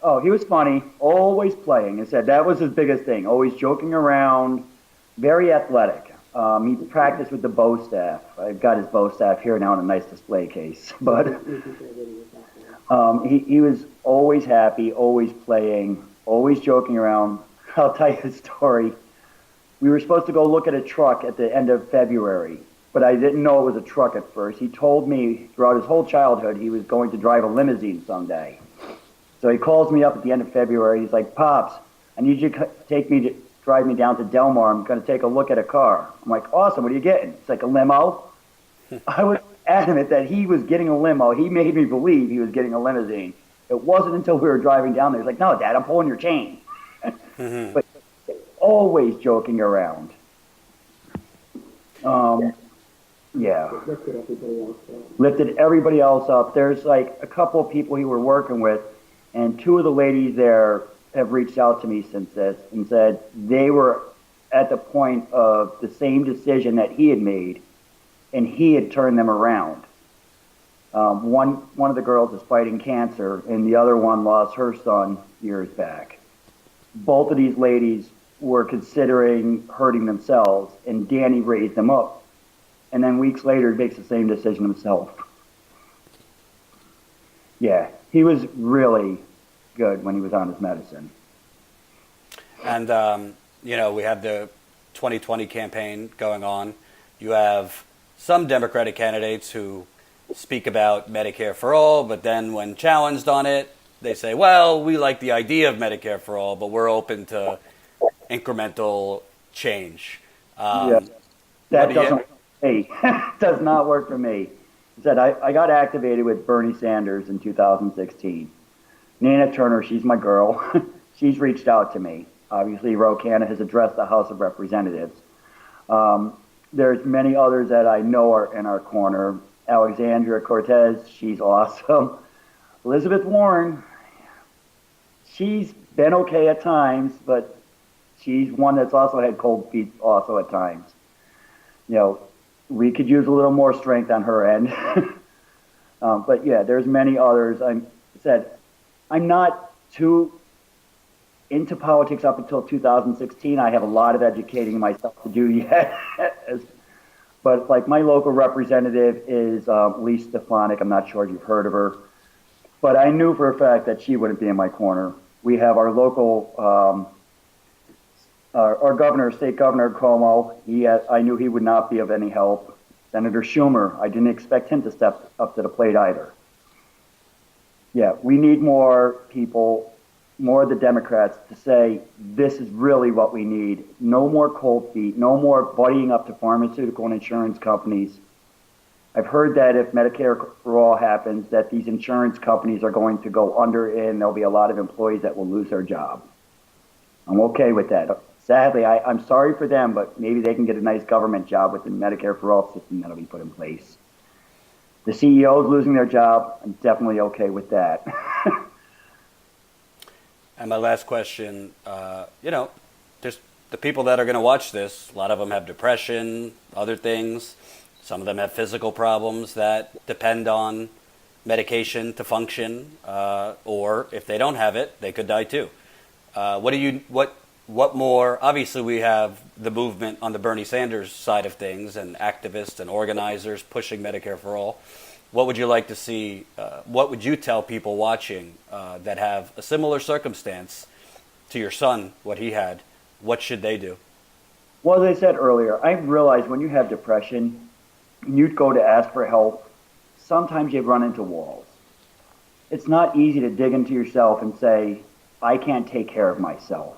Oh, he was funny, always playing. He said that was his biggest thing, always joking around, very athletic. He practiced with the bow staff. I've got his bow staff here now in a nice display case. But he was always happy, always playing, always joking around. I'll tell you a story. We were supposed to go look at a truck at the end of February, but I didn't know it was a truck at first. He told me throughout his whole childhood he was going to drive a limousine someday. So he calls me up at the end of February. He's like, "Pops, I need you to drive me down to Del Mar. I'm going to take a look at a car." I'm like, "Awesome, what are you getting?" It's like, "A limo." I was adamant that he was getting a limo. He made me believe he was getting a limousine. It wasn't until we were driving down there. He's like, "No, Dad, I'm pulling your chain." But always joking around. Yeah. Lifted everybody else up. There's like a couple of people he were working with, and 2 of the ladies there have reached out to me since this and said they were at the point of the same decision that he had made, and he had turned them around. One of the girls is fighting cancer, and the other one lost her son years back. Both of these ladies were considering hurting themselves, and Danny raised them up. And then weeks later, he makes the same decision himself. Yeah, he was really good when he was on his medicine. And, we have the 2020 campaign going on. You have some Democratic candidates who speak about Medicare for all, but then when challenged on it, they say, well, we like the idea of Medicare for all, but we're open to incremental change. That doesn't work for me. Does not work for me. He said, I got activated with Bernie Sanders in 2016. Nana Turner, she's my girl. She's reached out to me. Obviously, Rocana has addressed the House of Representatives. There's many others that I know are in our corner. Alexandria Cortez, she's awesome. Elizabeth Warren, she's been okay at times, but she's one that's also had cold feet also at times. We could use a little more strength on her end. But yeah, there's many others. I'm not too into politics up until 2016. I have a lot of educating myself to do yet. But like my local representative is Lee Stefanik. I'm not sure if you've heard of her. But I knew for a fact that she wouldn't be in my corner. We have our local, our governor, state governor Cuomo. I knew he would not be of any help. Senator Schumer, I didn't expect him to step up to the plate either. Yeah, we need more people, more of the Democrats to say this is really what we need. No more cold feet, no more buddying up to pharmaceutical and insurance companies. I've heard that if Medicare for All happens, that these insurance companies are going to go under and there'll be a lot of employees that will lose their job. I'm okay with that. Sadly, I'm sorry for them, but maybe they can get a nice government job with the Medicare for All system that'll be put in place. The CEOs losing their job, I'm definitely okay with that. And my last question, just the people that are going to watch this, a lot of them have depression, other things. Some of them have physical problems that depend on medication to function, or if they don't have it, they could die too. What more? Obviously, we have the movement on the Bernie Sanders side of things, and activists and organizers pushing Medicare for All. What would you like to see? What would you tell people watching that have a similar circumstance to your son, what he had? What should they do? Well, as I said earlier, I realized when you have depression, you'd go to ask for help. Sometimes you run into walls. It's not easy to dig into yourself and say, I can't take care of myself.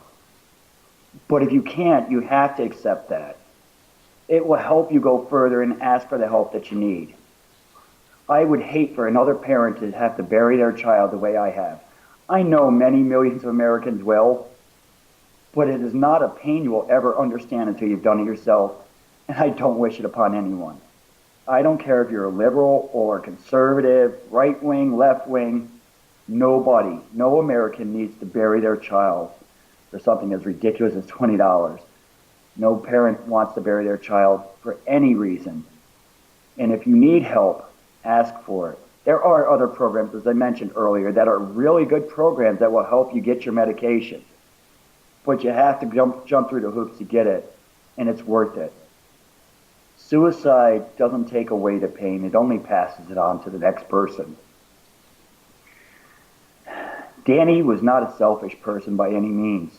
But if you can't, you have to accept that. It will help you go further and ask for the help that you need. I would hate for another parent to have to bury their child the way I have. I know many millions of Americans will, but it is not a pain you will ever understand until you've done it yourself, and I don't wish it upon anyone. I don't care if you're a liberal or conservative, right wing, left wing, nobody, no American needs to bury their child for something as ridiculous as $20. No parent wants to bury their child for any reason. And if you need help, ask for it. There are other programs, as I mentioned earlier, that are really good programs that will help you get your medication. But you have to jump through the hoops to get it, and it's worth it. Suicide doesn't take away the pain, it only passes it on to the next person. Danny was not a selfish person by any means,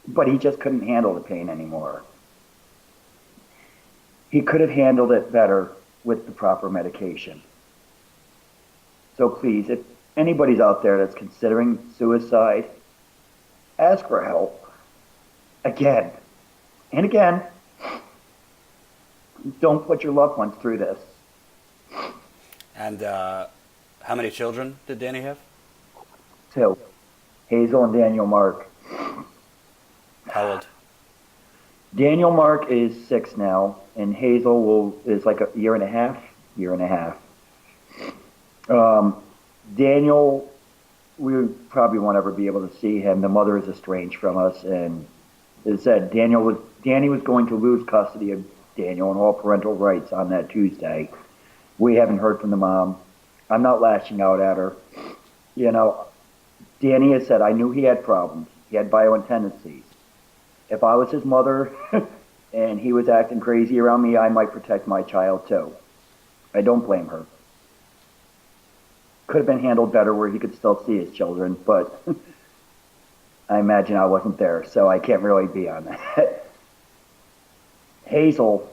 but he just couldn't handle the pain anymore. He could have handled it better with the proper medication. So please, if anybody's out there that's considering suicide, ask for help. Again and again. Don't put your loved ones through this. And how many children did Danny have? 2. Hazel and Daniel Mark. How old? Daniel Mark is 6 now, and Hazel is like a year and a half. Daniel, we probably won't ever be able to see him. The mother is estranged from us, and as I said, Danny was going to lose custody of Daniel and all parental rights on that Tuesday. We haven't heard from the mom. I'm not lashing out at her. Danny has said, I knew he had problems. He had violent tendencies. If I was his mother and he was acting crazy around me, I might protect my child too. I don't blame her. Could have been handled better where he could still see his children, but I imagine I wasn't there, so I can't really be on that. Hazel,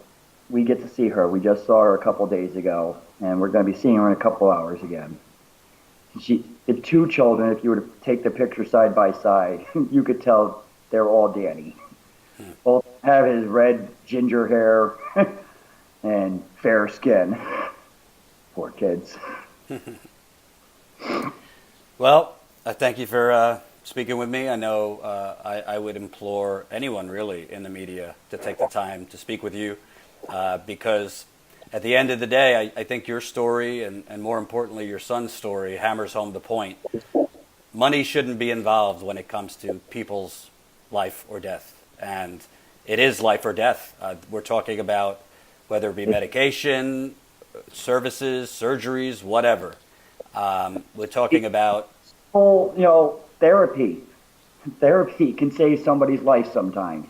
we get to see her. We just saw her a couple days ago, and we're going to be seeing her in a couple hours again. The 2 children, if you were to take the picture side by side, you could tell they're all Danny. Both have his red ginger hair and fair skin. Poor kids. Well, Thank you for speaking with me. I know I would implore anyone really in the media to take the time to speak with you because at the end of the day, I think your story and more importantly, your son's story hammers home the point. Money shouldn't be involved when it comes to people's life or death. And it is life or death. We're talking about whether it be medication, services, surgeries, whatever. We're talking about therapy. Therapy can save somebody's life sometimes.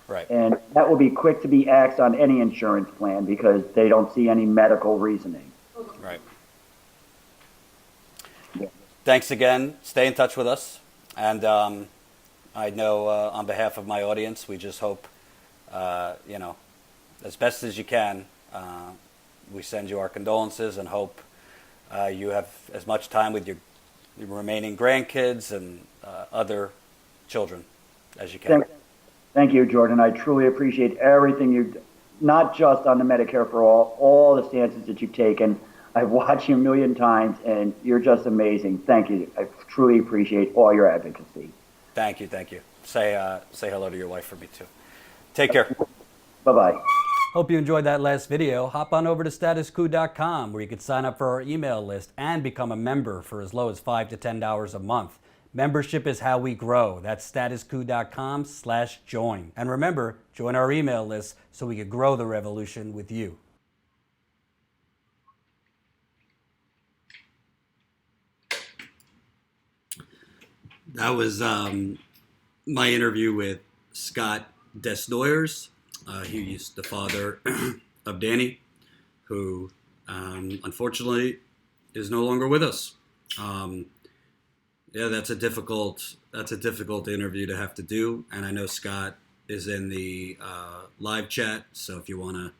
Right. And that will be quick to be axed on any insurance plan because they don't see any medical reasoning. Right. Yeah. Thanks again. Stay in touch with us. And I know on behalf of my audience, we just hope, as best as you can, we send you our condolences and hope you have as much time with your remaining grandkids and other children as you can. Thank you, Jordan. I truly appreciate everything you, not just on the Medicare for all the stances that you've taken. I've watched you a million times, and you're just amazing. Thank you. I truly appreciate all your advocacy. Thank you. Say hello to your wife for me too. Take care. Bye-bye. Hope you enjoyed that last video. Hop on over to statuscoup.com where you can sign up for our email list and become a member for as low as $5 to $10 a month. Membership is how we grow. That's statuscoup.com/join. And remember, join our email list so we can grow the revolution with you. That was my interview with Scott DeNooyer. He's the father of Danny, who unfortunately is no longer with us. Yeah, that's a difficult interview to have to do, and I know Scott is in the live chat. So if you want to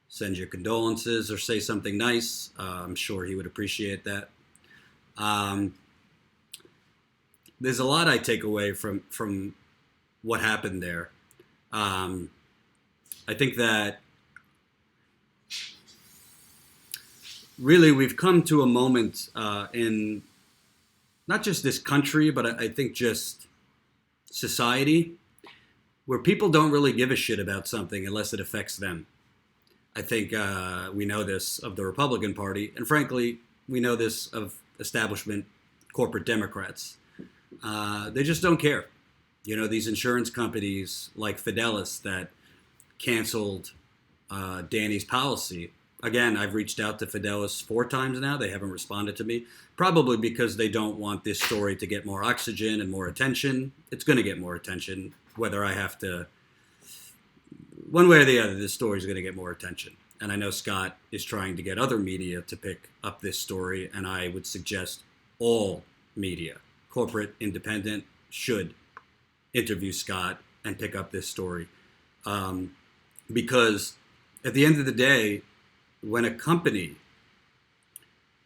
send your condolences or say something nice, I'm sure he would appreciate that. There's a lot I take away from what happened there. I think that really we've come to a moment in not just this country, but I think just society, where people don't really give a shit about something unless it affects them. I think we know this of the Republican Party, and frankly, we know this of establishment corporate Democrats. They just don't care. You know, these insurance companies like Fidelis that canceled Danny's policy. Again, I've reached out to Fidelis 4 times now. They haven't responded to me, probably because they don't want this story to get more oxygen and more attention. It's going to get more attention, whether I have to, one way or the other, this story is going to get more attention. And I know Scott is trying to get other media to pick up this story, and I would suggest all media, corporate, independent, should interview Scott and pick up this story. Because at the end of the day, when a company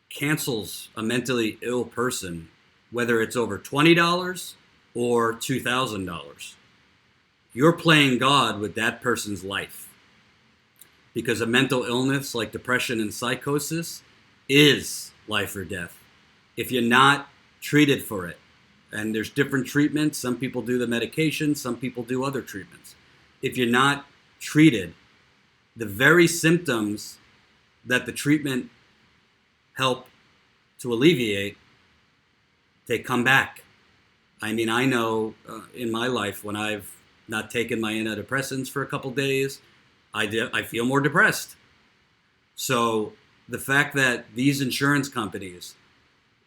cancels a mentally ill person, whether it's over $20 or $2,000, you're playing God with that person's life. Because a mental illness like depression and psychosis is life or death. If you're not treated for it, and there's different treatments, some people do the medication, some people do other treatments. If you're not treated, the very symptoms that the treatment help to alleviate, they come back. I mean, I know in my life when I've not taken my antidepressants for a couple days, I feel more depressed. So the fact that these insurance companies,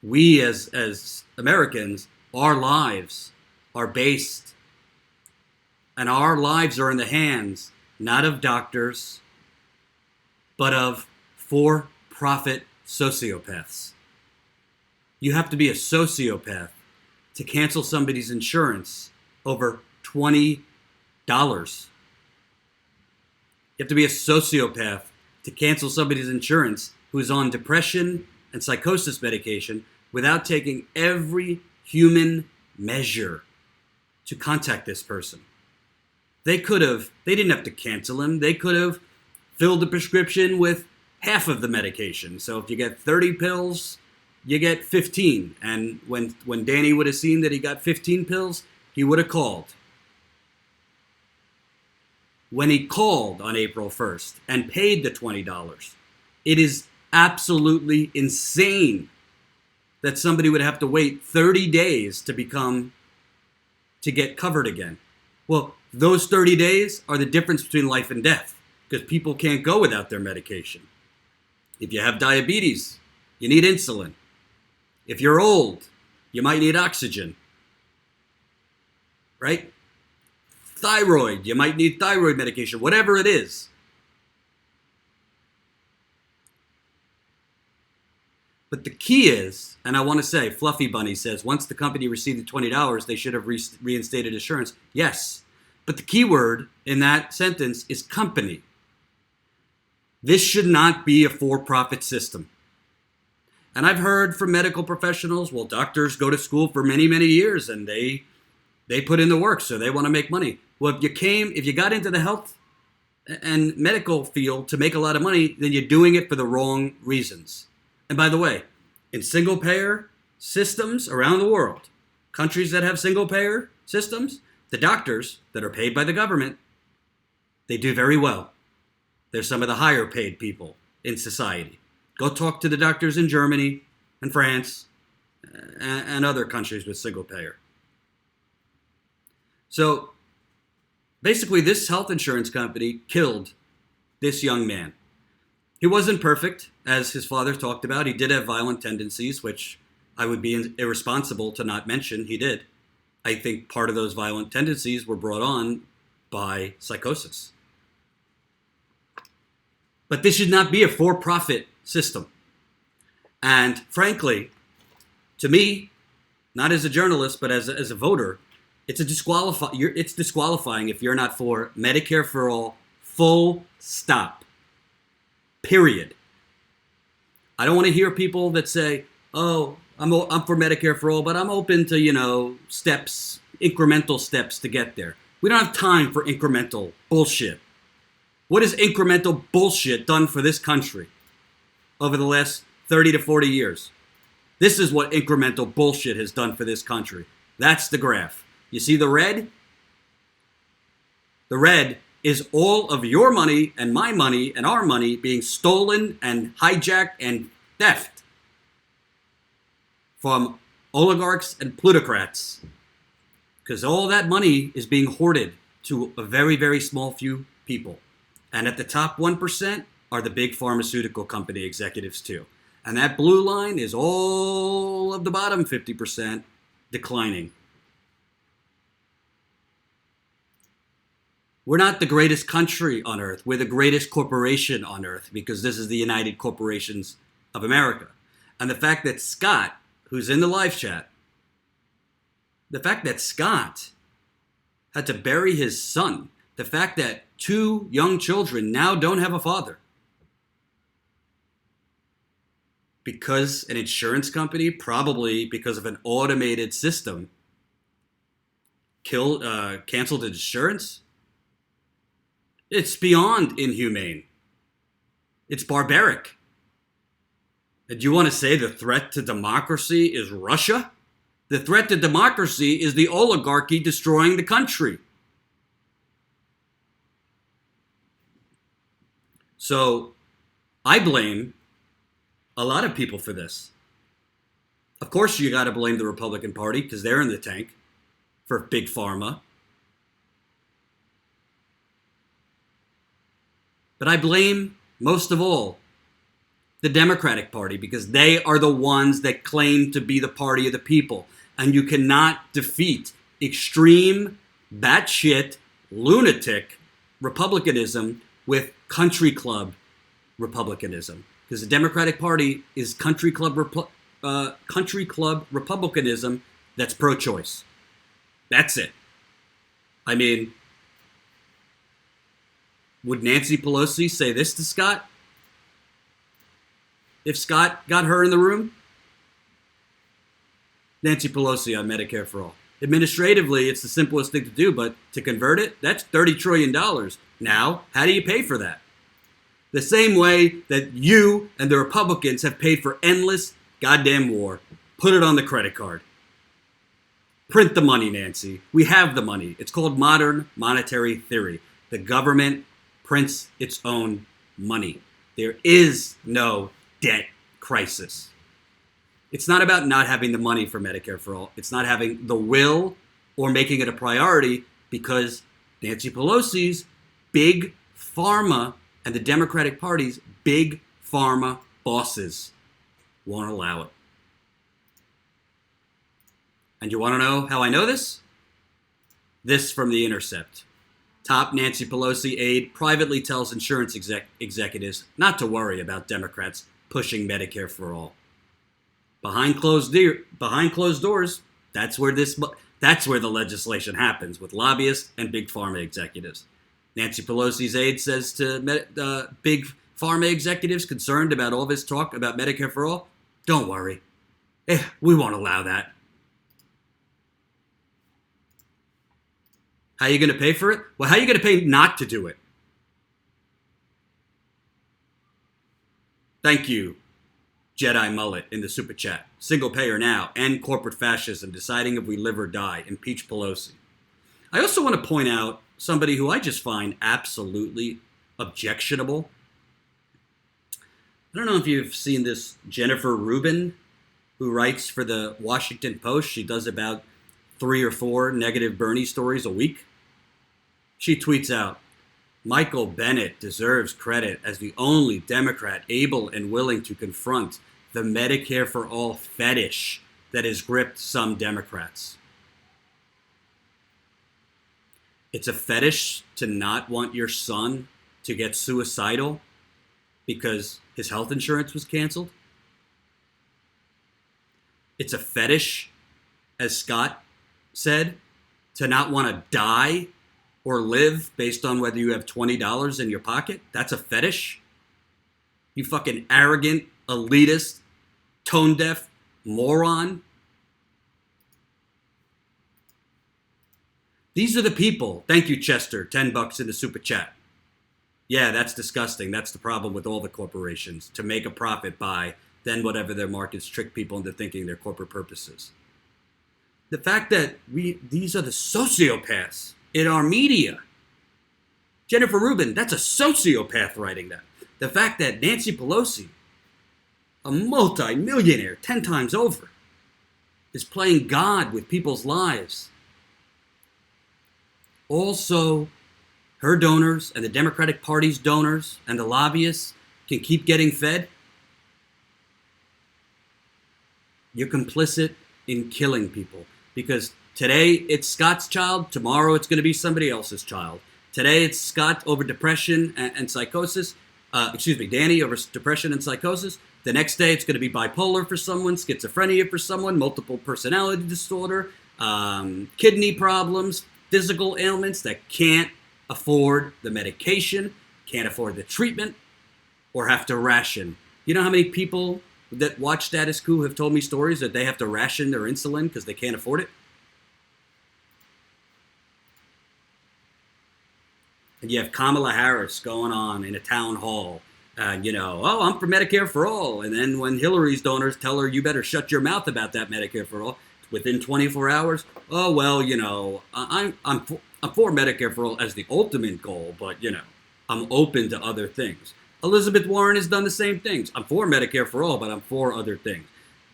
we as Americans, our lives are based, and our lives are in the hands not of doctors, but of for-profit sociopaths. You have to be a sociopath to cancel somebody's insurance over $20. You have to be a sociopath to cancel somebody's insurance who's on depression and psychosis medication without taking every human measure to contact this person. They didn't have to cancel him. They could have filled the prescription with half of the medication. So if you get 30 pills, you get 15. And when Danny would have seen that he got 15 pills, he would have called. When he called on April 1st and paid the $20, it is absolutely insane that somebody would have to wait 30 days to get covered again. Well, those 30 days are the difference between life and death, because people can't go without their medication. If you have diabetes, you need insulin. If you're old, you might need oxygen. Right? Thyroid, you might need thyroid medication, whatever it is. But the key is, and I want to say, Fluffy Bunny says, once the company received the $20, they should have reinstated insurance. Yes, but the key word in that sentence is company. This should not be a for-profit system. And I've heard from medical professionals, well, doctors go to school for many, many years and they put in the work, so they want to make money. Well, if you got into the health and medical field to make a lot of money, then you're doing it for the wrong reasons. And by the way, in single-payer systems around the world, countries that have single-payer systems, the doctors that are paid by the government, they do very well. They're some of the higher-paid people in society. Go talk to the doctors in Germany and France and other countries with single-payer. So basically, this health insurance company killed this young man. He wasn't perfect, as his father talked about. He did have violent tendencies, which I would be irresponsible to not mention. He did. I think part of those violent tendencies were brought on by psychosis. But this should not be a for-profit system. And frankly, to me, not as a journalist, but as a voter, it's disqualifying if you're not for Medicare for all, full stop. Period. I don't want to hear people that say, oh, I'm for Medicare for all, but I'm open to, incremental steps to get there. We don't have time for incremental bullshit. What has incremental bullshit done for this country over the last 30 to 40 years? This is what incremental bullshit has done for this country. That's the graph. You see the red? The red is all of your money and my money and our money being stolen and hijacked and theft from oligarchs and plutocrats. Because all that money is being hoarded to a very, very small few people. And at the top 1% are the big pharmaceutical company executives too. And that blue line is all of the bottom 50% declining. We're not the greatest country on earth. We're the greatest corporation on earth because this is the United Corporations of America. And the fact that Scott, who's in the live chat, the fact that Scott had to bury his son, the fact that 2 young children now don't have a father because an insurance company, probably because of an automated system, canceled insurance. It's beyond inhumane. It's barbaric. And you want to say the threat to democracy is Russia? The threat to democracy is the oligarchy destroying the country. So I blame a lot of people for this. Of course, you got to blame the Republican Party because they're in the tank for big pharma. But I blame, most of all, the Democratic Party because they are the ones that claim to be the party of the people. And you cannot defeat extreme, batshit, lunatic republicanism with country club republicanism. Because the Democratic Party is country club republicanism that's pro-choice. That's it. I mean, would Nancy Pelosi say this to Scott? If Scott got her in the room? Nancy Pelosi on Medicare for all. Administratively, it's the simplest thing to do, but to convert it, that's $30 trillion. Now, how do you pay for that? The same way that you and the Republicans have paid for endless goddamn war. Put it on the credit card. Print the money, Nancy. We have the money. It's called modern monetary theory. The government prints its own money. There is no debt crisis. It's not about not having the money for Medicare for all. It's not having the will or making it a priority because Nancy Pelosi's big pharma and the Democratic Party's big pharma bosses won't allow it. And you want to know how I know this? This from The Intercept. Top Nancy Pelosi aide privately tells insurance executives not to worry about Democrats pushing Medicare for all. Behind closed doors, that's where the legislation happens with lobbyists and big pharma executives. Nancy Pelosi's aide says to big pharma executives concerned about all this talk about Medicare for all, don't worry. We won't allow that. How are you going to pay for it? Well, how are you going to pay not to do it? Thank you, Jedi Mullet in the Super Chat. Single payer now. End corporate fascism. Deciding if we live or die. Impeach Pelosi. I also want to point out somebody who I just find absolutely objectionable. I don't know if you've seen this Jennifer Rubin, who writes for the Washington Post. She does about 3 or 4 negative Bernie stories a week. She tweets out, Michael Bennet deserves credit as the only Democrat able and willing to confront the Medicare for all fetish that has gripped some Democrats. It's a fetish to not want your son to get suicidal because his health insurance was canceled. It's a fetish, as Scott said, to not want to die or live based on whether you have $20 in your pocket. That's a fetish. You fucking arrogant, elitist, tone-deaf moron. These are the people. Thank you, Chester. $10 in the super chat. Yeah, that's disgusting. That's the problem with all the corporations. To make a profit by then whatever their markets trick people into thinking their corporate purposes. The fact that these are the sociopaths in our media. Jennifer Rubin, that's a sociopath writing that. The fact that Nancy Pelosi, a multi-millionaire 10 times over, is playing God with people's lives. Also, her donors and the Democratic Party's donors and the lobbyists can keep getting fed. You're complicit in killing people because today it's Scott's child, tomorrow it's going to be somebody else's child. Today it's Scott over depression and psychosis. Danny over depression and psychosis. The next day it's going to be bipolar for someone, schizophrenia for someone, multiple personality disorder, kidney problems, physical ailments that can't afford the medication, can't afford the treatment, or have to ration. You know how many people that watch Status Coup have told me stories that they have to ration their insulin because they can't afford it? And you have Kamala Harris going on in a town hall, I'm for Medicare for all. And then when Hillary's donors tell her, you better shut your mouth about that Medicare for all, within 24 hours, I'm for Medicare for all as the ultimate goal, but, I'm open to other things. Elizabeth Warren has done the same things. I'm for Medicare for all, but I'm for other things.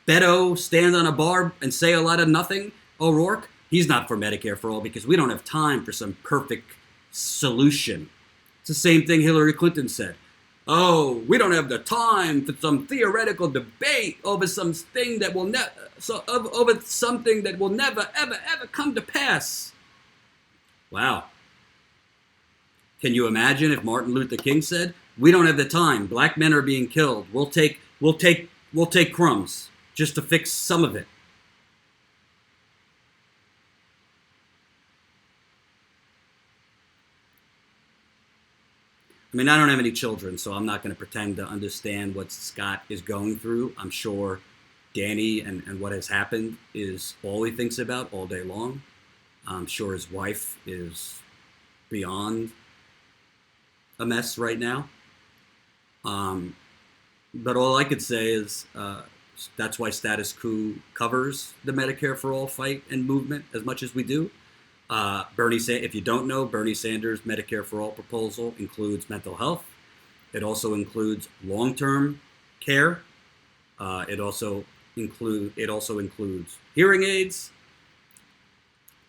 Beto stand on a bar and say a lot of nothing. O'Rourke, he's not for Medicare for all because we don't have time for some perfect solution. It's the same thing Hillary Clinton said. Oh, we don't have the time for some theoretical debate over something that will never ever come to pass. Wow. Can you imagine if Martin Luther King said, "We don't have the time. Black men are being killed. We'll take crumbs just to fix some of it." I mean, I don't have any children, so I'm not going to pretend to understand what Scott is going through. I'm sure Danny and what has happened is all he thinks about all day long. I'm sure his wife is beyond a mess right now. But all I could say is That's why Status Coup covers the Medicare for All fight and movement as much as we do. If you don't know, Bernie Sanders' Medicare for All proposal includes mental health. It also includes long-term care. It also includes hearing aids,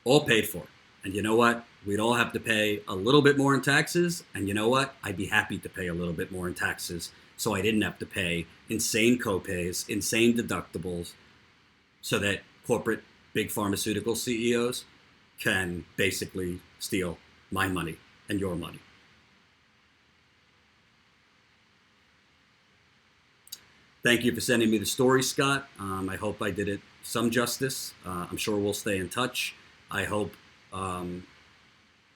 all paid for. And you know what? We'd all have to pay a little bit more in taxes. And you know what? I'd be happy to pay a little bit more in taxes so I didn't have to pay insane copays, insane deductibles, so that corporate big pharmaceutical CEOs can basically steal my money and your money. Thank you for sending me the story, Scott. I hope I did it some justice. I'm sure we'll stay in touch. I hope Congressman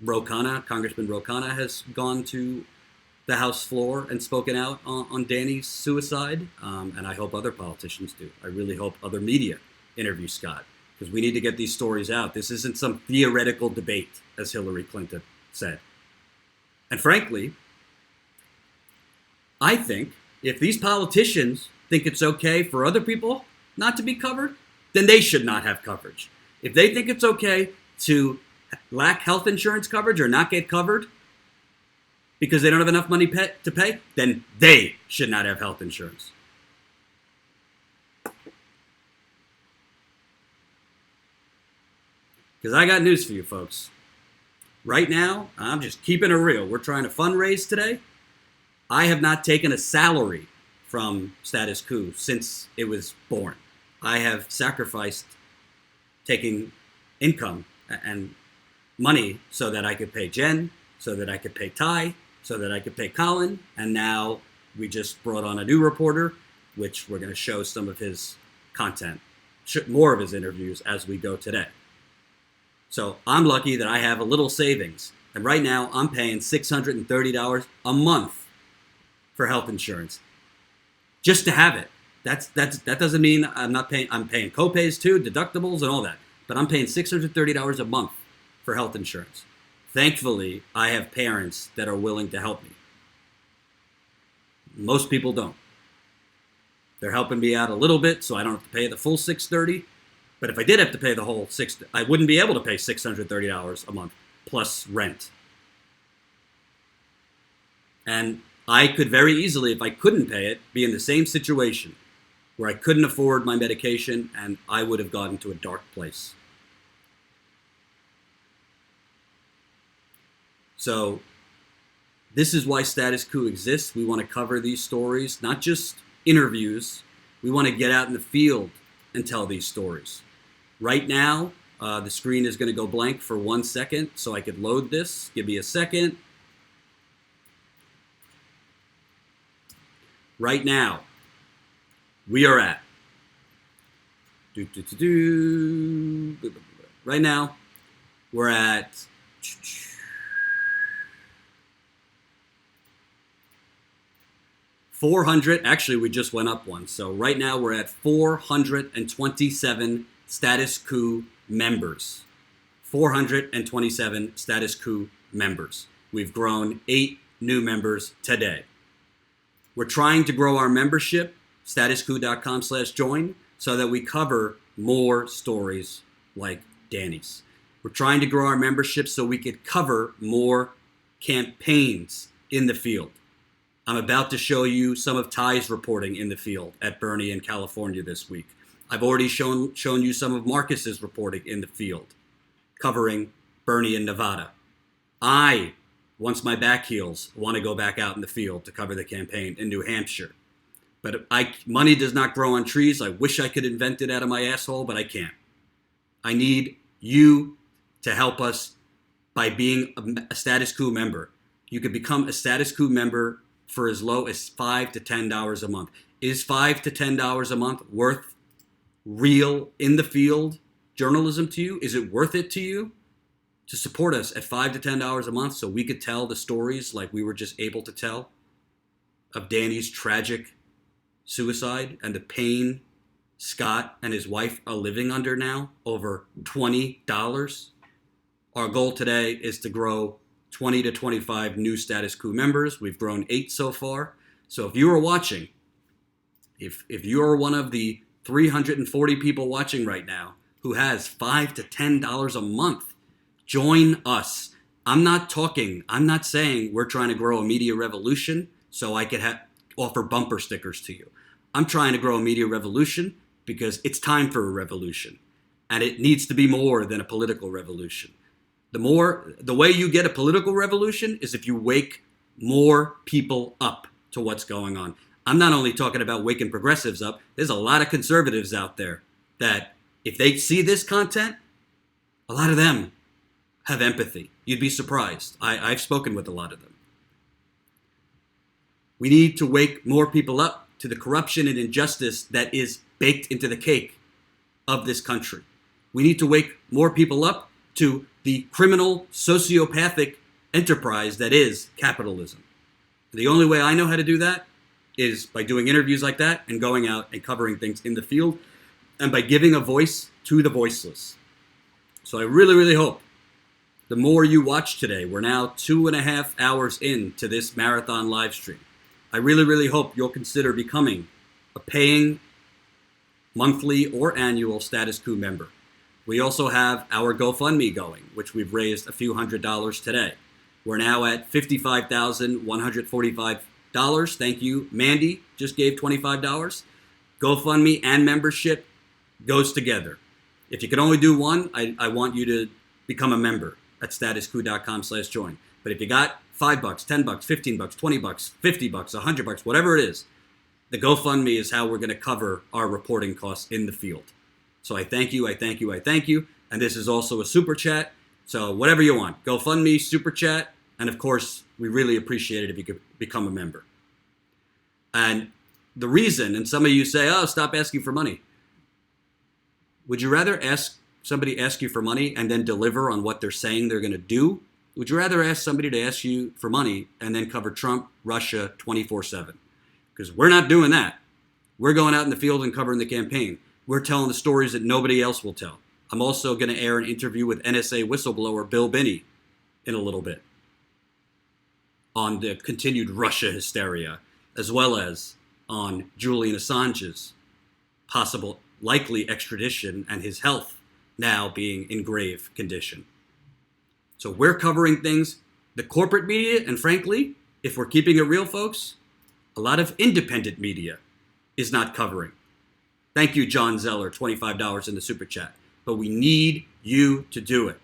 Ro Khanna has gone to the House floor and spoken out on Danny's suicide, and I hope other politicians do. I really hope other media interview Scott, because we need to get these stories out. This isn't some theoretical debate, as Hillary Clinton said. And frankly, I think if these politicians think it's okay for other people not to be covered, then they should not have coverage. If they think it's okay to lack health insurance coverage or not get covered because they don't have enough money to pay, then they should not have health insurance. Because I got news for you folks. Right now, I'm just keeping it real. We're trying to fundraise today. I have not taken a salary from Status Coup since it was born. I have sacrificed taking income and money so that I could pay Jen, so that I could pay Ty, so that I could pay Colin, and now we just brought on a new reporter, which we're going to show some of his content, more of his interviews as we go today. So I'm lucky that I have a little savings, and right now I'm paying $630 a month for health insurance, just to have it. That doesn't mean I'm not paying. I'm paying copays too, deductibles, and all that. But I'm paying $630 a month for health insurance. Thankfully, I have parents that are willing to help me. Most people don't. They're helping me out a little bit, so I don't have to pay the full $630. But if I did have to pay the whole I wouldn't be able to pay $630 a month plus rent. And I could very easily, if I couldn't pay it, be in the same situation where I couldn't afford my medication and I would have gotten to a dark place. So this is why Status Coup exists. We want to cover these stories, not just interviews. We want to get out in the field and tell these stories. Right now, the screen is going to go blank for 1 second so I could load this. Give me a second. Right now, we are at right now, we're at $400. Actually, we just went up one. So right now we're at 427 Status Coup members. 427 Status Coup members. We've grown 8 new members today. We're trying to grow our membership, statuscoup.com/join, so that we cover more stories like Danny's. We're trying to grow our membership so we could cover more campaigns in the field. I'm about to show you some of Ty's reporting in the field at Bernie in California this week. I've already shown you some of Marcus's reporting in the field, covering Bernie in Nevada. Once my back heals, want to go back out in the field to cover the campaign in New Hampshire. But money does not grow on trees. I wish I could invent it out of my asshole, but I can't. I need you to help us by being a Status Coup member. You could become a Status Coup member for as low as $5 to $10 a month. Is $5 to $10 a month worth real in the field journalism to you? Is it worth it to you to support us at $5 to $10 a month so we could tell the stories like we were just able to tell of Danny's tragic suicide and the pain Scott and his wife are living under now, over $20? Our goal today is to grow 20 to 25 new Status Coup members. We've grown 8 so far. So if you are watching If you're one of the 340 people watching right now who has $5 to $10 a month, join us. I'm not saying we're trying to grow a media revolution so I could offer bumper stickers to you. I'm trying to grow a media revolution because it's time for a revolution. And it needs to be more than a political revolution. The way you get a political revolution is if you wake more people up to what's going on. I'm not only talking about waking progressives up. There's a lot of conservatives out there that if they see this content, a lot of them have empathy. You'd be surprised. I've spoken with a lot of them. We need to wake more people up to the corruption and injustice that is baked into the cake of this country. We need to wake more people up to the criminal, sociopathic enterprise that is capitalism. The only way I know how to do that is by doing interviews like that and going out and covering things in the field and by giving a voice to the voiceless. So I really, really hope the more you watch today, we're now 2.5 hours into this marathon live stream. I really, really hope you'll consider becoming a paying monthly or annual Status Coup member. We also have our GoFundMe going, which we've raised a few $100s today. We're now at $55,145. Thank you. Mandy just gave $25. GoFundMe and membership goes together. If you can only do one, I want you to become a member at statuscoup.com/join. But if you got $5, $10, $15, $20, $50, $100, whatever it is, the GoFundMe is how we're going to cover our reporting costs in the field. So I thank you, I thank you, I thank you. And this is also a super chat. So whatever you want, GoFundMe, super chat, and of course, we really appreciate it if you could become a member. And the reason, and some of you say, oh, stop asking for money. Would you rather somebody ask you for money and then deliver on what they're saying they're going to do? Would you rather ask somebody to ask you for money and then cover Trump, Russia 24/7? Because we're not doing that. We're going out in the field and covering the campaign. We're telling the stories that nobody else will tell. I'm also going to air an interview with NSA whistleblower Bill Binney in a little bit on the continued Russia hysteria, as well as on Julian Assange's possible likely extradition and his health now being in grave condition. So we're covering things the corporate media, and frankly, if we're keeping it real, folks, a lot of independent media is not covering. Thank you, John Zeller, $25 in the super chat. But we need you to do it.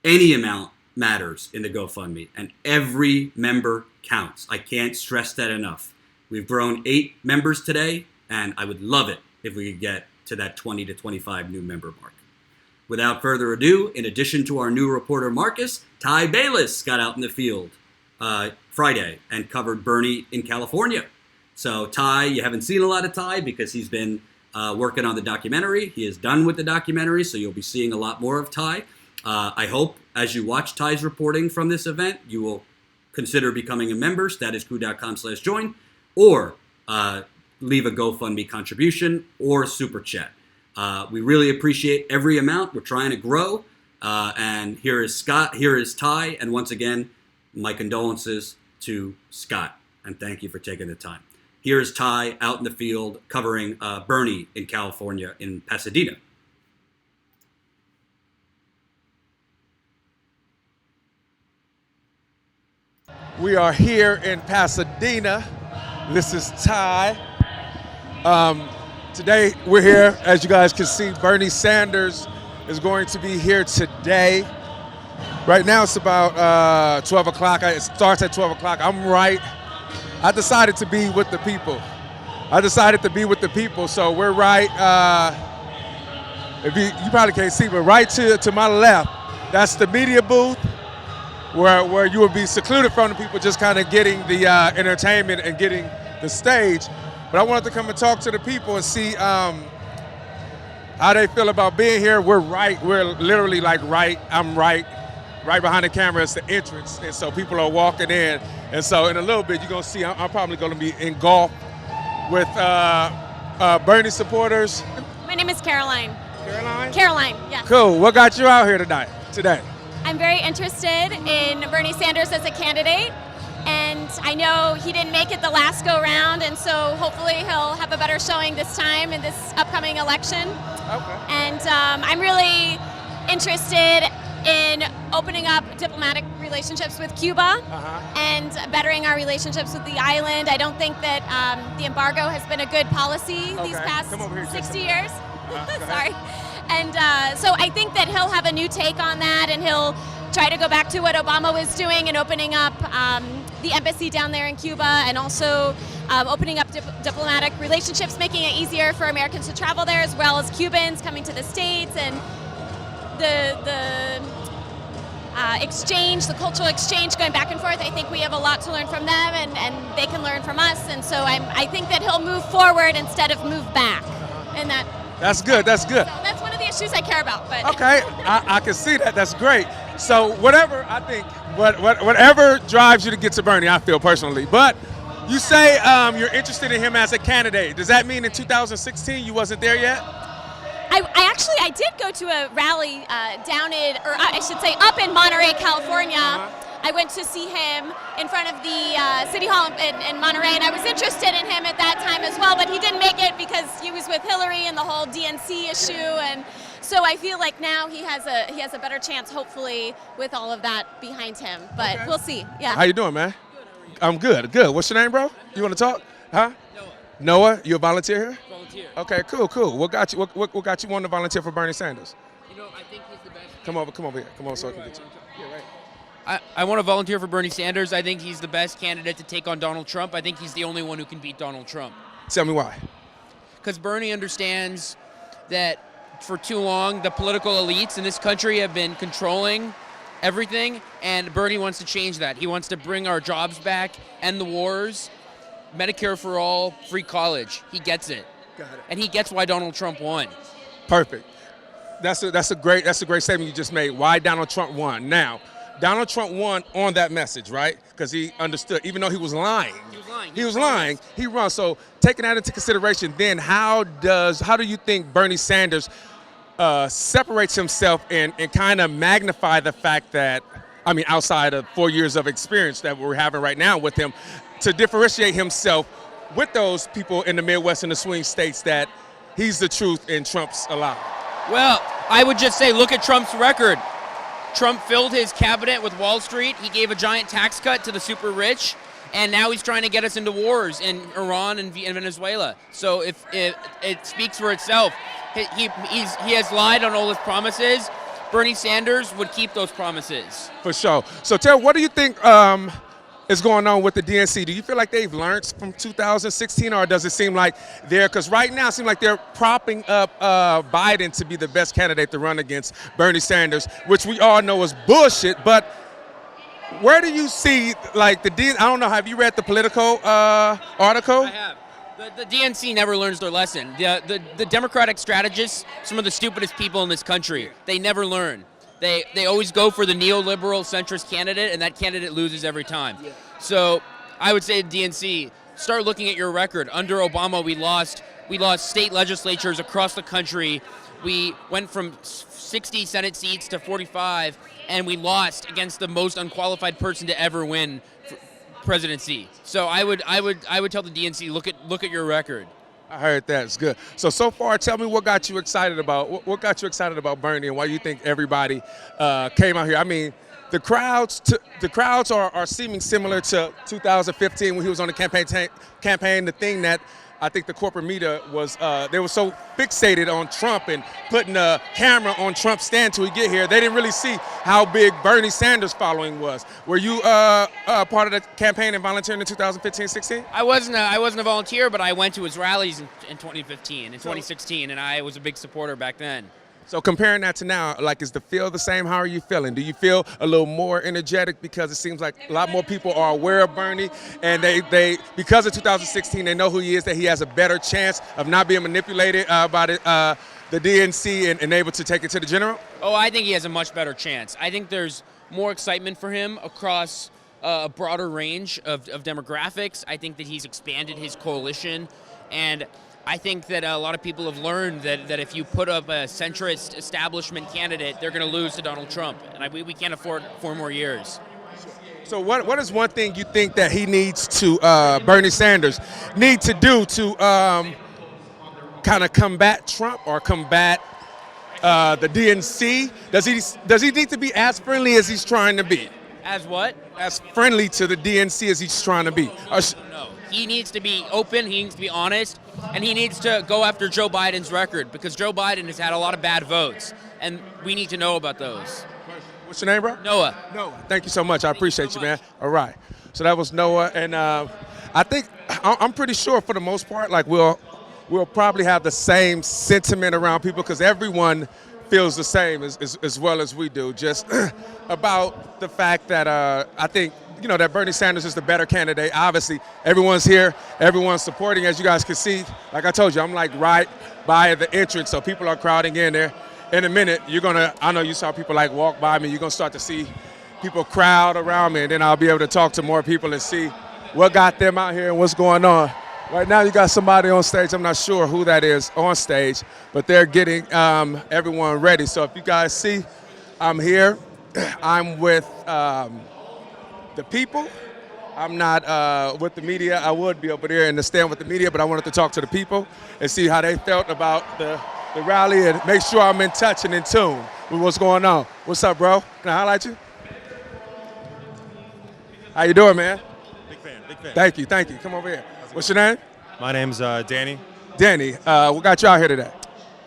Any amount matters in the GoFundMe, and every member counts. I can't stress that enough. We've grown 8 members today, and I would love it if we could get to that 20 to 25 new member mark. Without further ado, in addition to our new reporter Marcus, Ty Bayless got out in the field Friday and covered Bernie in California. So Ty, you haven't seen a lot of Ty because he's been working on the documentary. He is done with the documentary, so you'll be seeing a lot more of Ty. I hope as you watch Ty's reporting from this event, you will consider becoming a member, statuscoup.com/join, or leave a GoFundMe contribution or super chat. We really appreciate every amount. We're trying to grow. And here is Scott, here is Ty, and once again, my condolences to Scott, and thank you for taking the time. Here's Ty out in the field covering Bernie in California, in Pasadena. We are here in Pasadena. This is Ty. Today we're here, as you guys can see, Bernie Sanders is going to be here today. Right now it's about 12 o'clock. It starts at 12 o'clock. I decided to be with the people. So we're right, if you probably can't see, but right to my left, that's the media booth where you will be secluded from the people, just kind of getting the entertainment and getting the stage. But I wanted to come and talk to the people and see how they feel about being here. We're literally I'm right behind the camera. It's the entrance, and so people are walking in. And so in a little bit, you're gonna see I'm probably gonna be engulfed with Bernie supporters. My name is Caroline. Caroline? Caroline, yes. Cool. What got you out here today? I'm very interested in Bernie Sanders as a candidate, and I know he didn't make it the last go round, and so hopefully he'll have a better showing this time in this upcoming election. Okay. And I'm really interested in opening up diplomatic relationships with Cuba and bettering our relationships with the island. I don't think that the embargo has been a good policy these past 60 years. Sorry. And so I think that he'll have a new take on that, and he'll try to go back to what Obama was doing and opening up the embassy down there in Cuba, and also opening up diplomatic relationships, making it easier for Americans to travel there, as well as Cubans coming to the States, and the exchange, the cultural exchange going back and forth. I think we have a lot to learn from them, and they can learn from us. And so I think that he'll move forward instead of move back. And that's good. That's good. So that's one of the issues I care about. But Okay, I can see that. That's great. So whatever, I think, whatever drives you to get to Bernie, I feel personally. But you say you're interested in him as a candidate. Does that mean in 2016 you wasn't there yet? I did go to a rally up in Monterey, California. I went to see him in front of the City Hall in Monterey, and I was interested in him at that time as well, but he didn't make it because he was with Hillary and the whole DNC issue, and so I feel like now he has a better chance, hopefully, with all of that behind him, but we'll see. Yeah. How you doing, man? I'm good. Good. What's your name, bro? You want to talk? Huh? Noah. You a volunteer here? Volunteer. Okay, cool. What got you? What got you wanting to volunteer for Bernie Sanders? You know, I think he's the best. Come over here. Come on, so I can get you. Yeah, right. I want to volunteer for Bernie Sanders. I think he's the best candidate to take on Donald Trump. I think he's the only one who can beat Donald Trump. Tell me why. Because Bernie understands that for too long, the political elites in this country have been controlling everything, and Bernie wants to change that. He wants to bring our jobs back, end the wars, Medicare for all, free college. He gets it. Got it. And he gets why Donald Trump won. Perfect. That's a great statement you just made. Why Donald Trump won. Now, Donald Trump won on that message, right? Because he understood, even though he was lying. He was lying. He won. So taking that into consideration, then how do you think Bernie Sanders separates himself and kind of magnify the fact that, I mean, outside of 4 years of experience that we're having right now with him, to differentiate himself with those people in the Midwest and the swing states that he's the truth and Trump's a lie? Well, I would just say, look at Trump's record. Trump filled his cabinet with Wall Street. He gave a giant tax cut to the super rich, and now he's trying to get us into wars in Iran and Venezuela. So if it speaks for itself. He has lied on all his promises. Bernie Sanders would keep those promises. For sure. So, Terry, what do you think is going on with the DNC? Do you feel like they've learned from 2016, or does it seem like because right now it seems like they're propping up Biden to be the best candidate to run against Bernie Sanders, which we all know is bullshit, but where do you see, like, I don't know, have you read the Politico article? I have. The DNC never learns their lesson. The Democratic strategists, some of the stupidest people in this country, they never learn. They always go for the neoliberal centrist candidate, and that candidate loses every time. Yeah. So I would say to DNC, start looking at your record. Under Obama, we lost state legislatures across the country. We went from 60 Senate seats to 45, and we lost against the most unqualified person to ever win presidency. So I would tell the DNC, look at your record. I heard that. It's good. So far, tell me what got you excited about what got you excited about Bernie, and why you think everybody came out here. I mean, the crowds are seeming similar to 2015 when he was on the campaign. The thing that I think the corporate media was they were so fixated on Trump and putting a camera on Trump's stand till he get here. They didn't really see how big Bernie Sanders' following was. Were you part of the campaign and volunteering in 2015-16? I wasn't a volunteer, but I went to his rallies in 2015 and 2016, and I was a big supporter back then. So comparing that to now, like, is the feel the same? How are you feeling? Do you feel a little more energetic because it seems like a lot more people are aware of Bernie, and they because of 2016, they know who he is, that he has a better chance of not being manipulated by the DNC and able to take it to the general? Oh, I think he has a much better chance. I think there's more excitement for him across a broader range of demographics. I think that he's expanded his coalition, and I think that a lot of people have learned that if you put up a centrist establishment candidate, they're going to lose to Donald Trump. And we can't afford 4 more years. So what is one thing you think that he needs to, Bernie Sanders, need to do to kind of combat Trump or combat the DNC? Does he need to be as friendly as he's trying to be? As what? As friendly to the DNC as he's trying to be? No. He needs to be open, he needs to be honest, and he needs to go after Joe Biden's record because Joe Biden has had a lot of bad votes, and we need to know about those. What's your name, bro? Noah. Noah. Thank you so much. I appreciate you, man. All right. So that was Noah, and I think I'm pretty sure for the most part, like we'll probably have the same sentiment around people because everyone feels the same as well as we do, just about the fact that I think, that Bernie Sanders is the better candidate. Obviously, everyone's here, everyone's supporting. As you guys can see, like I told you, I'm like right by the entrance, so people are crowding in there. In a minute, I know you saw people like walk by me, you're gonna start to see people crowd around me, and then I'll be able to talk to more people and see what got them out here and what's going on. Right now, you got somebody on stage. I'm not sure who that is on stage, but they're getting everyone ready. So if you guys see, I'm here. I'm with the people. I'm not with the media. I would be over there in the stand with the media, but I wanted to talk to the people and see how they felt about the rally and make sure I'm in touch and in tune with what's going on. What's up, bro? Can I highlight you? How you doing, man? Big fan. Thank you. Come over here. What's your name? My name's Danny. Danny, what got you out here today?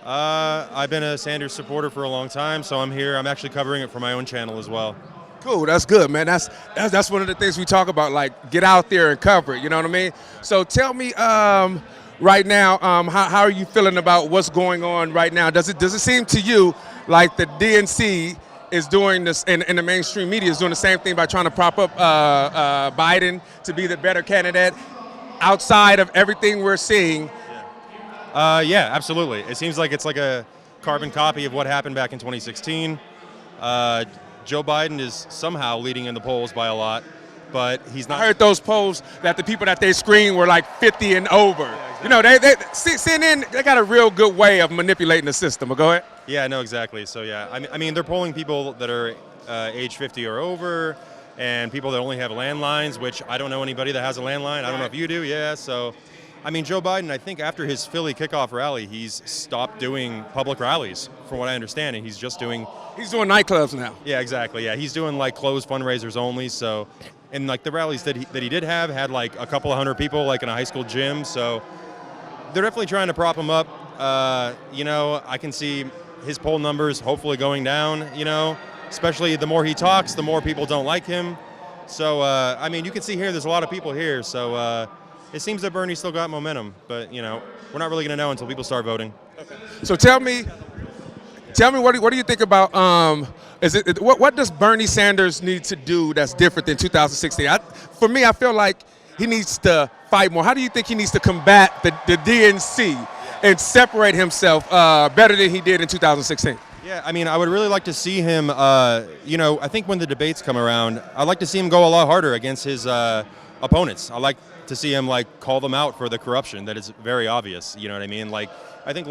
I've been a Sanders supporter for a long time, so I'm here. I'm actually covering it for my own channel as well. Cool, that's good, man. That's one of the things we talk about, like get out there and cover it, you know what I mean? So tell me right now, how are you feeling about what's going on right now? Does it seem to you like the DNC is doing this, and the mainstream media is doing the same thing by trying to prop up Biden to be the better candidate outside of everything we're seeing? Yeah, absolutely. It seems like it's like a carbon copy of what happened back in 2016. Joe Biden is somehow leading in the polls by a lot, but he's not. I heard those polls that the people that they screened were like 50 and over. Yeah, exactly. CNN, they got a real good way of manipulating the system. But go ahead. Yeah, no, exactly. So yeah, I mean, they're polling people that are age 50 or over, and people that only have landlines, which I don't know anybody that has a landline. I don't know if you do. Yeah, so. I mean, Joe Biden, I think after his Philly kickoff rally, he's stopped doing public rallies, from what I understand, and he's just doing... He's doing nightclubs now. Yeah, exactly, yeah. He's doing, like, closed fundraisers only, so... And, like, the rallies that he did have had, like, a couple of hundred people, like, in a high school gym, so... They're definitely trying to prop him up. I can see his poll numbers hopefully going down, Especially the more he talks, the more people don't like him. So, I mean, you can see here, there's a lot of people here, so... It seems that Bernie still got momentum, but we're not really going to know until people start voting. Okay. So tell me, what do you think about? What does Bernie Sanders need to do that's different than 2016? For me, I feel like he needs to fight more. How do you think he needs to combat the DNC and separate himself better than he did in 2016? Yeah, I mean, I would really like to see him. I think when the debates come around, I'd like to see him go a lot harder against his opponents. I like to see him call them out for the corruption that is very obvious. You know what I mean? I think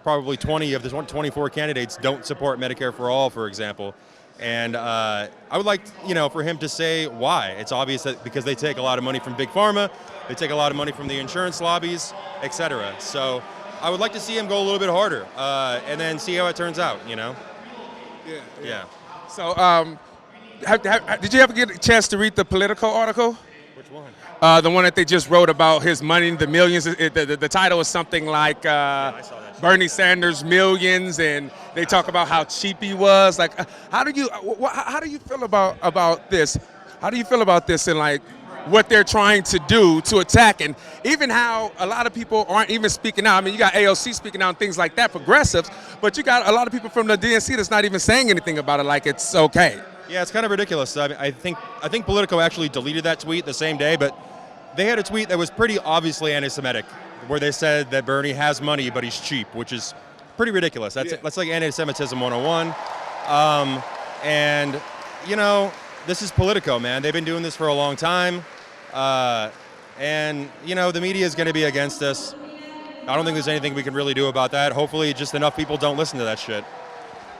probably 20 of the 24 candidates don't support Medicare for all, for example. And I would like, for him to say why. It's obvious that because they take a lot of money from Big Pharma, they take a lot of money from the insurance lobbies, etc. So I would like to see him go a little bit harder and then see how it turns out, Yeah. So did you ever get a chance to read the Politico article? Which one? The one that they just wrote about his money, the millions. The title is something like Bernie Sanders Millions, and they talk about how cheap he was. How do you feel about this? How do you feel about this and what they're trying to do to attack, and even how a lot of people aren't even speaking out? I mean, you got AOC speaking out and things like that, progressives, but you got a lot of people from the DNC that's not even saying anything about it, like it's okay. Yeah, it's kind of ridiculous. I think Politico actually deleted that tweet the same day, but they had a tweet that was pretty obviously anti-Semitic, where they said that Bernie has money, but he's cheap, which is pretty ridiculous. That's like anti-Semitism 101. And, this is Politico, man. They've been doing this for a long time. And, the media is going to be against us. I don't think there's anything we can really do about that. Hopefully just enough people don't listen to that shit.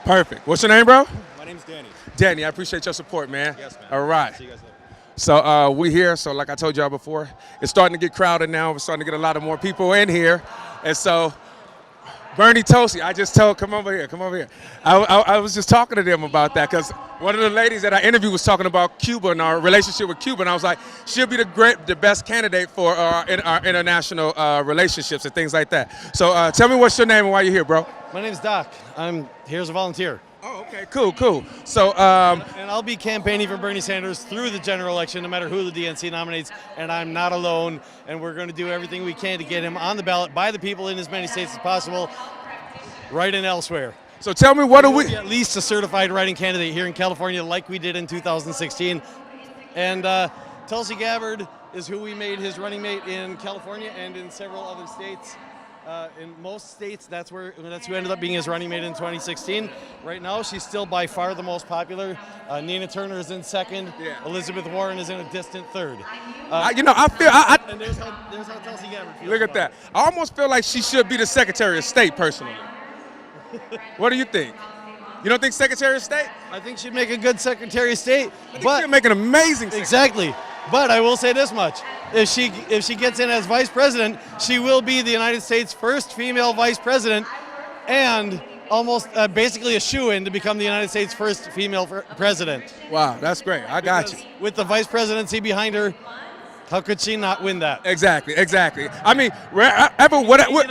Perfect. What's your name, bro? My name's Danny. Danny, I appreciate your support, man. Yes, man. All right. See you guys later. So we here. So like I told y'all before, it's starting to get crowded now. We're starting to get a lot of more people in here. And so Bernie Tosi, I just told, come over here. I was just talking to them about that because one of the ladies that I interviewed was talking about Cuba and our relationship with Cuba, and I was like, she'll be the best candidate for our international relationships and things like that. So tell me what's your name and why you're here, bro. My name's Doc. I'm here as a volunteer. Oh, okay, cool. So, and I'll be campaigning for Bernie Sanders through the general election, no matter who the DNC nominates, and I'm not alone, and we're going to do everything we can to get him on the ballot by the people in as many states as possible, right and elsewhere. So tell me, what do we... At least a certified writing candidate here in California like we did in 2016. And Tulsi Gabbard is who we made his running mate in California and in several other states. In most states, that's who ended up being his running mate in 2016. Right now, she's still by far the most popular. Nina Turner is in second. Yeah. Elizabeth Warren is in a distant third. I feel... and there's how Tulsi Gabbard feels. Look at that. I almost feel like she should be the Secretary of State, personally. What do you think? You don't think Secretary of State? I think she'd make a good Secretary of State. But she'd make an amazing Secretary. Exactly. But I will say this much. If she gets in as vice president, she will be the United States' first female vice president and almost basically a shoo-in to become the United States' first female president. Wow, that's great. I got you. With the vice presidency behind her, how could she not win that? Exactly. I mean, what